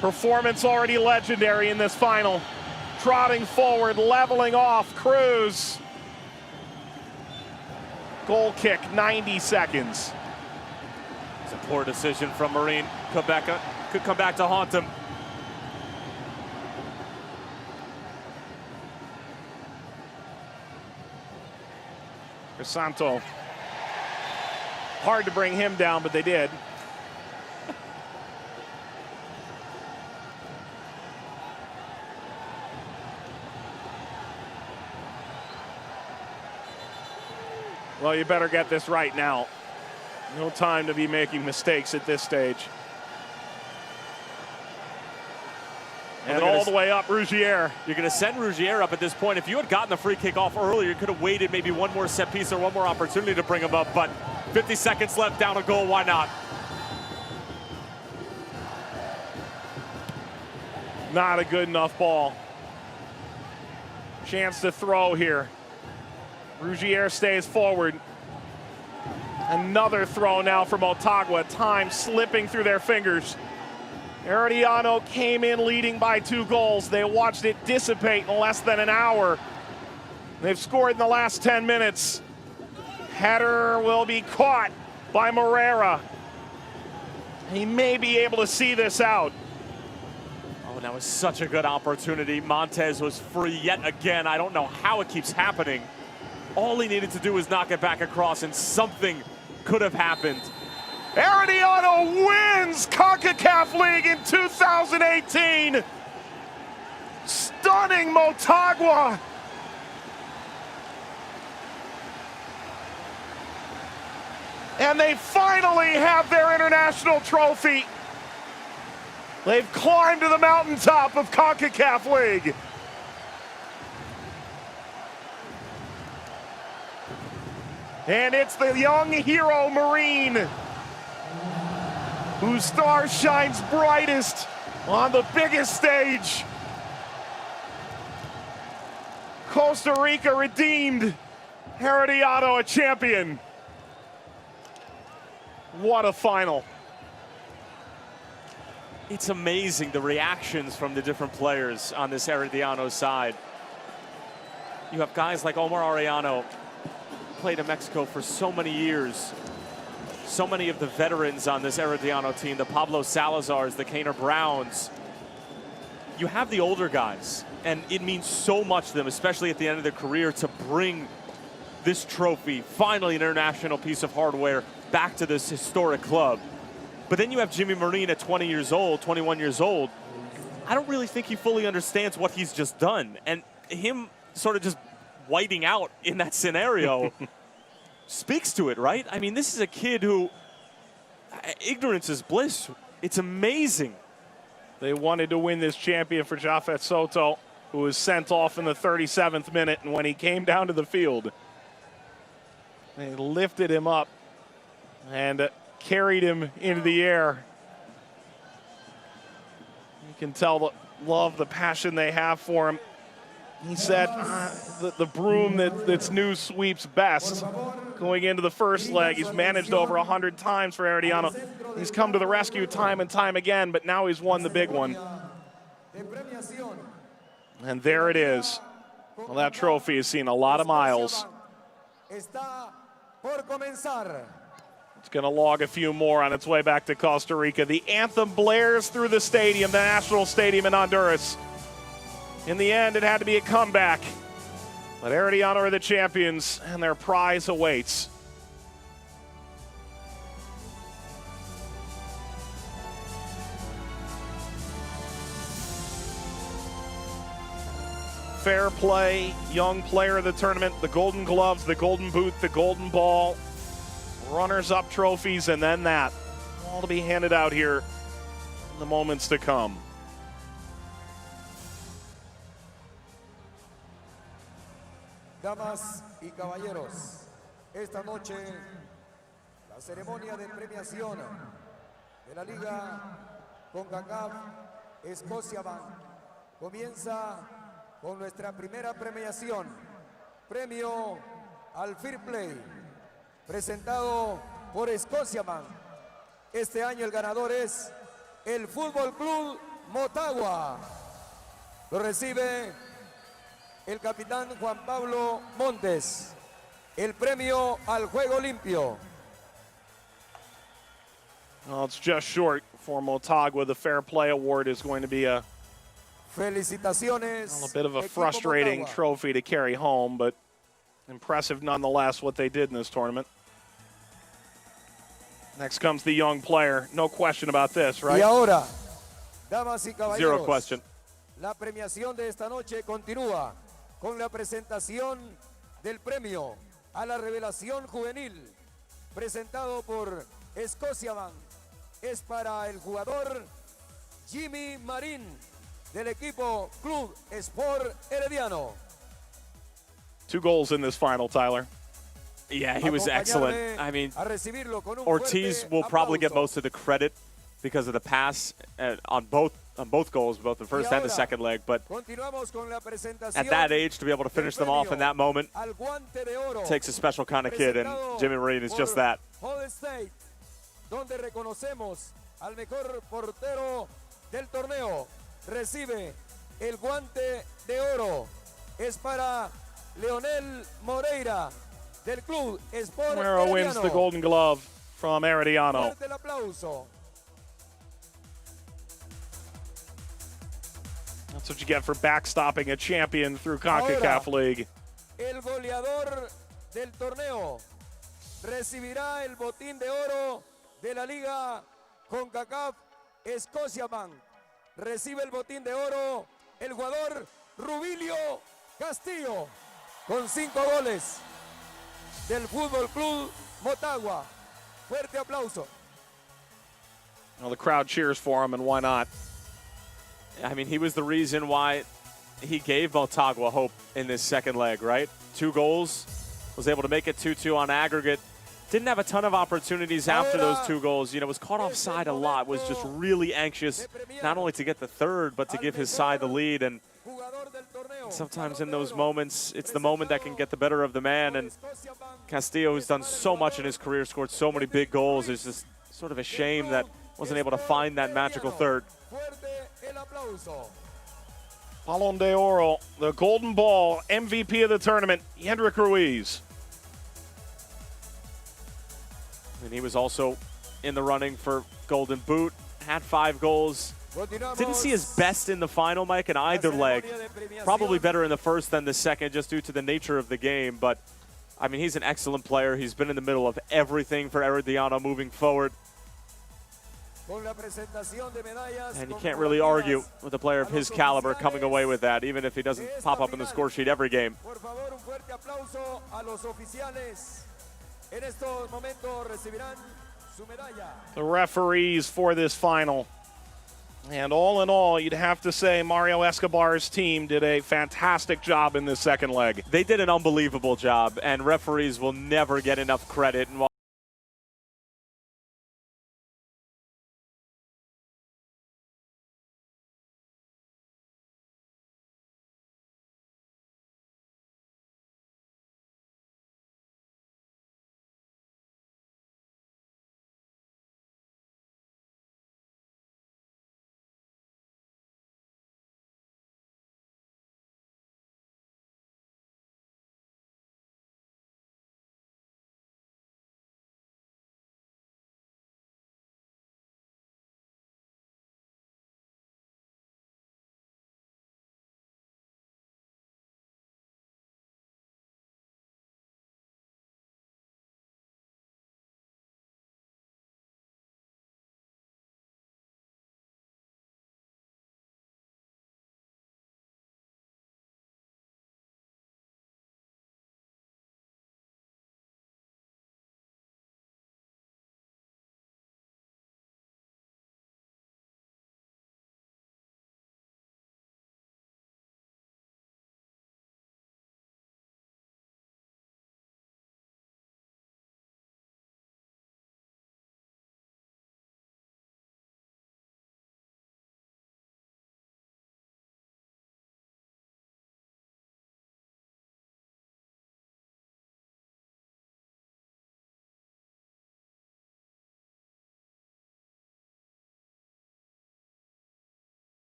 [SPEAKER 3] Performance already legendary in this final. Trotting forward, leveling off. Cruz. Goal kick, 90 seconds.
[SPEAKER 5] It's a poor decision from Maureen. Could come back to haunt him.
[SPEAKER 3] Crisanto. Hard to bring him down, but they did. Well, you better get this right now. No time to be making mistakes at this stage. And all the way up, Rougier.
[SPEAKER 5] You're going to send Rougier up at this point. If you had gotten the free kick off earlier, you could have waited maybe one more set piece or one more opportunity to bring him up. But 50 seconds left, down a goal, why not?
[SPEAKER 3] Not a good enough ball. Chance to throw here. Rougier stays forward. Another throw now for Motagua. Time slipping through their fingers. Herediano came in leading by 2 goals. They watched it dissipate in less than an hour. They've scored in the last 10 minutes. Header will be caught by Moreira. He may be able to see this out.
[SPEAKER 5] Oh, that was such a good opportunity. Montez was free yet again. I don't know how it keeps happening. All he needed to do was knock it back across, and something could have happened.
[SPEAKER 3] Herediano wins Concacaf League in 2018. Stunning Motagua. And they finally have their international trophy. They've climbed to the mountaintop of Concacaf League. And it's the young hero Marine whose star shines brightest on the biggest stage. Costa Rica redeemed. Herediano a champion. What a final.
[SPEAKER 5] It's amazing the reactions from the different players on this Herediano side. You have guys like Omar Arellano, played in Mexico for so many years. so many of the veterans on this Herediano team, the Pablo Salazars, the Kaner Browns. You have the older guys, and it means so much to them, especially at the end of their career, to bring this trophy, finally an international piece of hardware, back to this historic club. But then you have Jimmy Marin at 20 years old, 21 years old. I don't really think he fully understands what he's just done. And him sort of just whiting out in that scenario speaks to it, right? I mean, this is a kid who, ignorance is bliss. It's amazing.
[SPEAKER 3] They wanted to win this champion for Japhet Soto, who was sent off in the 37th minute. And when he came down to the field, they lifted him up and carried him into the air. You can tell the love, the passion they have for him. He said the broom that's new sweeps best. Going into the first leg, he's managed over 100 times for Herediano. He's come to the rescue time and time again, but now he's won the big one. And there it is. Well, that trophy has seen a lot of miles. It's going to log a few more on its way back to Costa Rica. The anthem blares through the stadium, the national stadium in Honduras. In the end, it had to be a comeback. But Herediano are the champions, and their prize awaits. Fair play, young player of the tournament, the golden gloves, the golden boot, the golden ball, runners-up trophies, and then that. All to be handed out here in the moments to come.
[SPEAKER 6] Damas y caballeros, esta noche la ceremonia de premiación de la Liga Concacaf Scotiabank comienza con nuestra primera premiación, premio al Fair Play, presentado por Scotiabank. Este año el ganador es el Fútbol Club Motagua. Lo recibe el capitán Juan Pablo Montes, el premio al Juego Limpio.
[SPEAKER 3] Well, it's just short for Motagua. The Fair Play Award is going to be a
[SPEAKER 6] Felicitaciones.
[SPEAKER 3] A bit of a frustrating
[SPEAKER 6] Motagua.
[SPEAKER 3] trophy to carry home, but impressive nonetheless what they did in this tournament. Next comes the young player. No question about this, right?
[SPEAKER 6] Y ahora, damas y caballeros,
[SPEAKER 5] Zero question.
[SPEAKER 6] la premiación de esta noche continúa con la presentación del premio a la revelación juvenil, presentado por Scotiabank. Es para el jugador Jimmy Marín, del equipo Club Sport Herediano.
[SPEAKER 3] 2 goals in this final, Tyler.
[SPEAKER 5] Yeah, he was excellent. I mean, Ortiz will probably get most of the credit because of the pass on both goals, both the first and the second leg. But at that age, to be able to finish them off in that moment takes a special kind of kid, and Jimmy Marin is just that.
[SPEAKER 6] Donde reconocemos al mejor portero del torneo, recibe el guante de oro. Es para Leonel Moreira del Club Sport
[SPEAKER 3] Moreira wins the Golden Glove from Herediano.
[SPEAKER 6] Fuerte el aplauso.
[SPEAKER 3] That's what you get for backstopping a champion through Concacaf League.
[SPEAKER 6] El goleador del torneo recibirá el botín de oro de la Liga Concacaf Scotiabank. Recibe el botín de oro el jugador Rubilio Castillo, con 5 goles del Fútbol Club Motagua. Fuerte aplauso.
[SPEAKER 3] Well, the crowd cheers for him, and why not?
[SPEAKER 5] I mean, he was the reason why he gave Motagua hope in this second leg, right? 2 goals, was able to make it 2-2 on aggregate. Didn't have a ton of opportunities after those 2 goals. You know, was caught offside a lot, was just really anxious not only to get the third, but to give his side the lead. And sometimes in those moments, it's the moment that can get the better of the man. And Castillo, who's done so much in his career, scored so many big goals, is just sort of a shame that wasn't able to find that magical third.
[SPEAKER 3] Ballon d'Oro, the Golden Ball, MVP of the tournament, Hendrik Ruiz.
[SPEAKER 5] And he was also in the running for Golden Boot, had 5 goals. Didn't see his best in the final, Mike, in either leg. Probably better in the first than the second, just due to the nature of the game. But, I mean, he's an excellent player. He's been in the middle of everything for Herediano moving forward. And you can't really argue with a player of his caliber coming away with that, even if he doesn't pop up in the score sheet every game.
[SPEAKER 3] The referees for this final. And all in all, you'd have to say Mario Escobar's team did a fantastic job in this second leg.
[SPEAKER 5] They did an unbelievable job, and referees will never get enough credit. And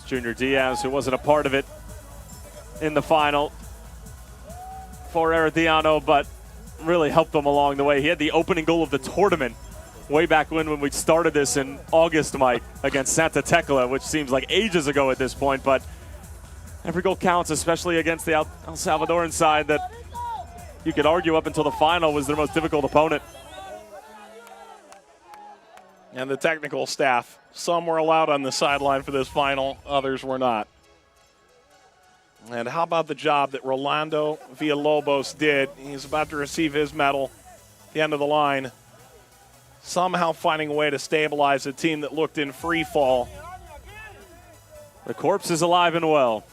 [SPEAKER 5] Junior Diaz, who wasn't a part of it in the final for Herediano, but really helped them along the way. He had the opening goal of the tournament way back when we started this in August, Mike, against Santa Tecla, which seems like ages ago at this point, but every goal counts, especially against the El Salvadoran side that you could argue up until the final was their most difficult opponent.
[SPEAKER 3] And the technical staff, some were allowed on the sideline for this final, others were not. And how about the job that Rolando Villalobos did? He's about to receive his medal at the end of the line. Somehow finding a way to stabilize a team that looked in free fall.
[SPEAKER 5] The corpse is alive and well.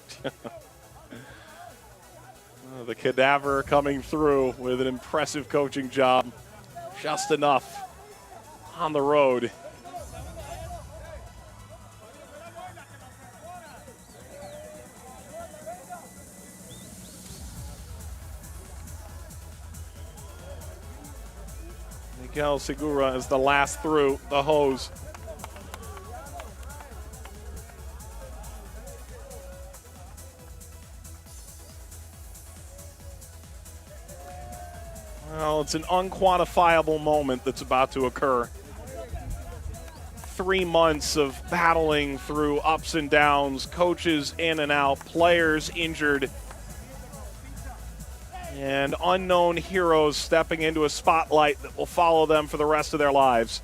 [SPEAKER 3] The cadaver coming through with an impressive coaching job. Just enough on the road. Miguel Segura is the last through the hose. Well, it's an unquantifiable moment that's about to occur. 3 months of battling through ups and downs, coaches in and out, players injured, and unknown heroes stepping into a spotlight that will follow them for the rest of their lives.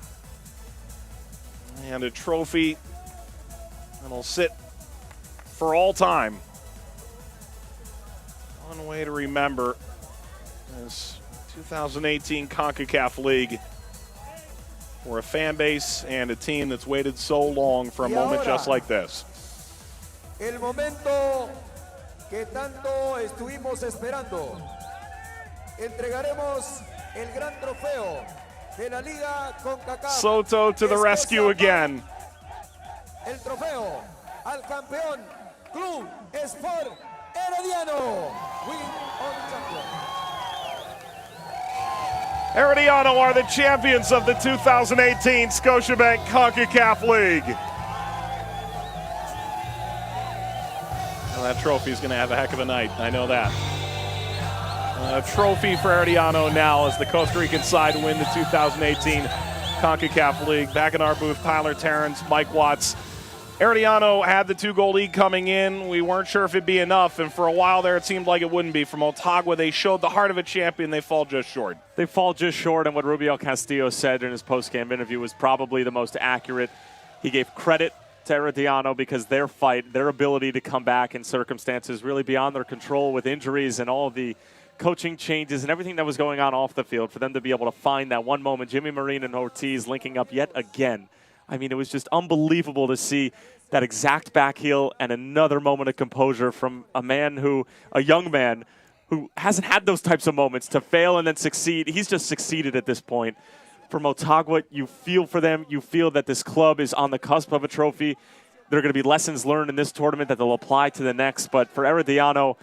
[SPEAKER 3] And a trophy that'll sit for all time. One way to remember is 2018 Concacaf League, for a fan base and a team that's waited so long for a moment just like this.
[SPEAKER 6] El momento que tanto estuvimos esperando. Entregaremos el gran trofeo de la Liga Concacaf.
[SPEAKER 3] Soto to the rescue again.
[SPEAKER 6] El trofeo al campeón Club Sport Herediano. Win on champion.
[SPEAKER 3] Herediano are the champions of the 2018 Scotiabank Concacaf League. Well, that trophy is going to have a heck of a night, I know that. A trophy for Herediano now as the Costa Rican side win the 2018 Concacaf League. Back in our booth, Tyler Terrence, Mike Watts. Herediano had the 2-goal lead coming in. We weren't sure if it'd be enough, and for a while there it seemed like it wouldn't be. For Motagua, they showed the heart of a champion. They fall just short.
[SPEAKER 5] They fall just short, and what Rubiel Castillo said in his post-game interview was probably the most accurate. He gave credit to Herediano because their fight, their ability to come back in circumstances really beyond their control with injuries and all of the coaching changes and everything that was going on off the field, for them to be able to find that one moment, Jimmy Marine and Ortiz linking up yet again. I mean, it was just unbelievable to see that exact back heel and another moment of composure from a young man who hasn't had those types of moments to fail and then succeed. He's just succeeded at this point. For Motagua, you feel for them. You feel that this club is on the cusp of a trophy. There are going to be lessons learned in this tournament that they'll apply to the next. But for Herediano,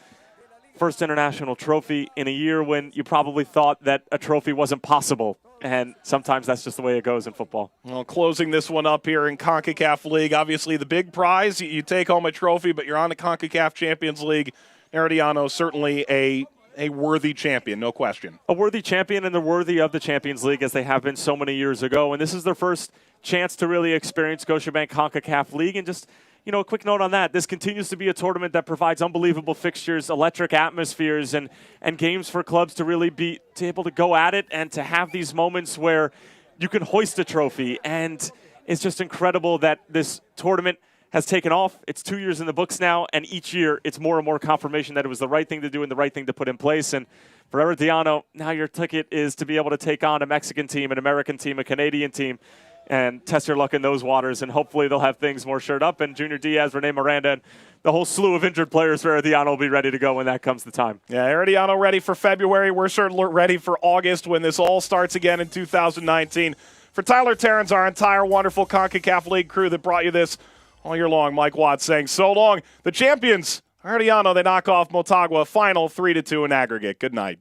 [SPEAKER 5] first international trophy in a year when you probably thought that a trophy wasn't possible. And sometimes that's just the way it goes in football.
[SPEAKER 3] Well, closing this one up here in CONCACAF League, obviously the big prize, you take home a trophy, but you're on the CONCACAF Champions League. Herediano certainly a worthy champion, no question.
[SPEAKER 5] A worthy champion, and they're worthy of the Champions League as they have been so many years ago. And this is their first chance to really experience Scotiabank CONCACAF League. And just, you know, a quick note on that. This continues to be a tournament that provides unbelievable fixtures, electric atmospheres, and games for clubs to really be able to go at it and to have these moments where you can hoist a trophy. And it's just incredible that this tournament has taken off. It's 2 years in the books now, and each year it's more and more confirmation that it was the right thing to do and the right thing to put in place. And for Herediano, now your ticket is to be able to take on a Mexican team, an American team, a Canadian team, and test your luck in those waters, and hopefully they'll have things more shored up. And Junior Diaz, Rene Miranda, and the whole slew of injured players for Herediano will be ready to go when that comes the time.
[SPEAKER 3] Yeah, Herediano ready for February. We're certainly ready for August when this all starts again in 2019. For Tyler Terrence, our entire wonderful CONCACAF League crew that brought you this all year long, Mike Watts saying so long. The champions, Herediano, they knock off Motagua, final 3-2 in aggregate. Good night.